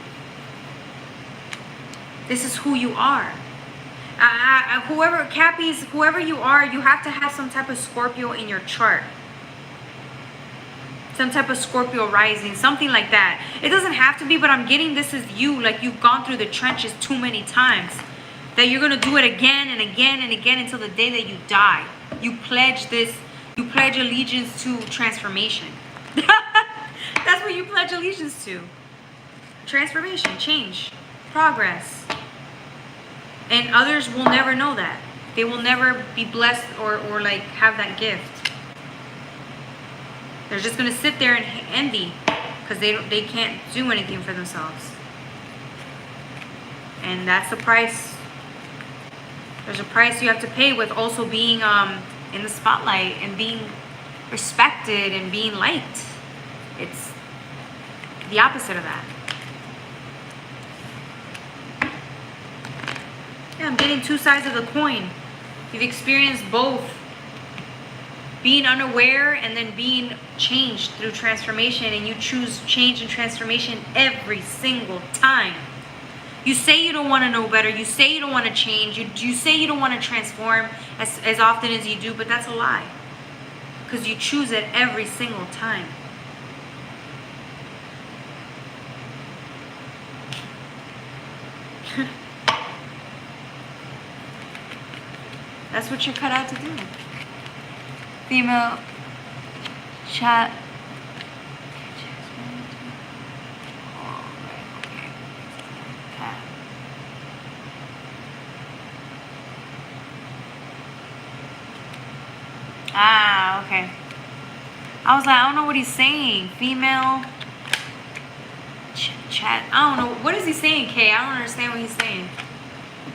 This is who you are. Whoever, Cappies, whoever you are, you have to have some type of Scorpio in your chart. Some type of Scorpio rising, something like that. It doesn't have to be, but I'm getting this is you. Like you've gone through the trenches too many times. That you're going to do it again and again and again until the day that you die. You pledge this, you pledge allegiance to transformation. That's what you pledge allegiance to. Transformation, change, progress. And others will never know that. They will never be blessed or like have that gift. They're just going to sit there and envy because they can't do anything for themselves. And that's the price. There's a price you have to pay with also being in the spotlight and being respected and being liked. It's the opposite of that. Yeah, I'm getting two sides of the coin. You've experienced both. Being unaware and then being changed through transformation, and you choose change and transformation every single time. You say you don't want to know better. You say you don't want to change. You say you don't want to transform as often as you do, but that's a lie. Because you choose it every single time. That's what you're cut out to do. Female chat. Ah, okay. I was like, I don't know what he's saying. Female chat. I don't know. What is he saying, Kay? I don't understand what he's saying.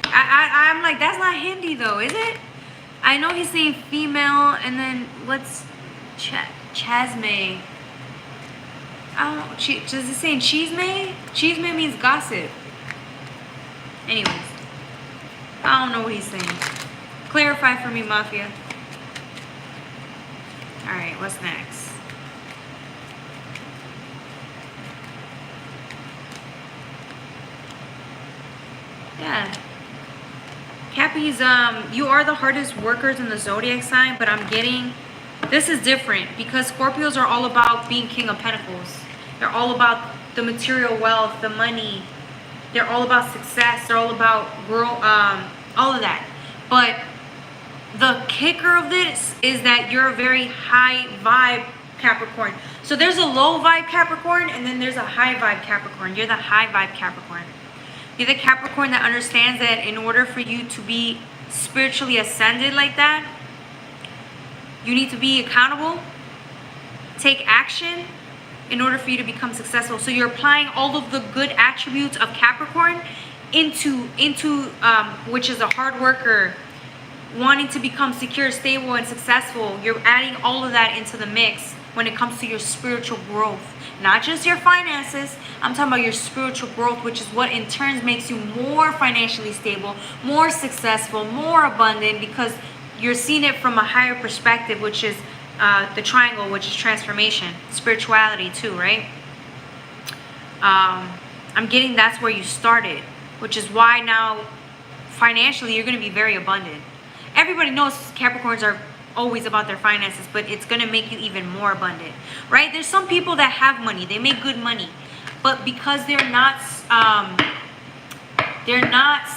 I'm like, that's not Hindi though, is it? I know he's saying female, and then what's chasme? I don't know. Does it say chisme? Chisme means gossip. Anyways, I don't know what he's saying. Clarify for me, Mafia. All right, what's next? Yeah. Cappies, you are the hardest workers in the zodiac sign, but I'm getting, this is different because Scorpios are all about being King of Pentacles. They're all about the material wealth, the money. They're all about success. They're all about all of that. But the kicker of this is that you're a very high vibe Capricorn. So there's a low vibe Capricorn, and then there's a high vibe Capricorn. You're the high vibe Capricorn. You're the Capricorn that understands that in order for you to be spiritually ascended like that, you need to be accountable, take action in order for you to become successful. So you're applying all of the good attributes of Capricorn into which is a hard worker, wanting to become secure, stable, and successful. You're adding all of that into the mix when it comes to your spiritual growth. Not just your finances, I'm talking about your spiritual growth, which is what in turn makes you more financially stable, more successful, more abundant, because you're seeing it from a higher perspective, which is the triangle, which is transformation, spirituality too, right? I'm getting that's where you started, which is why now financially you're going to be very abundant. Everybody knows Capricorns are always about their finances, but it's going to make you even more abundant, right? There's some people that have money, they make good money, but because they're not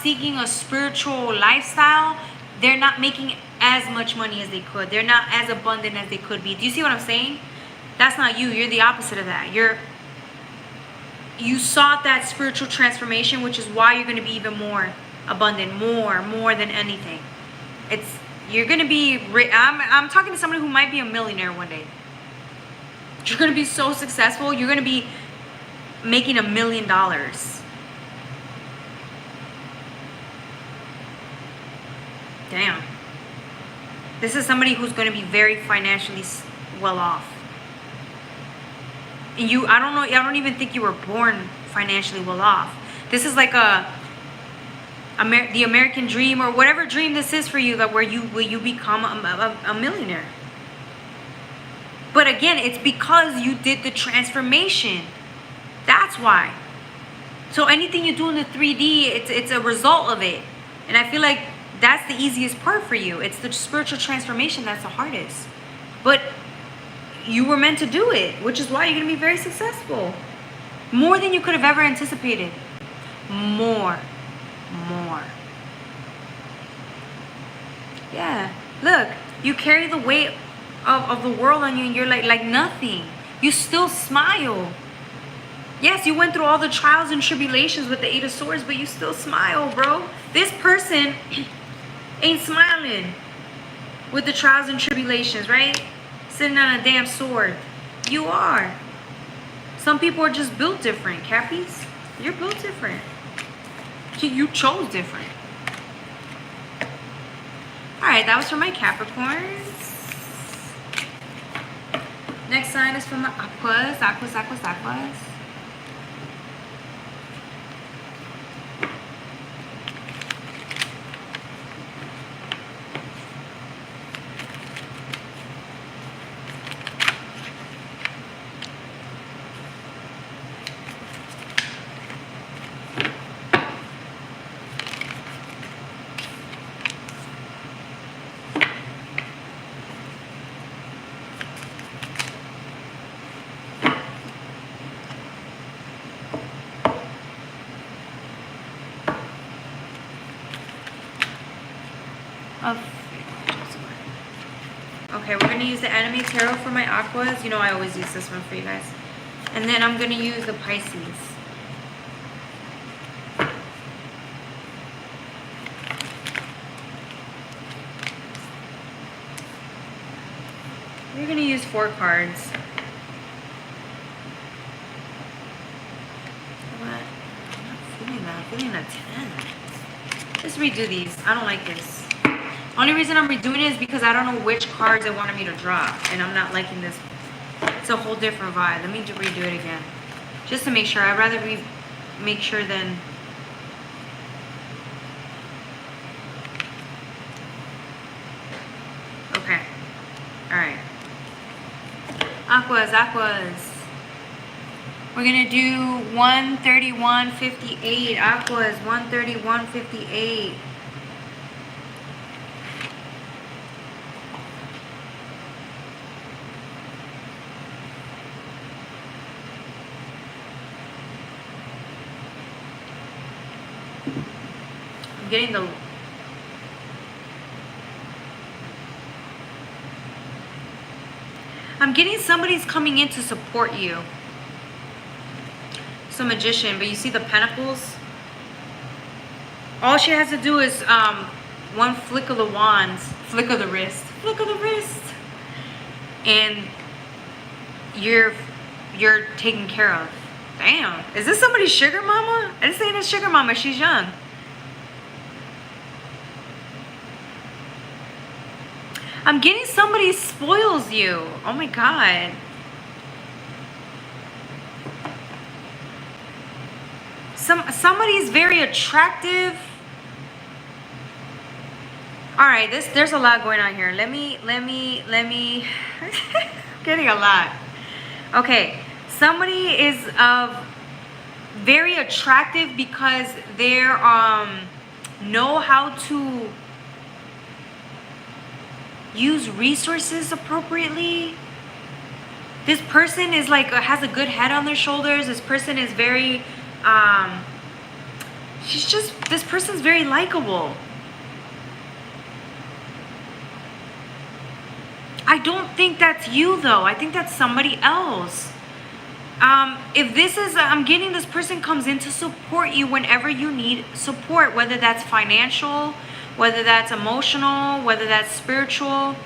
seeking a spiritual lifestyle, they're not making as much money as they could. They're not as abundant as they could be. Do you see what I'm saying? That's not you. You're the opposite of that. You sought that spiritual transformation, which is why you're going to be even more abundant, more than anything. You're going to be, I'm talking to somebody who might be a millionaire one day. You're going to be so successful. You're going to be making $1 million. Damn. This is somebody who's going to be very financially well off. And I don't even think you were born financially well off. This is like the American dream, or whatever dream this is for you, that where you become a millionaire. But again, it's because you did the transformation. That's why. So anything you do in the 3D, it's a result of it. And I feel like that's the easiest part for you. It's the spiritual transformation that's the hardest. But you were meant to do it, which is why you're going to be very successful. More than you could have ever anticipated. More. Yeah. Look, you carry the weight of the world on you and you're like nothing. You still smile. Yes, you went through all the trials and tribulations with the 8 of Swords, but you still smile, bro. This person ain't smiling with the trials and tribulations, right? Sitting on a damn sword. You are. Some people are just built different, Cappies. You're built different. You chose different. Alright, that was for my Capricorns. Next sign is from the Aquas. Aquas. Okay, we're going to use the Enemy Tarot for my Aquas. You know I always use this one for you guys. And then I'm going to use the Pisces. We're going to use 4 cards. What? I'm not feeling that. I'm feeling a 10. Let's redo these. I don't like this. Only reason I'm redoing it is because I don't know which cards they wanted me to draw. And I'm not liking this. It's a whole different vibe. Let me redo it again. Just to make sure. I'd rather make sure than... Okay. Alright. Aquas. We're going to do 131.58. Aquas, 131.58. I'm getting the... I'm getting somebody's coming in to support you. It's a magician, but you see the pentacles? All she has to do is one flick of the wands, flick of the wrist, and you're taken care of. Damn, is this somebody's sugar mama? This ain't a sugar mama, she's young. I'm getting somebody spoils you. Oh my God. Somebody's very attractive. All right, there's a lot going on here. Let me getting a lot. Okay, somebody is very attractive because they're know how to use resources appropriately. This person is like has a good head on their shoulders. This person is very this person's very likable. I don't think that's you though. I think that's somebody else. If this is, I'm getting this person comes in to support you whenever you need support, whether that's financial, whether that's emotional, whether that's spiritual.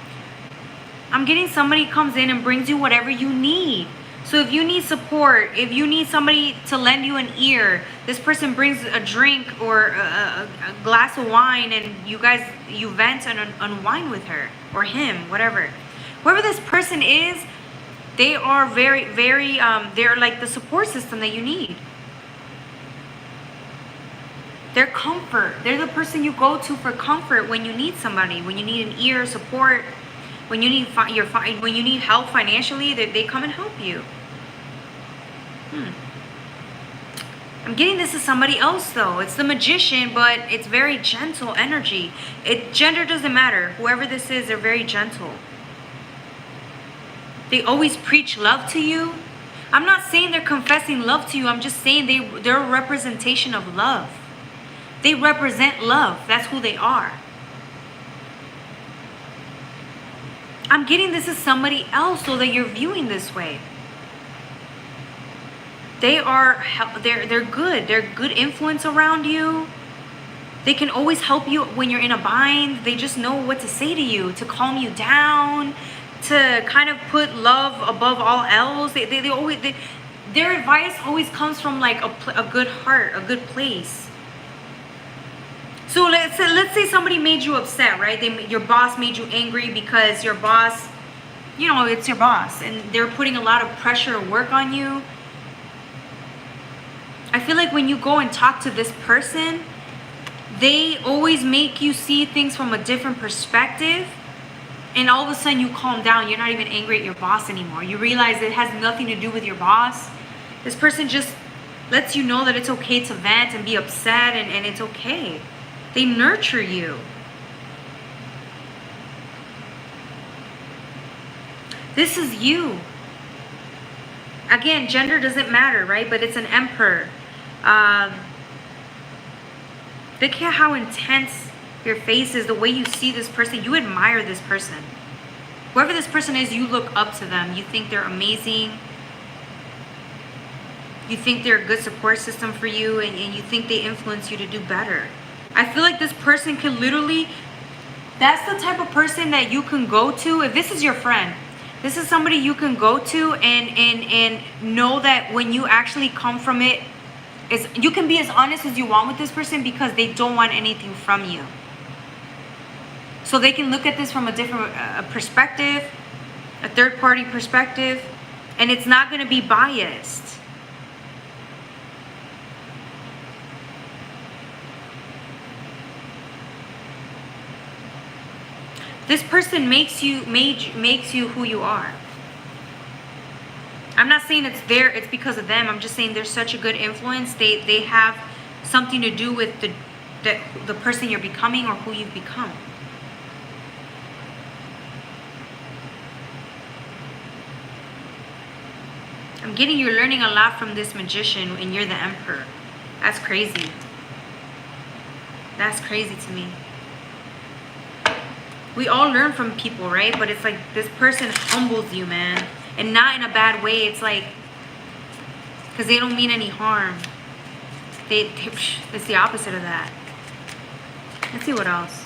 I'm getting somebody comes in and brings you whatever you need. So if you need support, if you need somebody to lend you an ear, this person brings a drink or a glass of wine and you vent and unwind with her or him, whatever. Whoever this person is, they are very, very, they're like the support system that you need. They're comfort. They're the person you go to for comfort when you need somebody, when you need an ear, support. When you need when you need help financially, they come and help you. I'm getting this is somebody else though. It's the Magician, but it's very gentle energy. Gender doesn't matter. Whoever this is, they're very gentle. They always preach love to you. I'm not saying they're confessing love to you. I'm just saying they're a representation of love. They represent love. That's who they are. I'm getting this is somebody else so that you're viewing this way. They're good. They're good influence around you. They can always help you when you're in a bind. They just know what to say to you, to calm you down, to kind of put love above all else. Their advice always comes from like a good heart, a good place. So let's say somebody made you upset, right? Your boss made you angry because your boss, you know, it's your boss, and they're putting a lot of pressure or work on you. I feel like when you go and talk to this person, they always make you see things from a different perspective. And all of a sudden you calm down. You're not even angry at your boss anymore. You realize it has nothing to do with your boss. This person just lets you know that it's okay to vent and be upset, and it's okay. They nurture you. This is you. Again, gender doesn't matter, right? But it's an emperor. Look at how intense your face is, the way you see this person. You admire this person. Whoever this person is, you look up to them. You think they're amazing. You think they're a good support system for you, and you think they influence you to do better. I feel like this person can literally, that's the type of person that you can go to. If this is your friend, this is somebody you can go to and know that when you actually come from it, you can be as honest as you want with this person because they don't want anything from you. So they can look at this from a different perspective, a third-party perspective, and it's not going to be biased. This person makes you who you are. I'm not saying it's because of them. I'm just saying they're such a good influence. They have something to do with the person you're becoming or who you've become. I'm getting you're learning a lot from this Magician and you're the Emperor. That's crazy. That's crazy to me. We all learn from people, right? But it's like this person humbles you, man. And not in a bad way. It's like, because they don't mean any harm. It's the opposite of that. Let's see what else.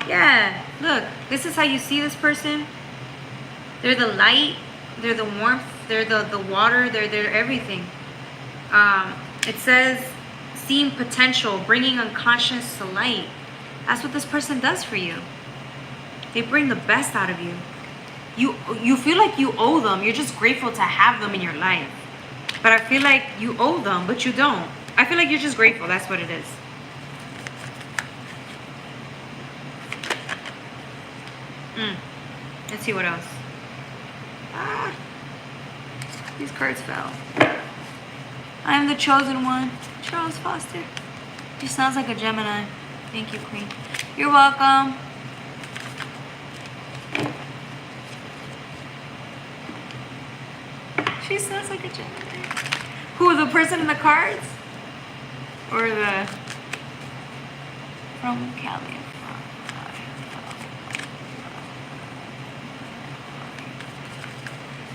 Yeah, look, this is how you see this person. They're the light, they're the warmth, they're the water, they're everything. It says, seeing potential, bringing unconscious to light. That's what this person does for you. They bring the best out of you. You feel like you owe them. You're just grateful to have them in your life. But I feel like you owe them, but you don't. I feel like you're just grateful. That's what it is. Let's see what else. These cards fell. I am the chosen one. Charles Foster. She sounds like a Gemini. Thank you, Queen. You're welcome. She sounds like a Gemini. Who, the person in the cards? Or the... From Cali.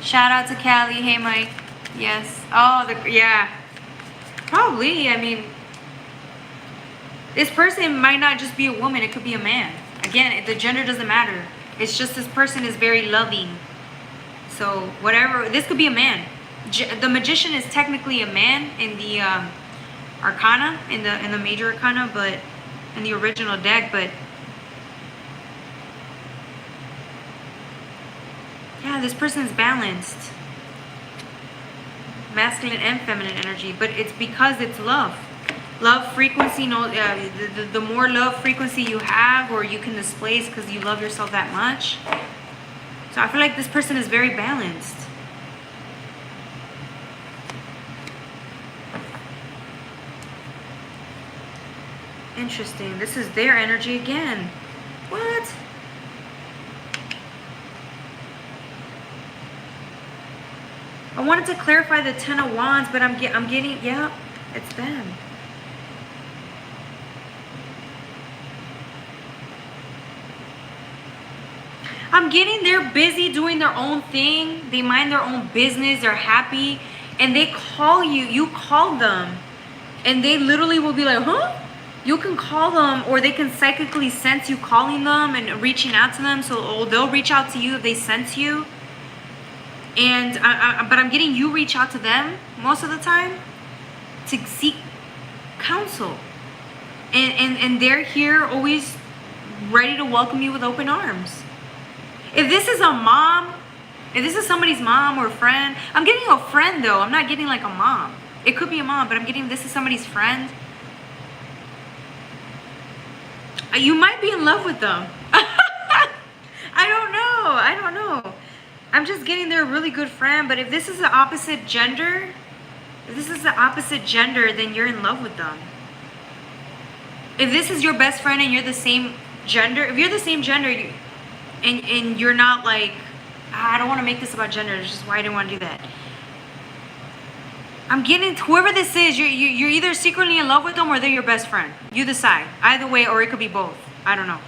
Shout out to Cali. Hey, Mike. Yes. Oh, yeah. Probably. I mean, this person might not just be a woman. It could be a man. Again, the gender doesn't matter. It's just this person is very loving. So whatever. This could be a man. The Magician is technically a man in the Arcana, in the major Arcana, but in the original deck. But yeah, this person's balanced. Masculine and feminine energy, but it's because it's love. Love frequency, no, the more love frequency you have or you can display because you love yourself that much. So I feel like this person is very balanced. Interesting. This is their energy again. What? I wanted to clarify the Ten of Wands, but I'm getting, yeah, it's them. I'm getting they're busy doing their own thing. They mind their own business. They're happy. And they call you. You call them. And they literally will be like, huh? You can call them, or they can psychically sense you calling them and reaching out to them. So they'll reach out to you if they sense you. And but I'm getting you reach out to them most of the time to seek counsel. And they're here always ready to welcome you with open arms. If this is a mom, if this is somebody's mom or friend, I'm getting a friend though. I'm not getting like a mom. It could be a mom, but I'm getting this is somebody's friend. You might be in love with them. I don't know. I'm just getting they're a really good friend, but if this is the opposite gender, then you're in love with them. If this is your best friend and you're the same gender, if you're the same gender, and you're not like, I don't want to make this about gender, it's just why I didn't want to do that. I'm getting, whoever this is, you're either secretly in love with them or they're your best friend. You decide. Either way, or it could be both. I don't know.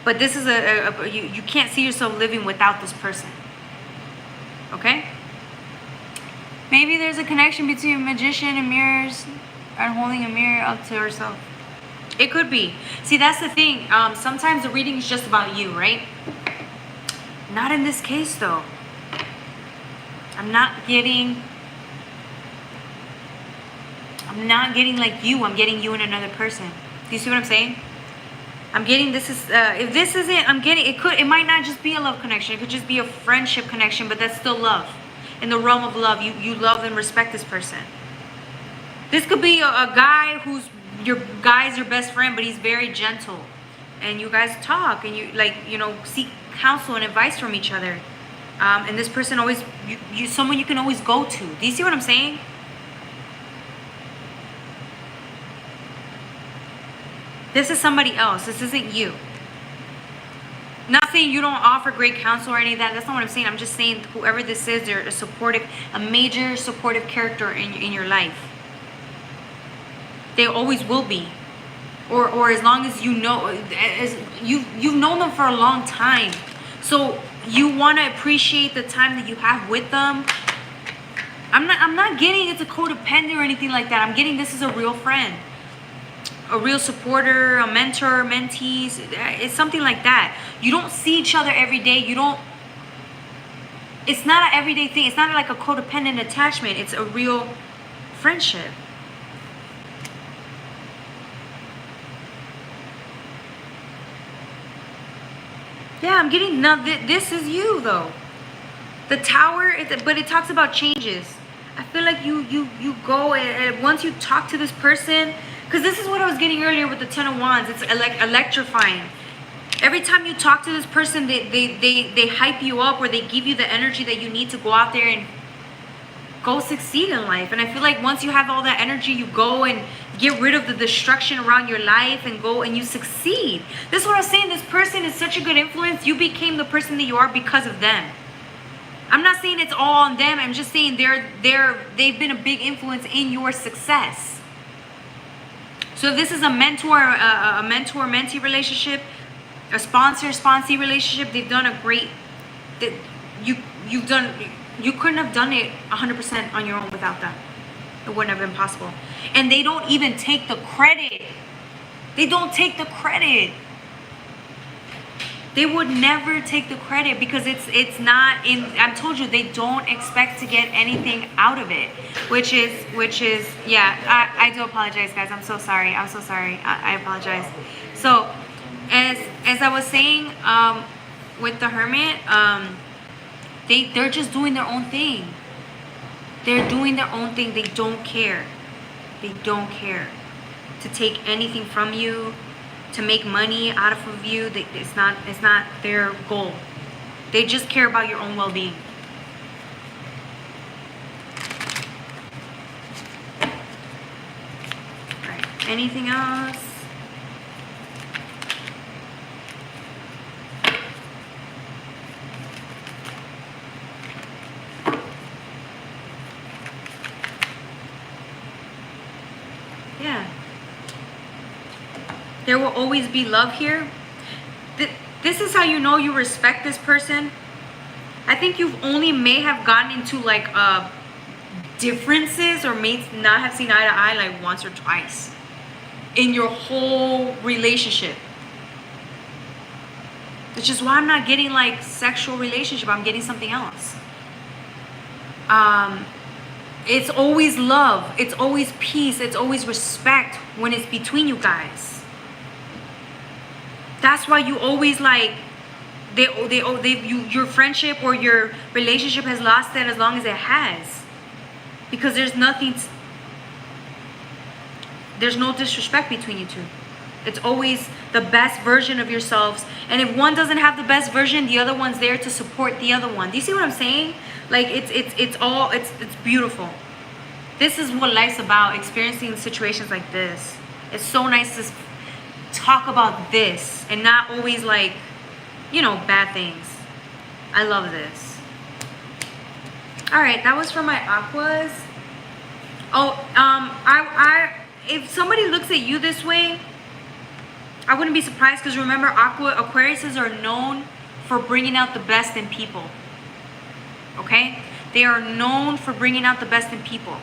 But this is you can't see yourself living without this person. Okay? Maybe there's a connection between a magician and mirrors and holding a mirror up to herself. It could be. See, that's the thing. Sometimes the reading is just about you, right? Not in this case, though. I'm not getting like you. I'm getting you and another person. Do you see what I'm saying? I'm getting this is if this isn't, I'm getting it might not just be a love connection. It could just be a friendship connection, but that's still love. In the realm of love, you love and respect this person. This could be a guy who's your best friend, but he's very gentle, and you guys talk and you seek counsel and advice from each other. And this person always someone you can always go to. Do you see what I'm saying? This is somebody else. This isn't you. Not saying you don't offer great counsel or any of that. That's not what I'm saying. I'm just saying whoever this is, they're a major supportive character in your life. They always will be. Or as long as you know, as you've known them for a long time. So you want to appreciate the time that you have with them. I'm not getting it's a codependent or anything like that. I'm getting this is a real friend. A real supporter, a mentor, mentees. It's something like that. You don't see each other every day. It's not an everyday thing. It's not like a codependent attachment. It's a real friendship. Yeah, I'm getting, now this is you though. The Tower, but it talks about changes. I feel like you go and once you talk to this person, because this is what I was getting earlier with the Ten of Wands. It's electrifying. Every time you talk to this person, they hype you up, or they give you the energy that you need to go out there and go succeed in life. And I feel like once you have all that energy, you go and get rid of the destruction around your life and go and you succeed. This is what I was saying. This person is such a good influence. You became the person that you are because of them. I'm not saying it's all on them. I'm just saying they've been a big influence in your success. So if this is a mentor-mentee relationship, a sponsor-sponsee relationship, they've done a great. You couldn't have done it 100% on your own without them. It wouldn't have been possible. And they don't even take the credit. They don't take the credit. They would never take the credit because it's not in. I told you they don't expect to get anything out of it, which is yeah. I do apologize, guys. I'm so sorry. I apologize. So as I was saying, with the Hermit, they're just doing their own thing. They're doing their own thing. They don't care. They don't care to take anything from you, to make money out of you. It's not their goal. They just care about your own well-being. All right. Anything else? Yeah. There will always be love here. This is how you know you respect this person. I think you've only may have gotten into like differences or may not have seen eye to eye like once or twice in your whole relationship. Which is why I'm not getting like sexual relationship. I'm getting something else. It's always love. It's always peace. It's always respect when it's between you guys. That's why you always like, your friendship or your relationship has lasted as long as it has. Because there's no disrespect between you two. It's always the best version of yourselves. And if one doesn't have the best version, the other one's there to support the other one. Do you see what I'm saying? Like it's beautiful. This is what life's about, experiencing situations like this. It's so nice to talk about this and not always like, you know, bad things. I love this. All right, that was for my aquas. Oh, if somebody looks at you this way, I wouldn't be surprised, because remember, Aquariuses are known for bringing out the best in people. Okay? They are known for bringing out the best in people.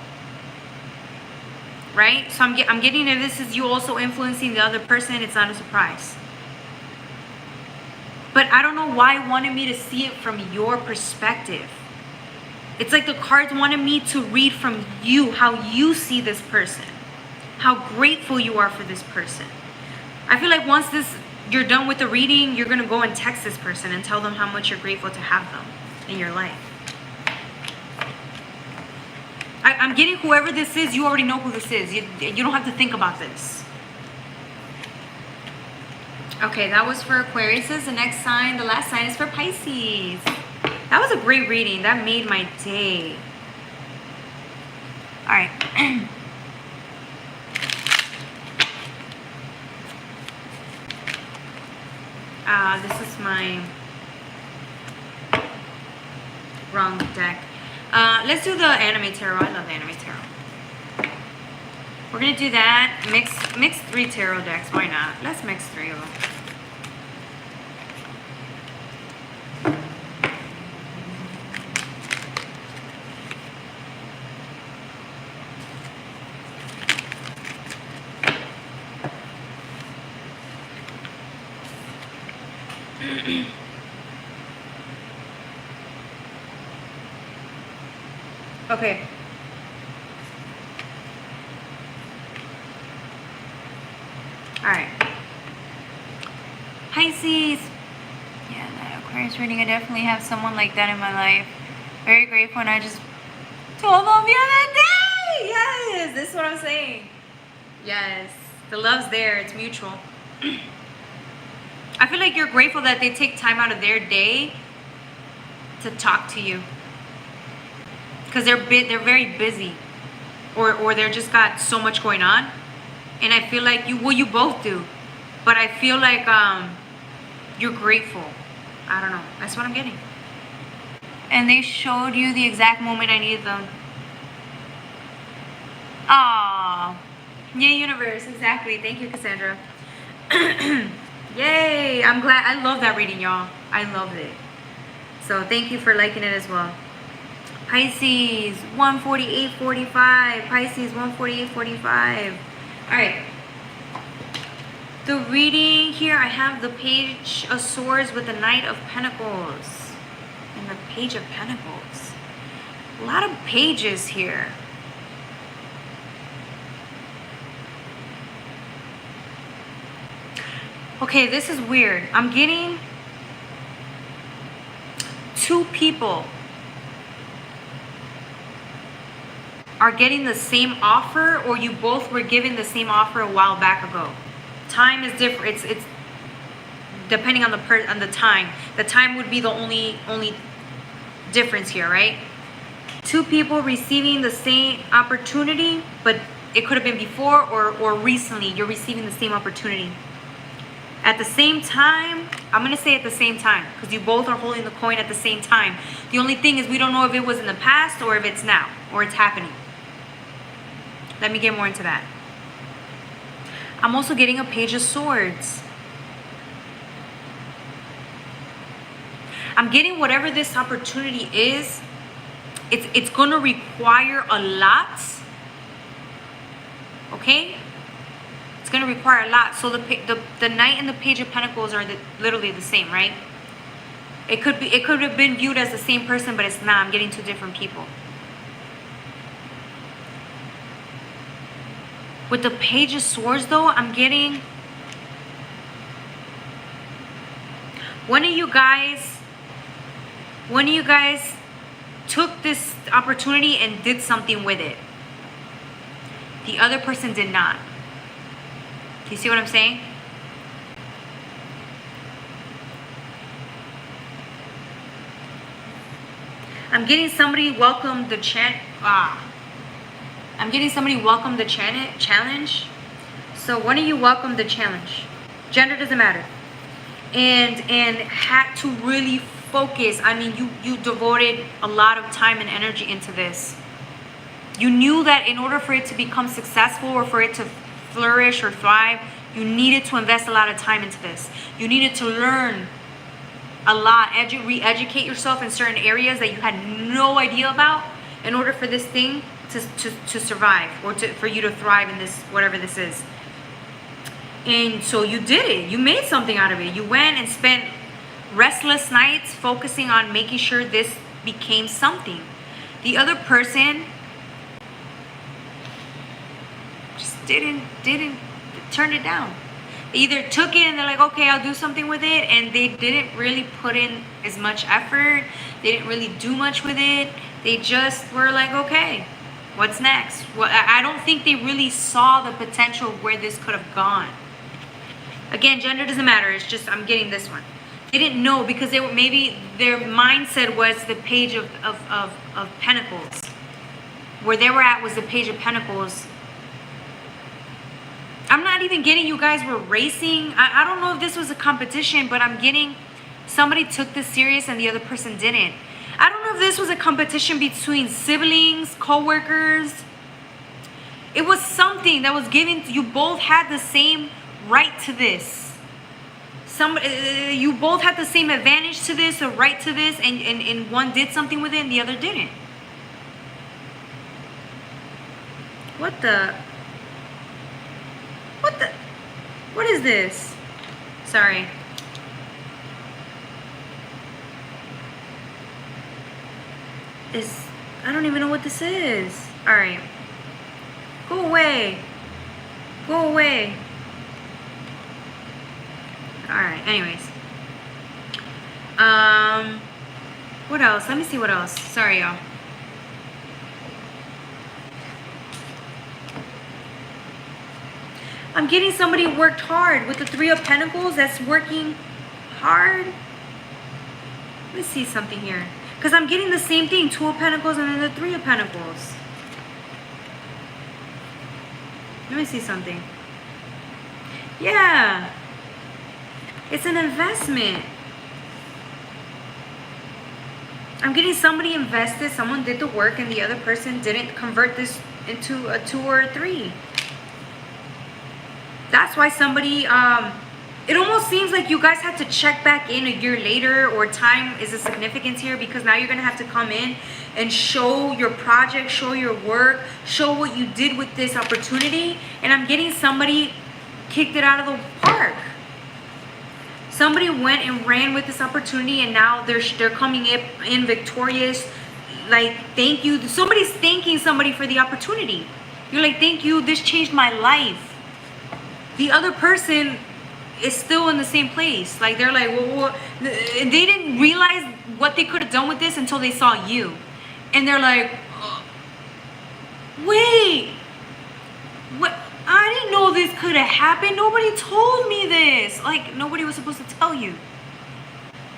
Right? So I'm getting if this is you also influencing the other person, it's not a surprise. But I don't know why it wanted me to see it from your perspective. It's like the cards wanted me to read from you, how you see this person. How grateful you are for this person. I feel like once you're done with the reading, you're going to go and text this person and tell them how much you're grateful to have them in your life. I'm getting whoever this is, you already know who this is. You don't have to think about this. Okay, that was for Aquariuses. The next sign, the last sign, is for Pisces. That was a great reading. That made my day. All right. This is my wrong deck. Let's do the anime tarot. I love the anime tarot. We're gonna do that. Mix 3 tarot decks. Why not? Let's mix 3 of them. Okay. All right. Pisces. Yeah, that Aquarius reading. I definitely have someone like that in my life. Very grateful, and I just told them the other day. Yes, this is what I'm saying. Yes, the love's there. It's mutual. I feel like you're grateful that they take time out of their day to talk to you. Because they're very busy, or they're just got so much going on, and I feel like you both do, but I feel like you're grateful. I don't know. That's what I'm getting. And they showed you the exact moment I needed them. Ah, yay, universe! Exactly. Thank you, Cassandra. Yay! I'm glad. I love that reading, y'all. I loved it. So thank you for liking it as well. Pisces 148.45. Pisces 148.45. All right. The reading here, I have the Page of Swords with the Knight of Pentacles and the Page of Pentacles. A lot of pages here. Okay, this is weird. I'm getting 2 people. are getting the same offer, or you both were given the same offer a while back ago. Time is different. It's depending on the time. The time would be the only difference here, right? Two people receiving the same opportunity, but it could have been before or recently. You're receiving the same opportunity. At the same time, I'm going to say at the same time, because you both are holding the coin at the same time. The only thing is we don't know if it was in the past or if it's now or it's happening. Let me get more into that. I'm also getting a Page of Swords. I'm getting whatever this opportunity is, it's going to require a lot. Okay? It's going to require a lot. So the Knight and the Page of Pentacles are literally the same, right? It could have been viewed as the same person, but it's not. I'm getting two different people. With the Page of Swords, though, I'm getting one of you guys took this opportunity and did something with it. The other person did not. Do you see what I'm saying? I'm getting somebody welcome the I'm getting somebody welcome the challenge. So one of you welcome the challenge. Gender doesn't matter. And had to really focus. I mean, you devoted a lot of time and energy into this. You knew that in order for it to become successful or for it to flourish or thrive, you needed to invest a lot of time into this. You needed to learn a lot, re-educate yourself in certain areas that you had no idea about in order for this thing to survive or for you to thrive in this, whatever this is. And so you did it. You made something out of it. You went and spent restless nights focusing on making sure this became something. The other person just didn't turn it down. They either took it and they're like, okay, I'll do something with it, and they didn't really put in as much effort. They didn't really do much with it. They just were like, okay, what's next? Well, I don't think they really saw the potential of where this could have gone. Again, gender doesn't matter. It's just I'm getting this one. They didn't know because they were, maybe their mindset was the Page of Pentacles. Where they were at was the Page of Pentacles. I'm not even getting you guys were racing. I don't know if this was a competition, but I'm getting somebody took this serious and the other person didn't. I don't know if this was a competition between siblings, co-workers. It was something that was given. You both had the same right to this. You both had the same advantage to this, a right to this, and one did something with it and the other didn't. What is this? Sorry. I don't even know what this is. All right. Go away. Go away. All right. Anyways. What else? Let me see what else. Sorry, y'all. I'm getting somebody who worked hard with the Three of Pentacles that's working hard. Let me see something here. Because I'm getting the same thing. Two of Pentacles and then the Three of Pentacles. Let me see something. Yeah. It's an investment. I'm getting somebody invested. Someone did the work and the other person didn't convert this into a 2 or a 3. That's why somebody, it almost seems like you guys have to check back in a year later, or time is a significance here, because now you're going to have to come in and show your project, show your work, show what you did with this opportunity. And I'm getting somebody kicked it out of the park. Somebody went and ran with this opportunity and now they're coming in victorious. Like, thank you. Somebody's thanking somebody for the opportunity. You're like, thank you. This changed my life. The other person is still in the same place. Like, they're like, well, they didn't realize what they could have done with this until they saw you. And they're like, oh. wait, what? I didn't know this could have happened. Nobody told me this. Like, nobody was supposed to tell you.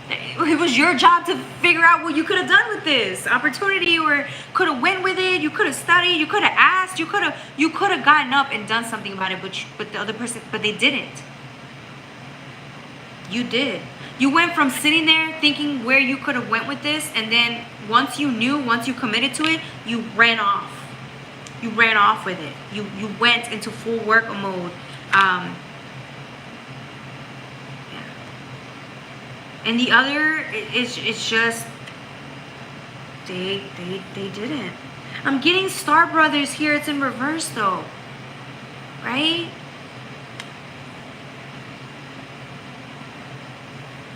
It was your job to figure out what you could have done with this opportunity, or could have went with it. You could have studied. You could have asked. You could have gotten up and done something about it. But the other person, but they didn't. You did. You went from sitting there thinking where you could have went with this, and then once you committed to it, you ran off. You ran off with it. You went into full work mode. And the other, it's just, they didn't. I'm getting Star Brothers here. It's in reverse though. Right?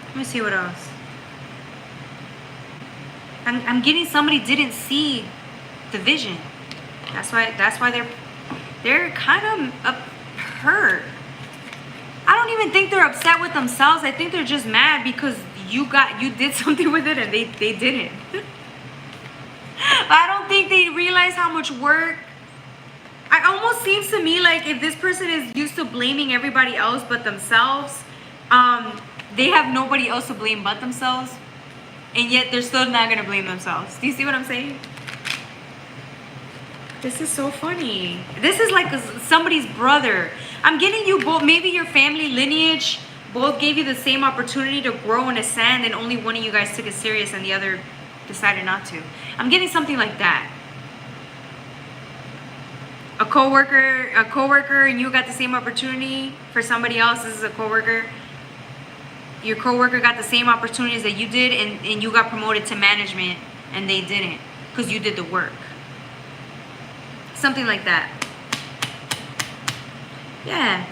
Let me see what else. I'm getting somebody didn't see the vision. That's why they're kind of hurt. I don't even think they're upset with themselves. I think they're just mad because you did something with it and they didn't. I don't think they realize how much work. It almost seems to me like if this person is used to blaming everybody else but themselves, they have nobody else to blame but themselves, and yet they're still not gonna blame themselves. Do you see what I'm saying? This is so funny. This is like somebody's brother. I'm getting you both, maybe your family lineage both gave you the same opportunity to grow and ascend, and only one of you guys took it serious and the other decided not to. I'm getting something like that. A coworker and you got the same opportunity for somebody else. This is a coworker. Your coworker got the same opportunities that you did, and you got promoted to management and they didn't because you did the work. Something like that. Yeah.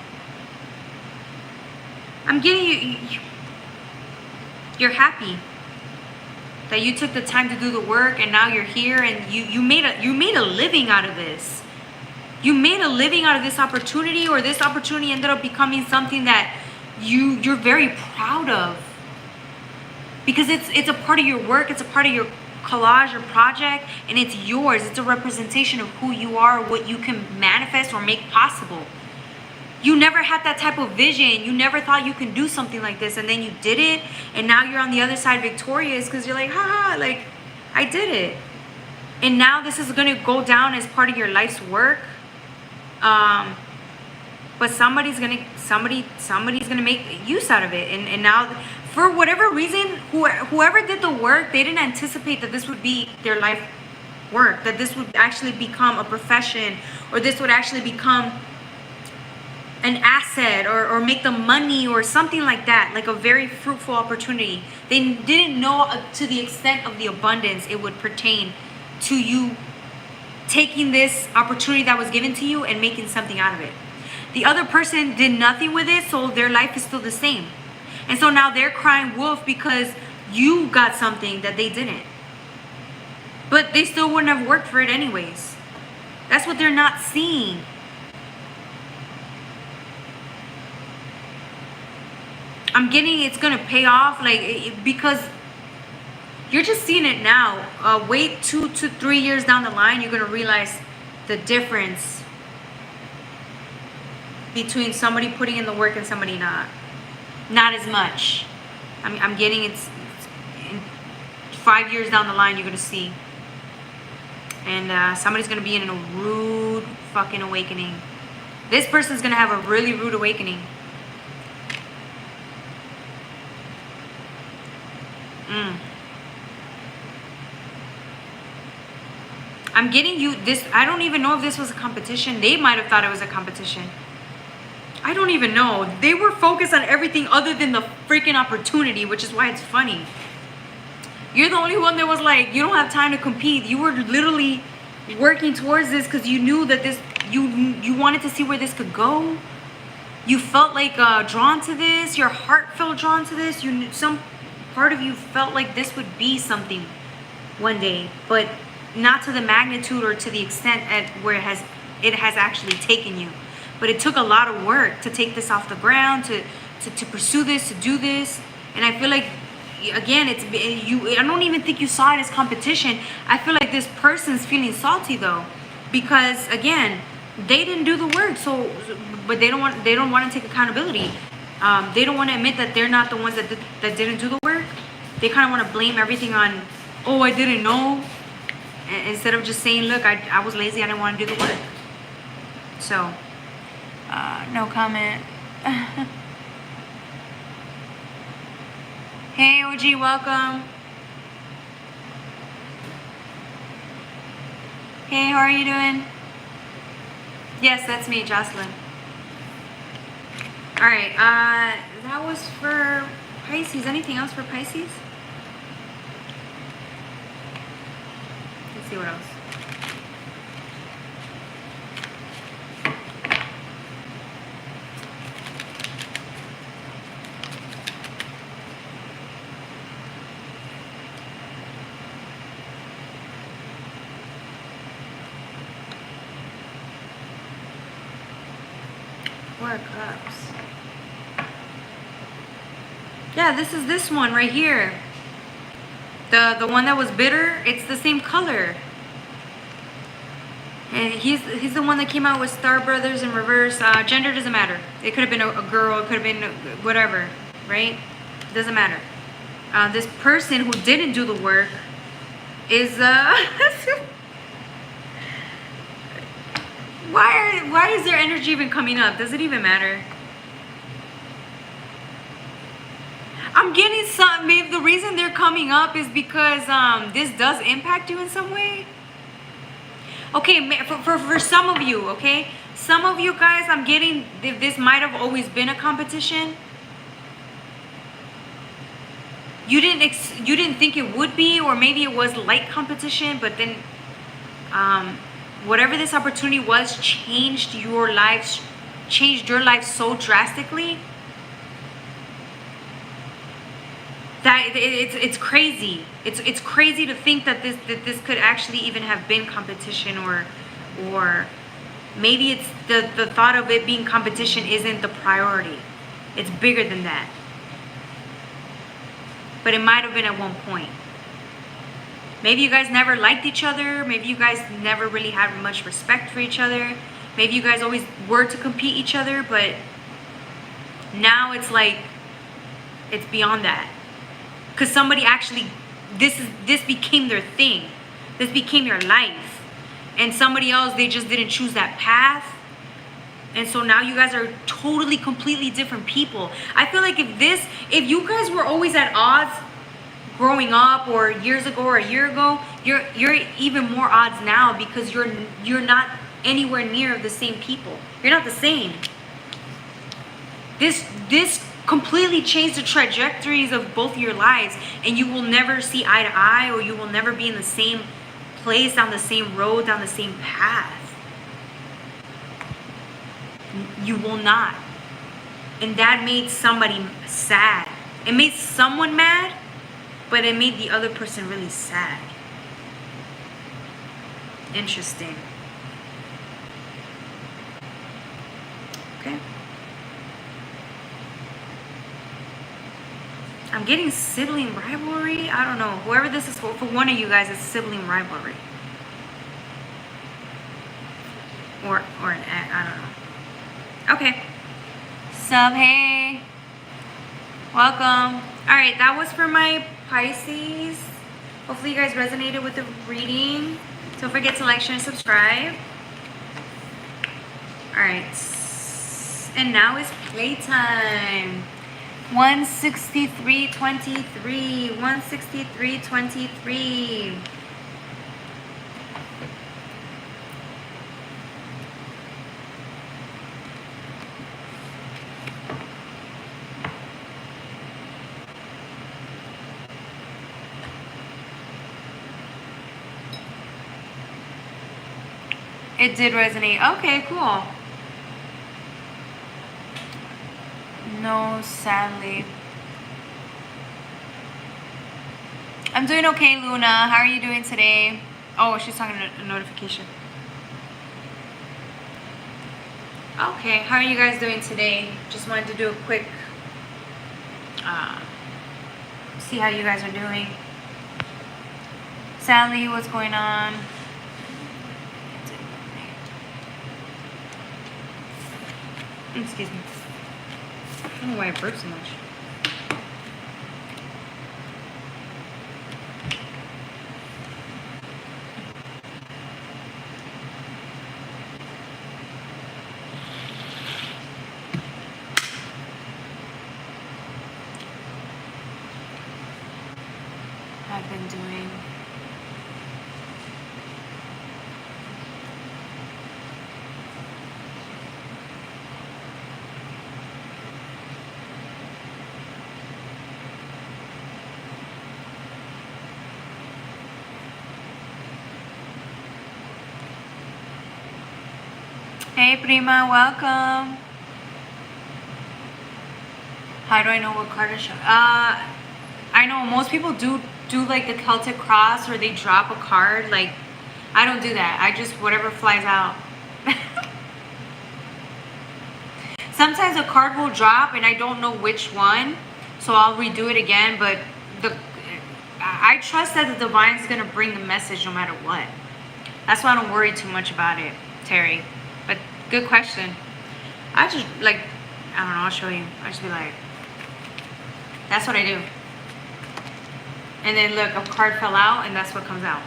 I'm getting you're happy that you took the time to do the work, and now you're here and you made a living out of this. You made a living out of this opportunity, or this opportunity ended up becoming something that you're very proud of. Because it's a part of your work, it's a part of your collage or project, and it's yours. It's a representation of who you are, what you can manifest or make possible. You never had that type of vision. You never thought you can do something like this, and then you did it, and now you're on the other side victorious because you're like, haha, like I did it. And now this is going to go down as part of your life's work. But somebody's gonna make use out of it, and now for whatever reason, whoever did the work, they didn't anticipate that this would be their life work, that this would actually become a profession, or this would actually become an asset, or make them money or something like that, like a very fruitful opportunity. They didn't know to the extent of the abundance it would pertain to you taking this opportunity that was given to you and making something out of it. The other person did nothing with it, so their life is still the same. And so now they're crying wolf because you got something that they didn't. But they still wouldn't have worked for it anyways. That's what they're not seeing. I'm getting it's going to pay off, like, because you're just seeing it now. Wait 2 to 3 years down the line, you're going to realize the difference between somebody putting in the work and somebody not as much. I'm getting it's in 5 years down the line, you're gonna see, and somebody's gonna be in a rude fucking awakening. This person's gonna have a really rude awakening. I'm getting you this. I don't even know if this was a competition. They might have thought it was a competition. I don't even know. They were focused on everything other than the freaking opportunity, which is why it's funny. You're the only one that was like, you don't have time to compete. You were literally working towards this because you knew that this, you wanted to see where this could go. You felt like drawn to this. Your heart felt drawn to this. Some part of you felt like this would be something one day, but not to the magnitude or to the extent at where it has actually taken you. But it took a lot of work to take this off the ground, to pursue this, to do this. And I feel like, again, I don't even think you saw it as competition. I feel like this person's feeling salty though, because again, they didn't do the work. So, but they don't want to take accountability. They don't want to admit that they're not the ones that didn't do the work. They kind of want to blame everything on, oh, I didn't know, instead of just saying, look, I was lazy, I didn't want to do the work. So, no comment. Hey, OG, welcome. Hey, how are you doing? Yes, that's me, Jocelyn. All right, that was for Pisces. Anything else for Pisces? Let's see what else. Four of Cups. Yeah, this is this one right here. The one that was bitter, it's the same color. And he's the one that came out with Star Brothers in reverse. Gender doesn't matter. It could have been a girl, it could have been whatever, right? It doesn't matter. This person who didn't do the work is why is their energy even coming up? Does it even matter? I'm getting some. Maybe the reason they're coming up is because this does impact you in some way. Okay, for some of you, okay, some of you guys, I'm getting this might have always been a competition. You didn't think it would be, or maybe it was light competition, but then whatever this opportunity was changed your life so drastically that it's crazy. It's crazy to think that this could actually even have been competition, or maybe it's the thought of it being competition isn't the priority. It's bigger than that. But it might have been at one point. Maybe you guys never liked each other. Maybe you guys never really had much respect for each other. Maybe you guys always were to compete each other, but now it's like, it's beyond that. Because somebody actually, this became their thing. This became your life. And somebody else, they just didn't choose that path. And so now you guys are totally, completely different people. I feel like if you guys were always at odds growing up, or years ago, or a year ago, you're even more odds now, because you're not anywhere near the same people. You're not the same. This completely changed the trajectories of both your lives, and you will never see eye to eye, or you will never be in the same place, down the same road, down the same path. You will not. And that made somebody sad. It made someone mad, but it made the other person really sad. Interesting. Okay. I'm getting sibling rivalry. I don't know. Whoever this is for one of you guys, it's sibling rivalry. Or an, I don't know. Okay. Sub, hey. Welcome. All right, that was for my Pisces. Hopefully you guys resonated with the reading. Don't forget to like, share, and subscribe. All right. And now is playtime. 163.23. 163.23. It did resonate. Okay, cool. No, sadly. I'm doing okay, Luna. How are you doing today? Oh, she's talking a notification. Okay, how are you guys doing today? Just wanted to do a quick see how you guys are doing. Sally, what's going on? Excuse me. I don't know why I burp so much. I've been doing. Hey Prima, welcome. How do I know what card to show? I know most people do like the Celtic cross, or they drop a card. Like, I don't do that. I just whatever flies out. Sometimes a card will drop and I don't know which one, so I'll redo it again. But I trust that the divine's gonna bring the message no matter what. That's why I don't worry too much about it, Terry. But good question. I just like, I don't know, I'll show you. I just be like, that's what I do. And then look, a card fell out and that's what comes out.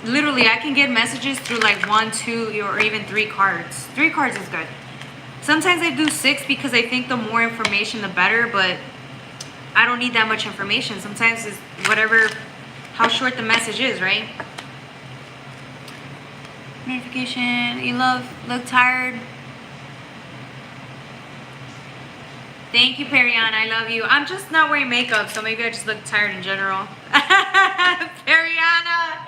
Literally, I can get messages through like 1, 2, or even 3 cards. 3 cards is good. Sometimes I do 6 because I think the more information, the better, but I don't need that much information. Sometimes it's whatever, how short the message is, right? Notification, you look tired. Thank you, Periana. I love you. I'm just not wearing makeup, so maybe I just look tired in general. Periana,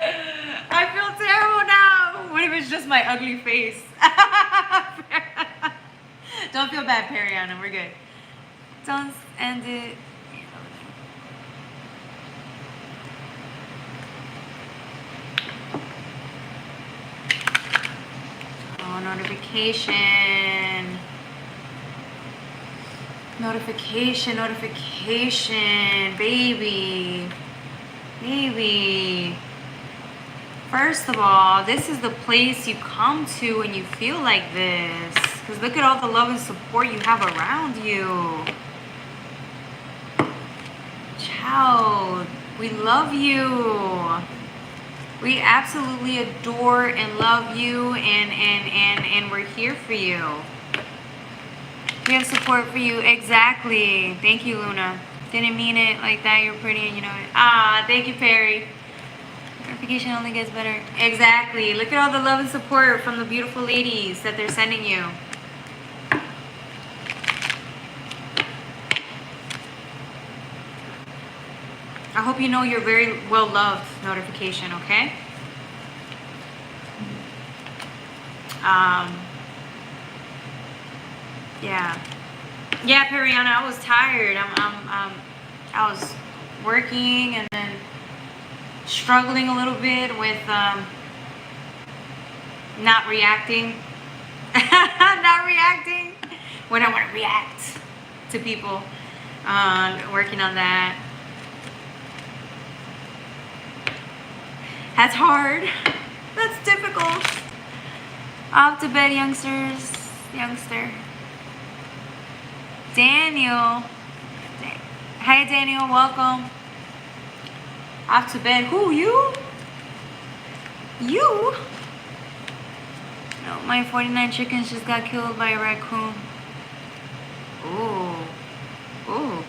I feel terrible now. What if it's just my ugly face? Don't feel bad, Periana. We're good. Don't end it. Oh, notification. Notification, baby. Baby. First of all, this is the place you come to when you feel like this. Because look at all the love and support you have around you. Child, we love you. We absolutely adore and love you, and we're here for you. We have support for you. Exactly. Thank you, Luna. Didn't mean it like that. You're pretty and you know it. Ah, thank you, Perry. Notification only gets better. Exactly. Look at all the love and support from the beautiful ladies that they're sending you. I hope you know you're very well loved, notification, okay? Yeah, Periana, I was tired. I was working and then struggling a little bit with not reacting. Not reacting when I want to react to people. Working on that. That's hard. That's difficult. Off to bed, youngsters. Youngster. Daniel. Hi, Daniel. Welcome. Off to bed. Who, you? You? No, my 49 chickens just got killed by a raccoon. Oh. Oh.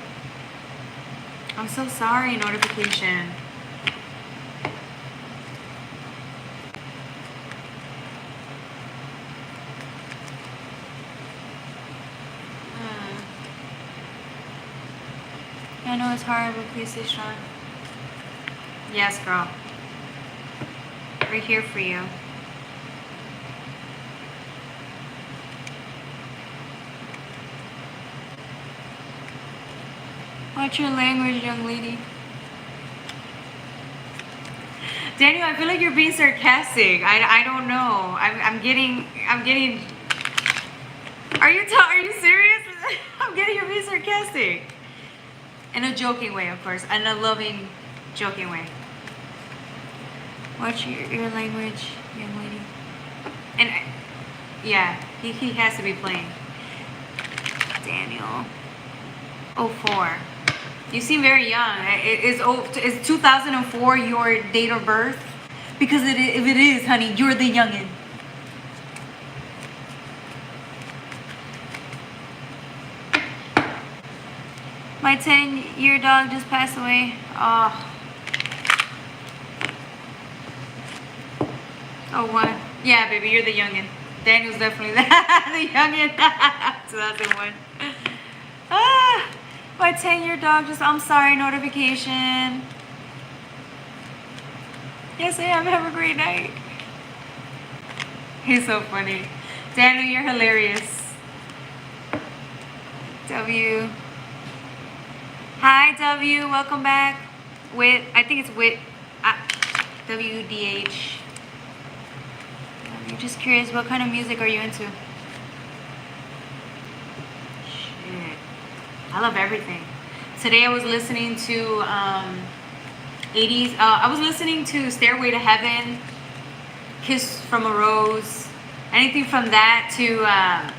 I'm so sorry, notification. I know it's hard, but please stay strong. Yes, girl. We're here for you. Watch your language, young lady. Daniel, I feel like you're being sarcastic. I don't know. I'm getting. Are you serious? I'm getting you're being sarcastic. In a joking way, of course. In a loving, joking way. What's your language, young lady? And yeah, he has to be playing. Daniel. 04. You seem very young. Is 2004 your date of birth? Because if it is, honey, you're the youngin'. My 10-year dog just passed away. Oh. Oh, what? Yeah, baby, you're the youngin'. Daniel's definitely the youngin'. 2001. Ah, my 10-year dog just, I'm sorry, notification. Yes, I am. Have a great night. He's so funny. Daniel, you're hilarious. W. Hi, W. Welcome back. I think it's WDH. I'm just curious, what kind of music are you into? Shit. I love everything. Today I was listening to 80s. I was listening to Stairway to Heaven, Kiss from a Rose, anything from that to, I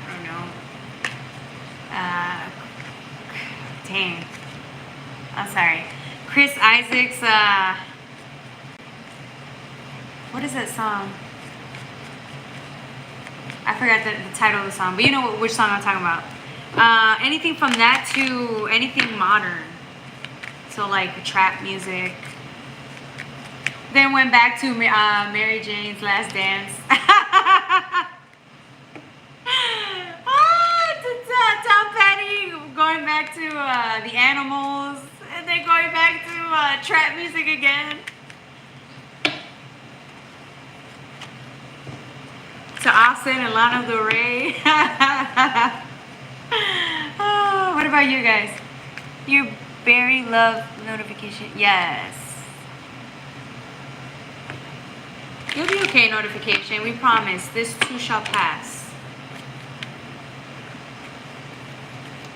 don't know. Dang. I'm sorry. Chris Isaac's, what is that song? I forgot the title of the song, but you know which song I'm talking about. Anything from that to anything modern. So like trap music. Then went back to Mary Jane's Last Dance. Tom Petty. Going back to The Animals. And then going back to trap music again. To Austin and Lana Del Rey. Oh, what about you guys? You very love notification. Yes. You'll be okay, notification. We promise. This too shall pass.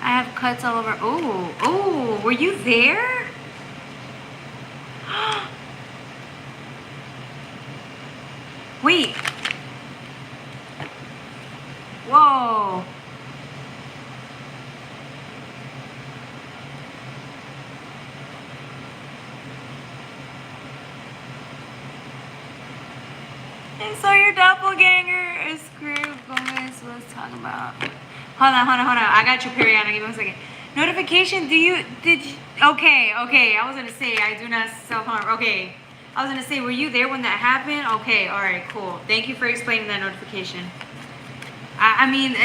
I have cuts all over. Oh, were you there? Wait. Whoa. And so your doppelganger is Screw Gomez was talking about. Hold on. I got your Periana. Give me 1 second. Notification, okay. I was going to say, I do not self-harm. Okay. I was going to say, were you there when that happened? Okay. All right, cool. Thank you for explaining that notification. I mean,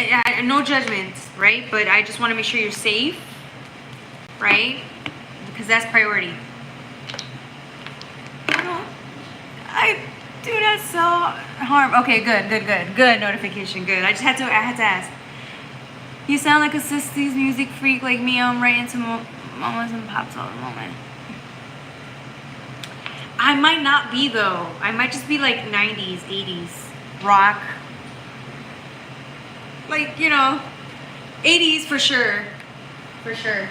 no judgment, right? But I just want to make sure you're safe, right? Because that's priority. I do not self-harm. Okay, good notification, good. I had to ask. You sound like a 60s music freak like me. I'm right into mamas and pops all the moment. I might not be though. I might just be like 90s, 80s rock. Like, you know, 80s for sure. For sure.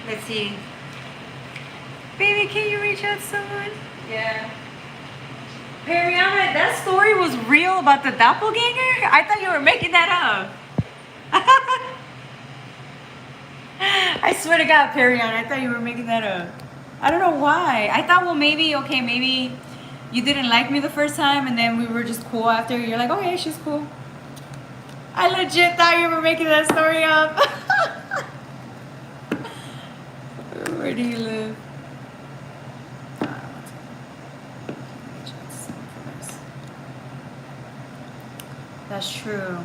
Let's see. Baby, can you reach out to someone? Yeah. Periana, that story was real about the doppelganger? I thought you were making that up. I swear to God, Periana, I thought you were making that up. I don't know why. I thought, well, maybe you didn't like me the first time and then we were just cool after. You're like, okay, she's cool. I legit thought you were making that story up. Where do you live? That's true.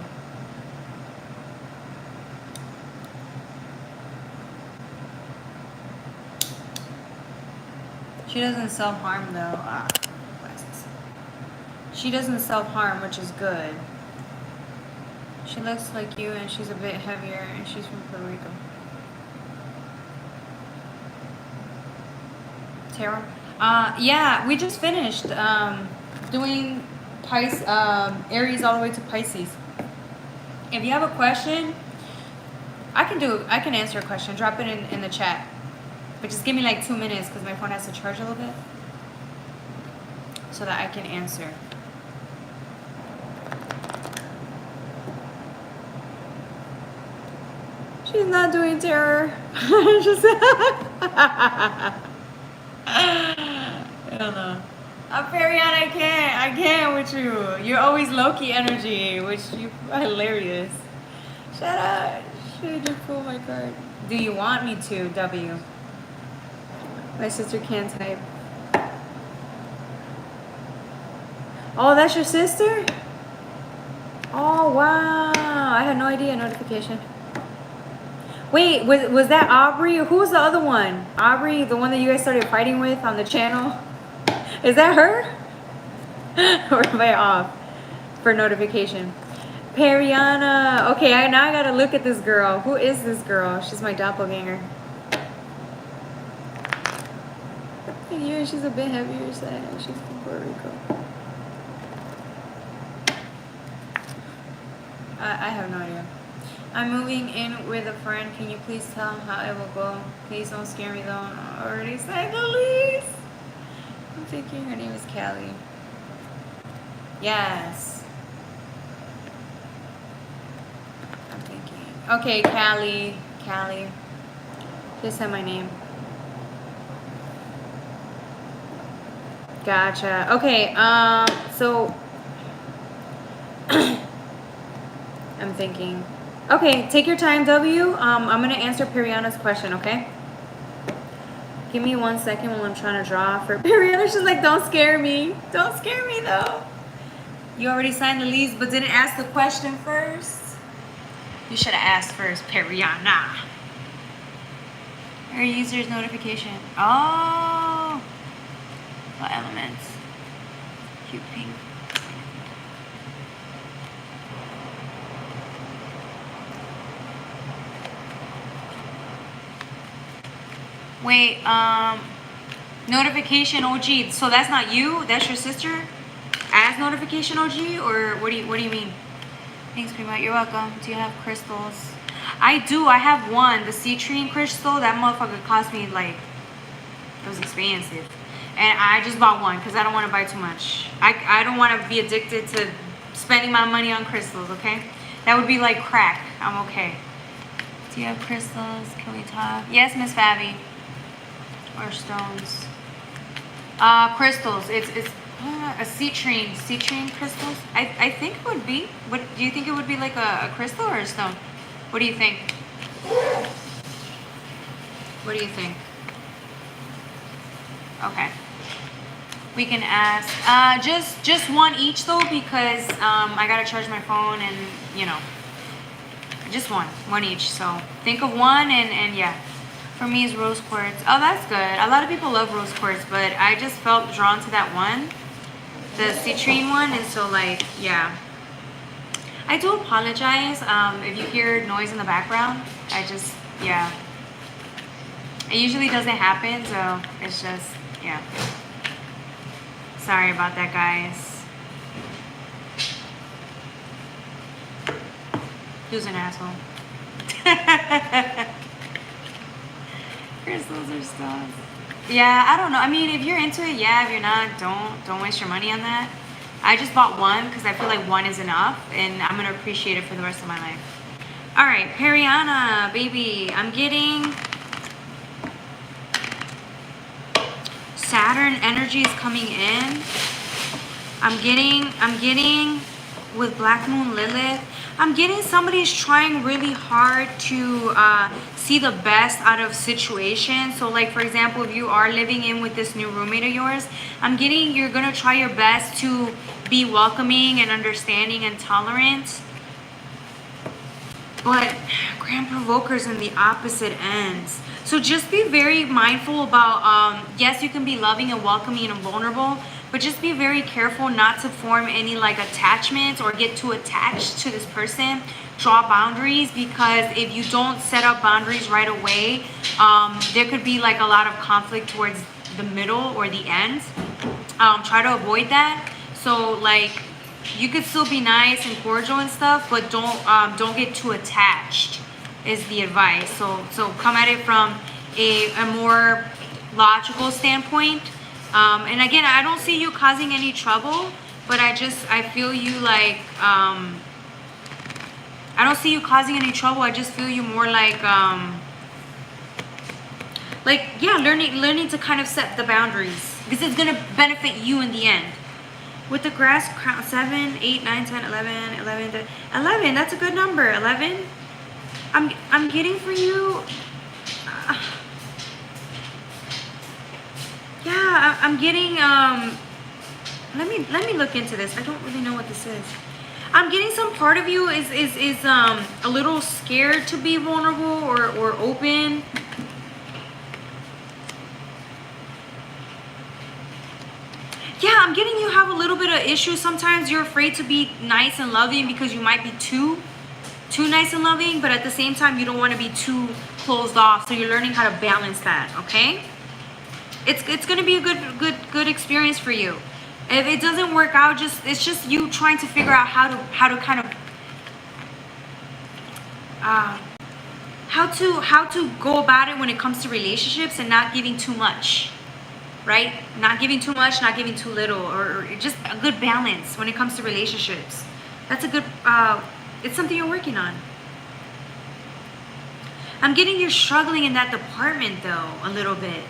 She doesn't self-harm though. She doesn't self-harm, which is good. She looks like you and she's a bit heavier and she's from Puerto Rico. Tarot? Yeah, we just finished doing Aries all the way to Pisces. If you have a question, I can answer a question. Drop it in the chat. But just give me like 2 minutes because my phone has to charge a little bit so that I can answer. She's not doing terror. Just hell no. Period, I can't with you. You're always low-key energy, which you are hilarious. Shut up. Should just pull my card. Do you want me to, W? My sister can't type. Oh, that's your sister? Oh, wow. I had no idea. Notification. Wait, was that Aubrey? Who was the other one? Aubrey, the one that you guys started fighting with on the channel? Is that her? Or am I off for notification? Periana. Okay, now I gotta look at this girl. Who is this girl? She's my doppelganger. Yeah, she's a bit heavier side. She's from Puerto Rico. I have no idea. I'm moving in with a friend. Can you please tell how it will go? Please don't scare me though. I already said the least. I'm thinking her name is Callie. Yes. I'm thinking. Okay, Callie. Just said my name. Gotcha. Okay, so I'm thinking. Okay, take your time, W. I'm gonna answer Periana's question, okay? Give me 1 second while I'm trying to draw for Periana. She's like, don't scare me. Don't scare me though. You already signed the lease, but didn't ask the question first. You should have asked first, Periana. Her user's notification. Oh. What elements? Cute pink. Wait, notification OG. So that's not you? That's your sister? As notification OG? Or what do you mean? Thanks, Prima. You're welcome. Do you have crystals? I do. I have one. The citrine crystal. That motherfucker cost me like, it was expensive. And I just bought one because I don't want to buy too much. I don't want to be addicted to spending my money on crystals, okay? That would be like crack. I'm okay. Do you have crystals? Can we talk? Yes, Miss Fabi. Or stones. Crystals. It's a citrine crystals. I think it would be. What do you think it would be, like a crystal or a stone? What do you think? What do you think? Okay. We can ask. Just one each though, because I gotta charge my phone and just one each. So think of one and yeah. For me is rose quartz. Oh, that's good. A lot of people love rose quartz, but I just felt drawn to that one, the citrine one, and so like yeah. I do apologize if you hear noise in the background. Yeah. It usually doesn't happen, so it's just yeah. Sorry about that, guys. Who's an asshole? Crystals or stones. Yeah, I don't know. I mean, if you're into it, yeah. If you're not, don't waste your money on that. I just bought one because I feel like one is enough, and I'm gonna appreciate it for the rest of my life. All right, Periana, baby. I'm getting Saturn energy is coming in. I'm getting with Black Moon Lilith. I'm getting somebody's trying really hard to see the best out of situations. So like, for example, if you are living in with this new roommate of yours, I'm getting you're gonna try your best to be welcoming and understanding and tolerant. But Grand Provoker's in the opposite ends. So just be very mindful about, yes, you can be loving and welcoming and vulnerable, but just be very careful not to form any like attachments or get too attached to this person. Draw boundaries, because if you don't set up boundaries right away, there could be like a lot of conflict towards the middle or the end. Try to avoid that. So like, you could still be nice and cordial and stuff, but don't get too attached is the advice. So come at it from a more logical standpoint. And again, I don't see you causing any trouble, but I feel you like, I don't see you causing any trouble. I just feel you more like yeah, learning to kind of set the boundaries, because it's going to benefit you in the end. With the grass crown, 7, 8, 9, 10, 11, 11, that's a good number. 11. I'm getting for you. Yeah, I'm getting, let me look into this. I don't really know what this is. I'm getting some part of you is a little scared to be vulnerable or open. Yeah, I'm getting you have a little bit of issues. Sometimes you're afraid to be nice and loving because you might be too nice and loving, but at the same time you don't want to be too closed off. So you're learning how to balance that, okay? It's going to be a good experience for you. If it doesn't work out, it's just you trying to figure out how to kind of how to go about it when it comes to relationships and not giving too much. Right? Not giving too much, not giving too little, or just a good balance when it comes to relationships. That's a good, it's something you're working on. I'm getting you're struggling in that department though, a little bit.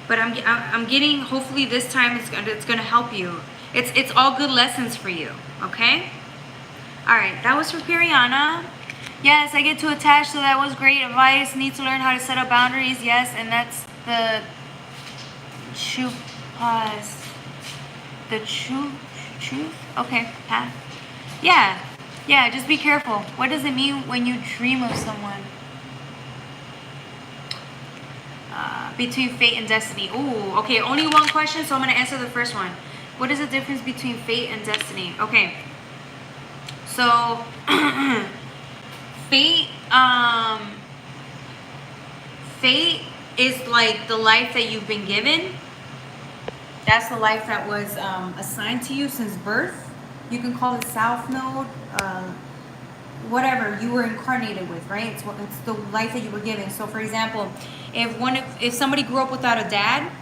But I'm getting, hopefully this time it's gonna help you. It's all good lessons for you, okay? All right, that was for Piriana. Yes, I get too attached, so that was great advice. Need to learn how to set up boundaries. Yes, and that's the truth. Okay, path. Yeah, just be careful. What does it mean when you dream of someone? Between fate and destiny. Ooh, okay, only one question, so I'm going to answer the first one. What is the difference between fate and destiny? Okay, so fate is like the life that you've been given. That's the life that was assigned to you since birth. You can call it South Node, whatever you were incarnated with, right? It's the life that you were given. So, for example, if somebody grew up without a dad,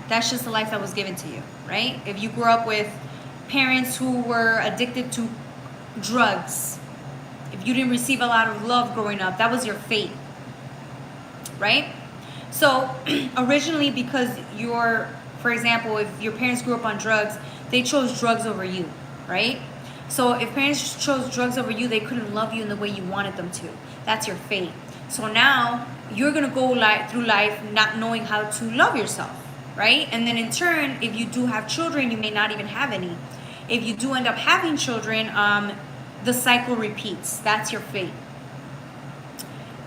that's just the life that was given to you, right? If you grew up with parents who were addicted to drugs, if you didn't receive a lot of love growing up, that was your fate, right? So originally, because for example, if your parents grew up on drugs, they chose drugs over you, right? So if parents chose drugs over you, they couldn't love you in the way you wanted them to. That's your fate. So now you're going to go through life not knowing how to love yourself, right? And then in turn, if you do have children, you may not even have any. If you do end up having children, the cycle repeats. That's your fate.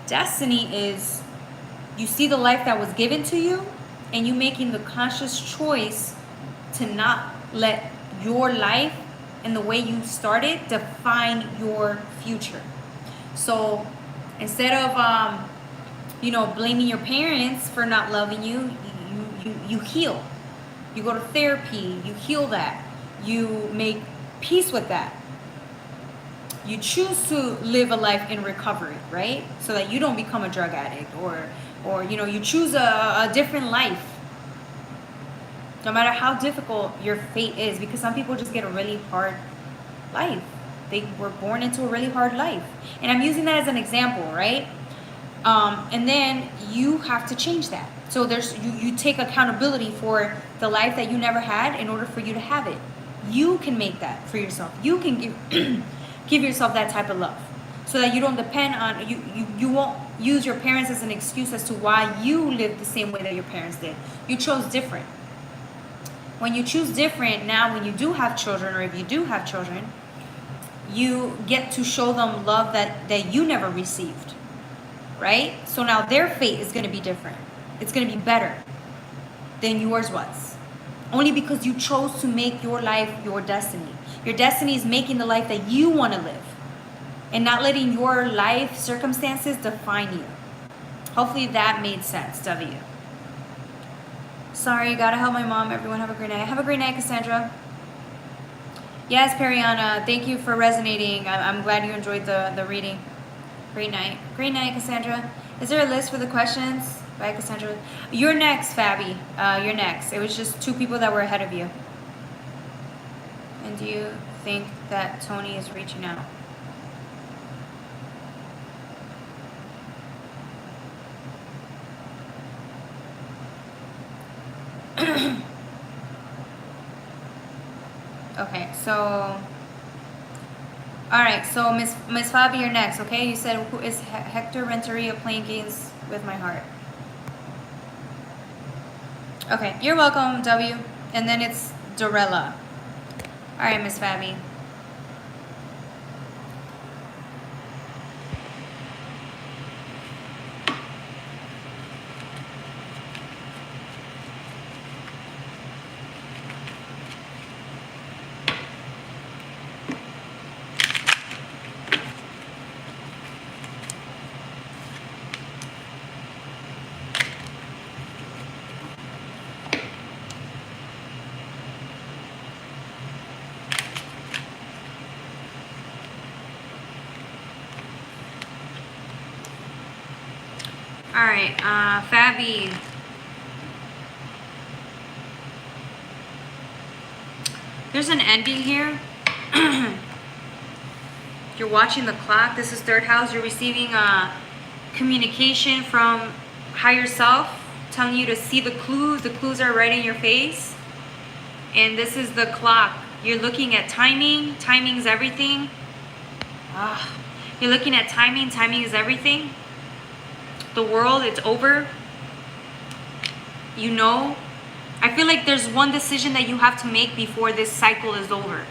Destiny is you see the life that was given to you and you making the conscious choice to not let your life and the way you started define your future. So instead of blaming your parents for not loving you, you heal. You go to therapy, you heal that. You make peace with that. You choose to live a life in recovery, right? So that you don't become a drug addict or you choose a different life. No matter how difficult your fate is, because some people just get a really hard life. They were born into a really hard life. And I'm using that as an example, right? And then you have to change that. So you take accountability for the life that you never had in order for you to have it. You can make that for yourself. You can give yourself that type of love, so that you don't depend on you won't use your parents as an excuse as to why you live the same way that your parents did. You chose different. When you choose different, now when you do have children, or if you do have children, you get to show them love that you never received, right? So now their fate is going to be different. It's going to be better than yours was, only because you chose to make your life your destiny. Your destiny is making the life that you want to live and not letting your life circumstances define you. Hopefully that made sense, W. Sorry, gotta help my mom. Everyone have a great night. Have a great night, Cassandra. Yes, Periana, thank you for resonating. I'm glad you enjoyed the reading. Great night. Great night, Cassandra. Is there a list for the questions? Bye, Cassandra. You're next, Fabi. You're next. It was just 2 people that were ahead of you. And do you think that Tony is reaching out? Okay, so all right, so Miss Fabi, you're next. Okay, you said, who is Hector Renteria playing games with my heart? Okay, you're welcome, W. And then it's Dorella. All right, Miss Fabi. All right, Fabi. There's an ending here. You're watching the clock. This is 3rd house. You're receiving communication from higher self, telling you to see the clues. The clues are right in your face. And this is the clock. You're looking at timing. Timing is everything. You're looking at timing. Timing is everything. The world, it's over. You know, I feel like there's one decision that you have to make before this cycle is over.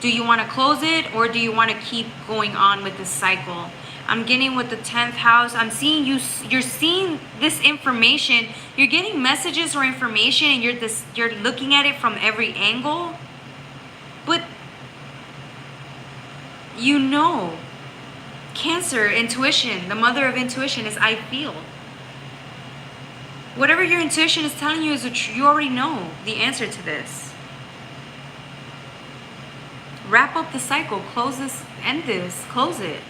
Do you want to close it, or do you want to keep going on with this cycle? I'm getting with the 10th house. I'm seeing you're seeing this information. You're getting messages or information, and you're looking at it from every angle. But you know, Cancer, intuition, the mother of intuition is I feel. Whatever your intuition is telling you is you already know the answer to this. Wrap up the cycle, close this, end this, close it.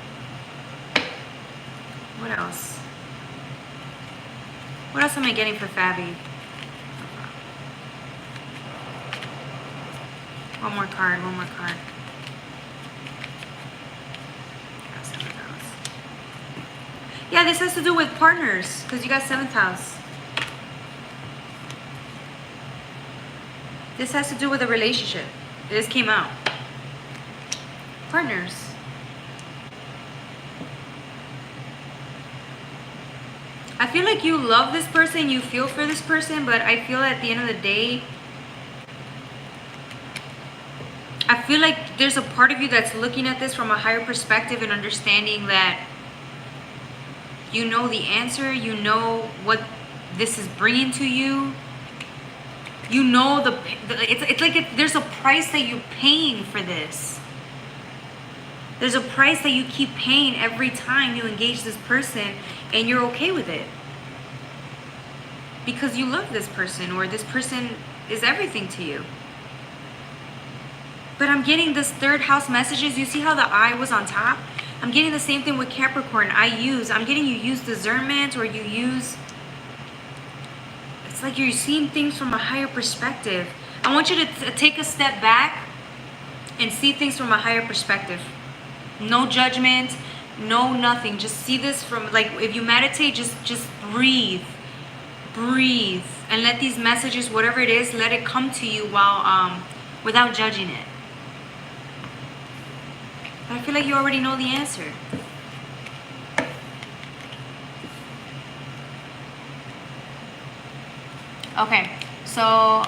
What else? What else am I getting for Fabi? One more card, one more card. Yeah, this has to do with partners, because you got 7th house. This has to do with a relationship. This came out. Partners. I feel like you love this person, you feel for this person, but I feel at the end of the day, I feel like there's a part of you that's looking at this from a higher perspective and understanding that you know the answer, you know what this is bringing to you. You know it's like there's a price that you're paying for this. There's a price that you keep paying every time you engage this person, and you're okay with it. Because you love this person, or this person is everything to you. But I'm getting this 3rd house messages. You see how the eye was on top? I'm getting the same thing with Capricorn. I'm getting you use discernment, or you use, it's like you're seeing things from a higher perspective. I want you to take a step back and see things from a higher perspective. No judgment, no nothing. Just see this from, like, if you meditate, just breathe. Breathe. And let these messages, whatever it is, let it come to you while, without judging it. I feel like you already know the answer. Okay, so all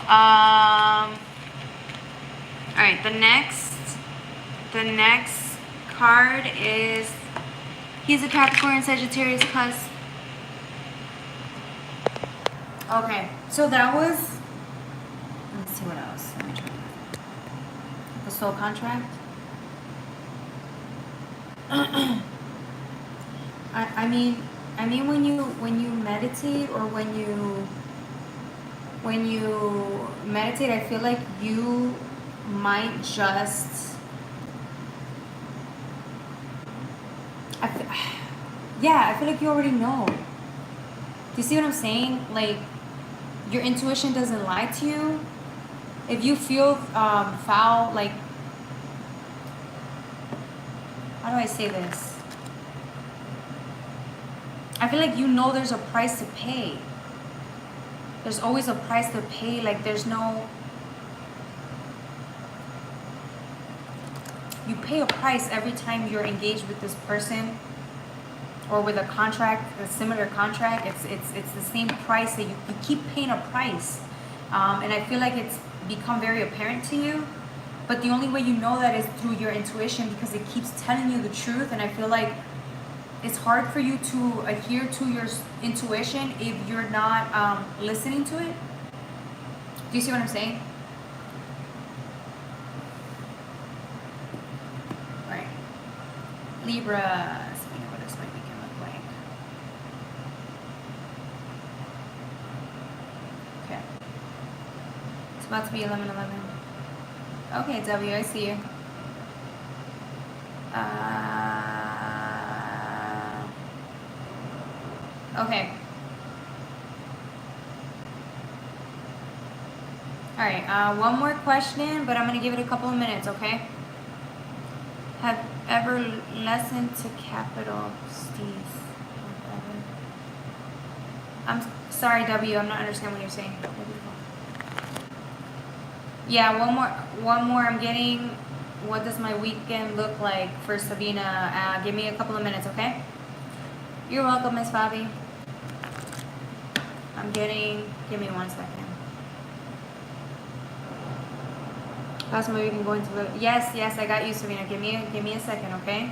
right, the next card is, he's a Capricorn, Sagittarius cusp. Okay, so that was, let's see what else. Let me try the soul contract. I mean when you meditate, or when you meditate, I feel like you might just, I Yeah, I feel like you already know. Do you see what I'm saying? Like, your intuition doesn't lie to you. If you feel foul, like, how do I say this? I feel like you know there's a price to pay. There's always a price to pay. Like, there's no... You pay a price every time you're engaged with this person or with a contract, a similar contract. It's the same price that you keep paying a price. And I feel like it's become very apparent to you. But the only way you know that is through your intuition, because it keeps telling you the truth. And I feel like it's hard for you to adhere to your intuition if you're not listening to it. Do you see what I'm saying? Right. Libra. Speaking of what does my weekend look like? Okay. It's about to be 11:11. Okay, W, I see you. Okay. All right, one more question, but I'm going to give it a couple of minutes, okay? Have ever listened to capital Steve? I'm sorry, W, I'm not understanding what you're saying. Yeah, one more I'm getting. What does my weekend look like for Sabina? Give me a couple of minutes, okay? You're welcome, Miss Fabi. I'm getting, give me 1 second. Last movie you can go into the, yes, I got you, Sabina. Give me a second, okay?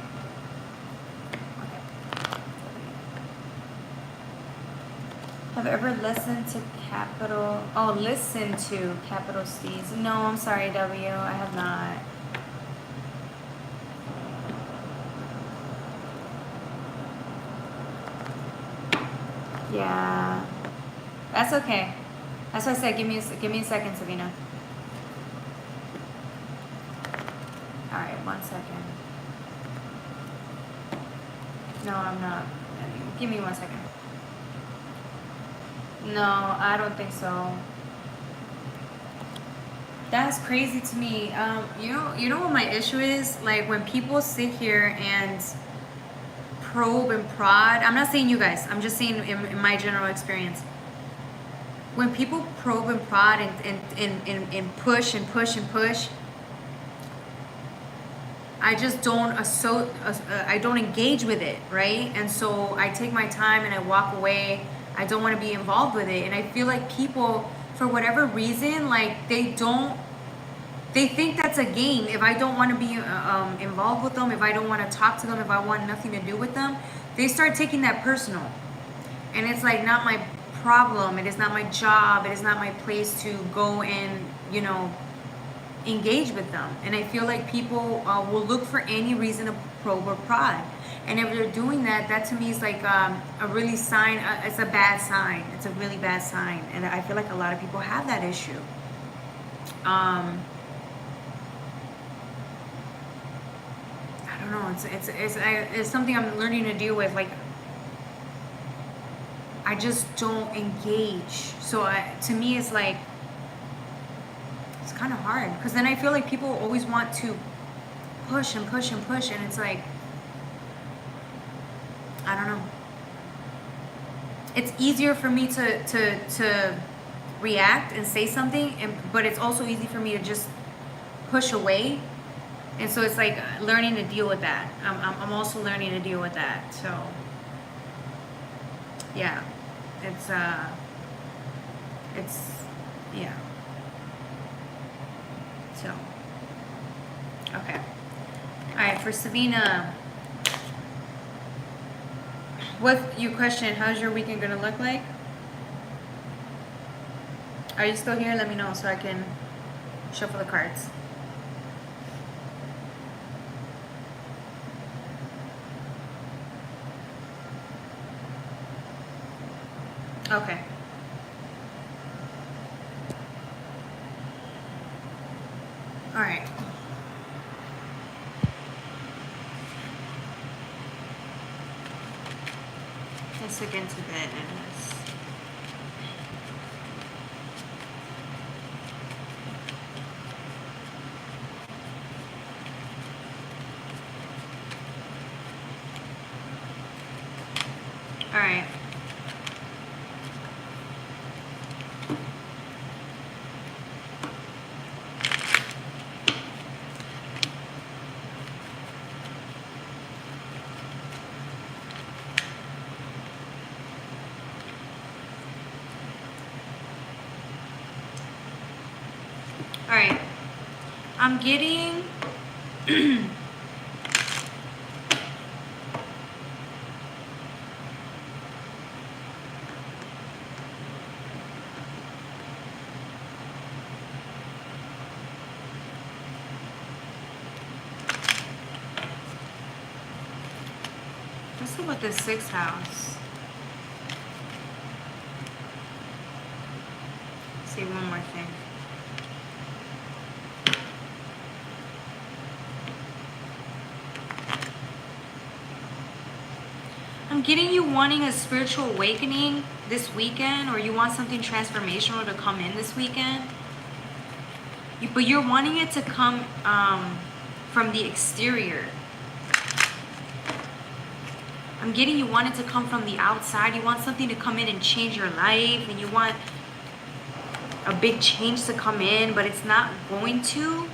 Have you ever listened to listen to Capital C's? No, I'm sorry, W. I have not. Yeah. That's okay. That's why I said give me a second, Sabina. Alright, 1 second. No, I'm not. Give me 1 second. No, I don't think so. That's crazy to me. You know what my issue is? Like, when people sit here and probe and prod. I'm not saying you guys. I'm just saying in my general experience. When people probe and prod and push and push and push, I just don't I don't engage with it, right? And so I take my time and I walk away. I don't want to be involved with it. And I feel like people, for whatever reason, like they think that's a game. If I don't want to be involved with them, if I don't want to talk to them, if I want nothing to do with them, they start taking that personal. And it's like not my problem. It is not my job. It is not my place to go and, engage with them. And I feel like people will look for any reason to probe or prod. And if they're doing that, that to me is like a really sign. It's a bad sign. It's a really bad sign. And I feel like a lot of people have that issue. I don't know. It's something I'm learning to deal with. Like, I just don't engage. So to me, it's like, it's kind of hard. Because then I feel like people always want to push and push and push. And it's like, I don't know. It's easier for me to react and say something. But it's also easy for me to just push away. And so it's like learning to deal with that. I'm also learning to deal with that. So, yeah. Yeah. So, okay. All right, for Sabina, what you question, how's your weekend going to look like? Are you still here? Let me know so I can shuffle the cards. Okay. All right. Let's look into this. All right. All right. I'm getting let's look at the 6th house. Say one more thing. I'm getting you wanting a spiritual awakening this weekend, or you want something transformational to come in this weekend. But you're wanting it to come from the exterior. I'm getting you want it to come from the outside. You want something to come in and change your life, and you want a big change to come in, but it's not going to.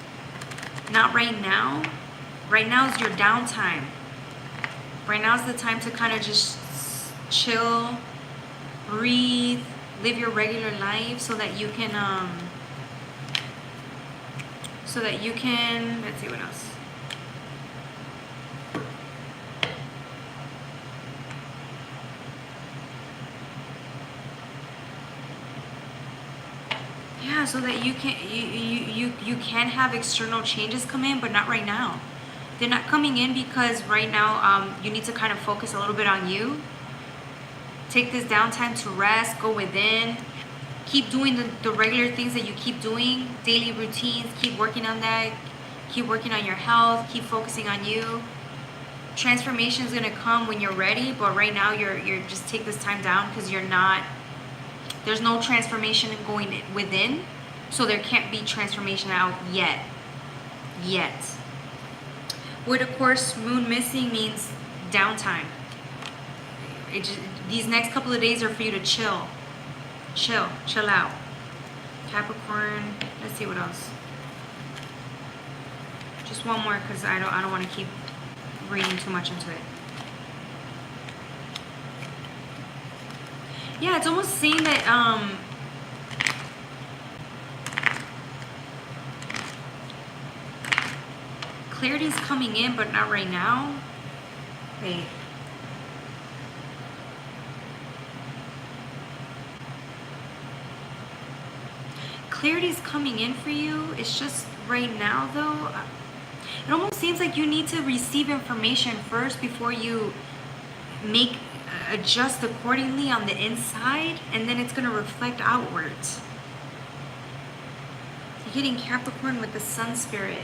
Not right now. Right now is your downtime. Right now is the time to kind of just chill, breathe, live your regular life so that you can, let's see what else. Yeah, so that you can have external changes come in, but not right now. They're not coming in because right now you need to kind of focus a little bit on you. Take this downtime to rest, go within. Keep doing the regular things that you keep doing, daily routines. Keep working on that. Keep working on your health. Keep focusing on you. Transformation is gonna come when you're ready, but right now you're just take this time down because you're not. There's no transformation going within, so there can't be transformation out yet. With, of course, moon missing means downtime. These next couple of days are for you to chill out. Capricorn, let's see what else. Just one more, because I don't want to keep reading too much into it. Yeah, it's almost saying that clarity's coming in, but not right now. Wait. Clarity's coming in for you. It's just right now, though. It almost seems like you need to receive information first before you adjust accordingly on the inside, and then it's going to reflect outwards. You're getting Capricorn with the Sun spirit.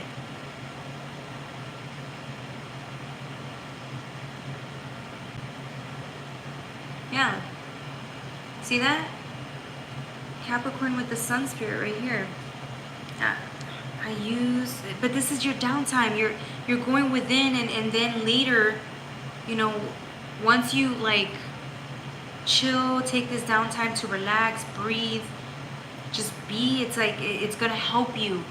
Yeah. See that? Capricorn with the Sun spirit right here. But this is your downtime. You're going within, and then later, you know, once you like chill, take this downtime to relax, breathe, just be, it's like it's gonna help you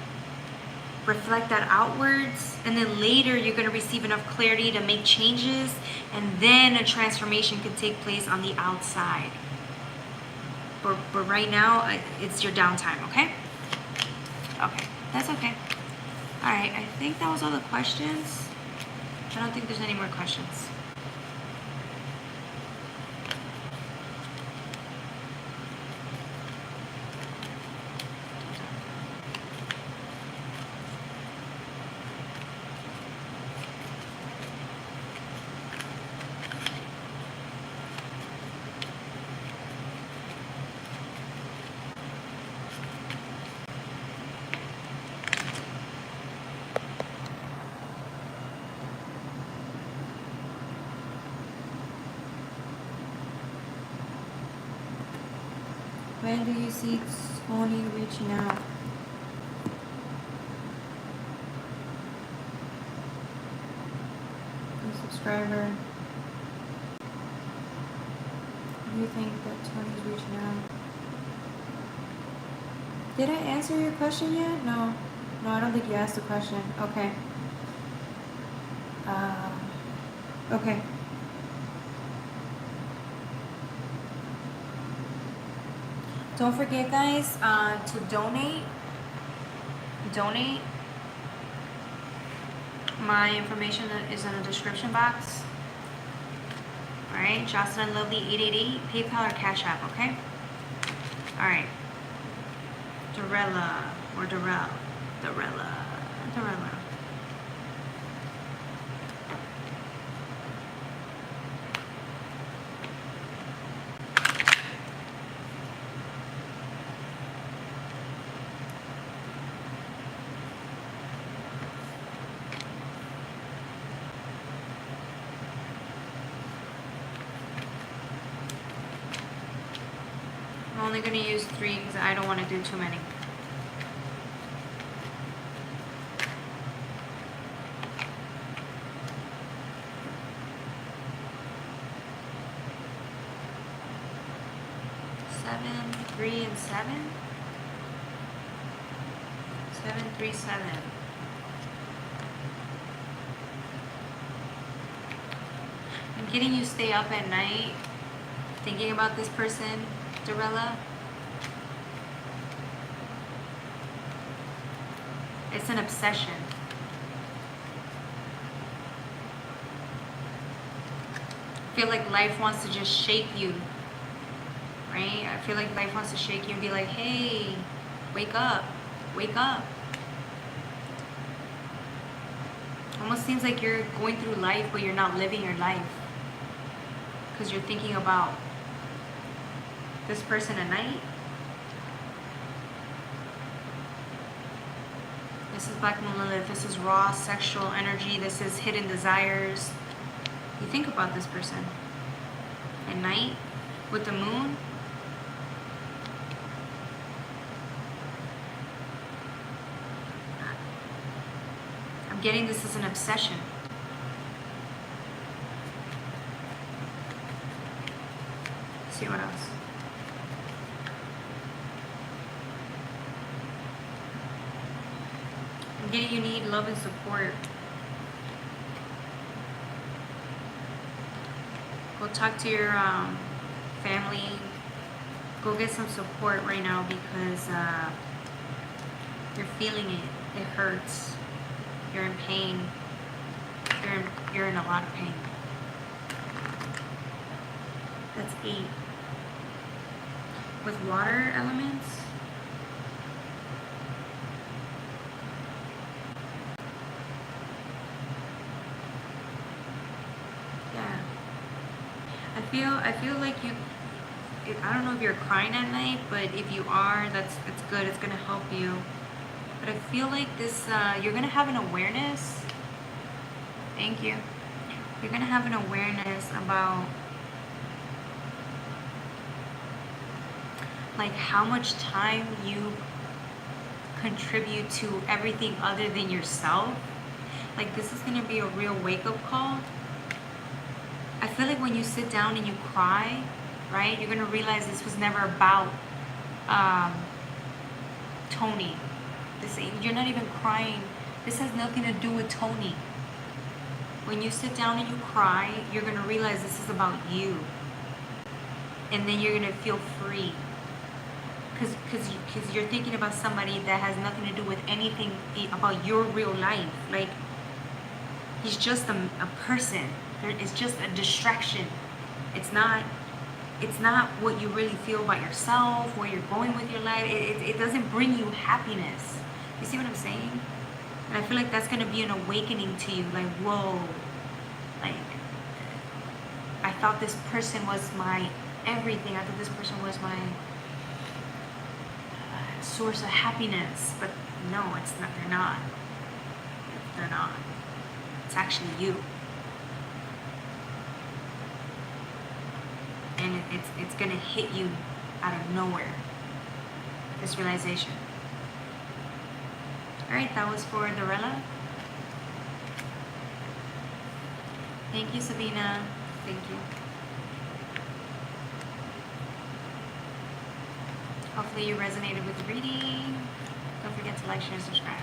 reflect that outwards, and then later you're gonna receive enough clarity to make changes, and then a transformation can take place on the outside. But right now, it's your downtime, okay? Okay, that's okay. All right, I think that was all the questions. I don't think there's any more questions. When do you see Tony reaching out? A subscriber. Do you think that Tony's reaching out? Did I answer your question yet? No. No, I don't think you asked the question. Okay. Okay. Don't forget, guys, to donate. Donate. My information is in the description box. Alright, Jocelyn Lovely 888, PayPal or Cash App, okay? Alright. Dorella, or Dorella. I'm only going to use 3 because I don't want to do too many. Seven, 3, and 7. 7, 3, 7. I'm getting you stay up at night thinking about this person, Dorella. It's an obsession. I feel like life wants to just shake you, right? I feel like life wants to shake you and be like, hey, wake up, wake up. Almost seems like you're going through life, but you're not living your life because you're thinking about this person at night. This is Black Moon Lilith. This is raw sexual energy. This is hidden desires. You think about this person at night with the moon. I'm getting this as an obsession. Let's see what else. I'm getting you need love and support. Go talk to your family. Go get some support right now because you're feeling it. It hurts. You're in pain. You're in a lot of pain. That's 8. With water elements. Yeah. I feel like you, I don't know if you're crying at night, but if you are, that's good. It's gonna help you. But I feel like this, you're gonna have an awareness. Thank you. You're gonna have an awareness about like how much time you contribute to everything other than yourself. Like this is gonna be a real wake-up call. I feel like when you sit down and you cry, right, you're gonna realize this was never about Tony. You're not even crying. This has nothing to do with Tony. When you sit down and you cry, you're gonna realize this is about you, and then you're gonna feel free. Because you're thinking about somebody that has nothing to do with anything about your real life. Like he's just a person. It's just a distraction. It's not what you really feel about yourself, where you're going with your life. It doesn't bring you happiness. You see what I'm saying? And I feel like that's gonna be an awakening to you. Like, whoa, like I thought this person was my everything. I thought this person was my source of happiness, but no, it's not. They're not. They're not. It's actually you. And it's gonna hit you out of nowhere. this realization. All right, that was for Dorella. Thank you, Sabina. Thank you. Hopefully you resonated with the reading. Don't forget to like, share, and subscribe.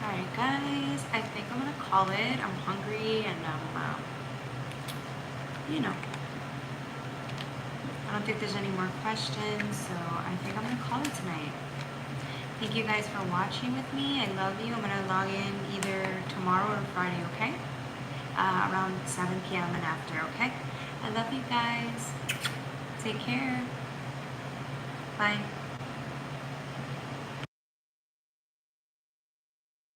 Alright guys, I think I'm gonna call it. I'm hungry and you know, I don't think there's any more questions, so I think I'm gonna call it tonight. Thank you guys for watching with me. I love you. I'm gonna log in either tomorrow or Friday, okay? Around 7 p.m. and after, okay? I love you guys. Take care. Bye.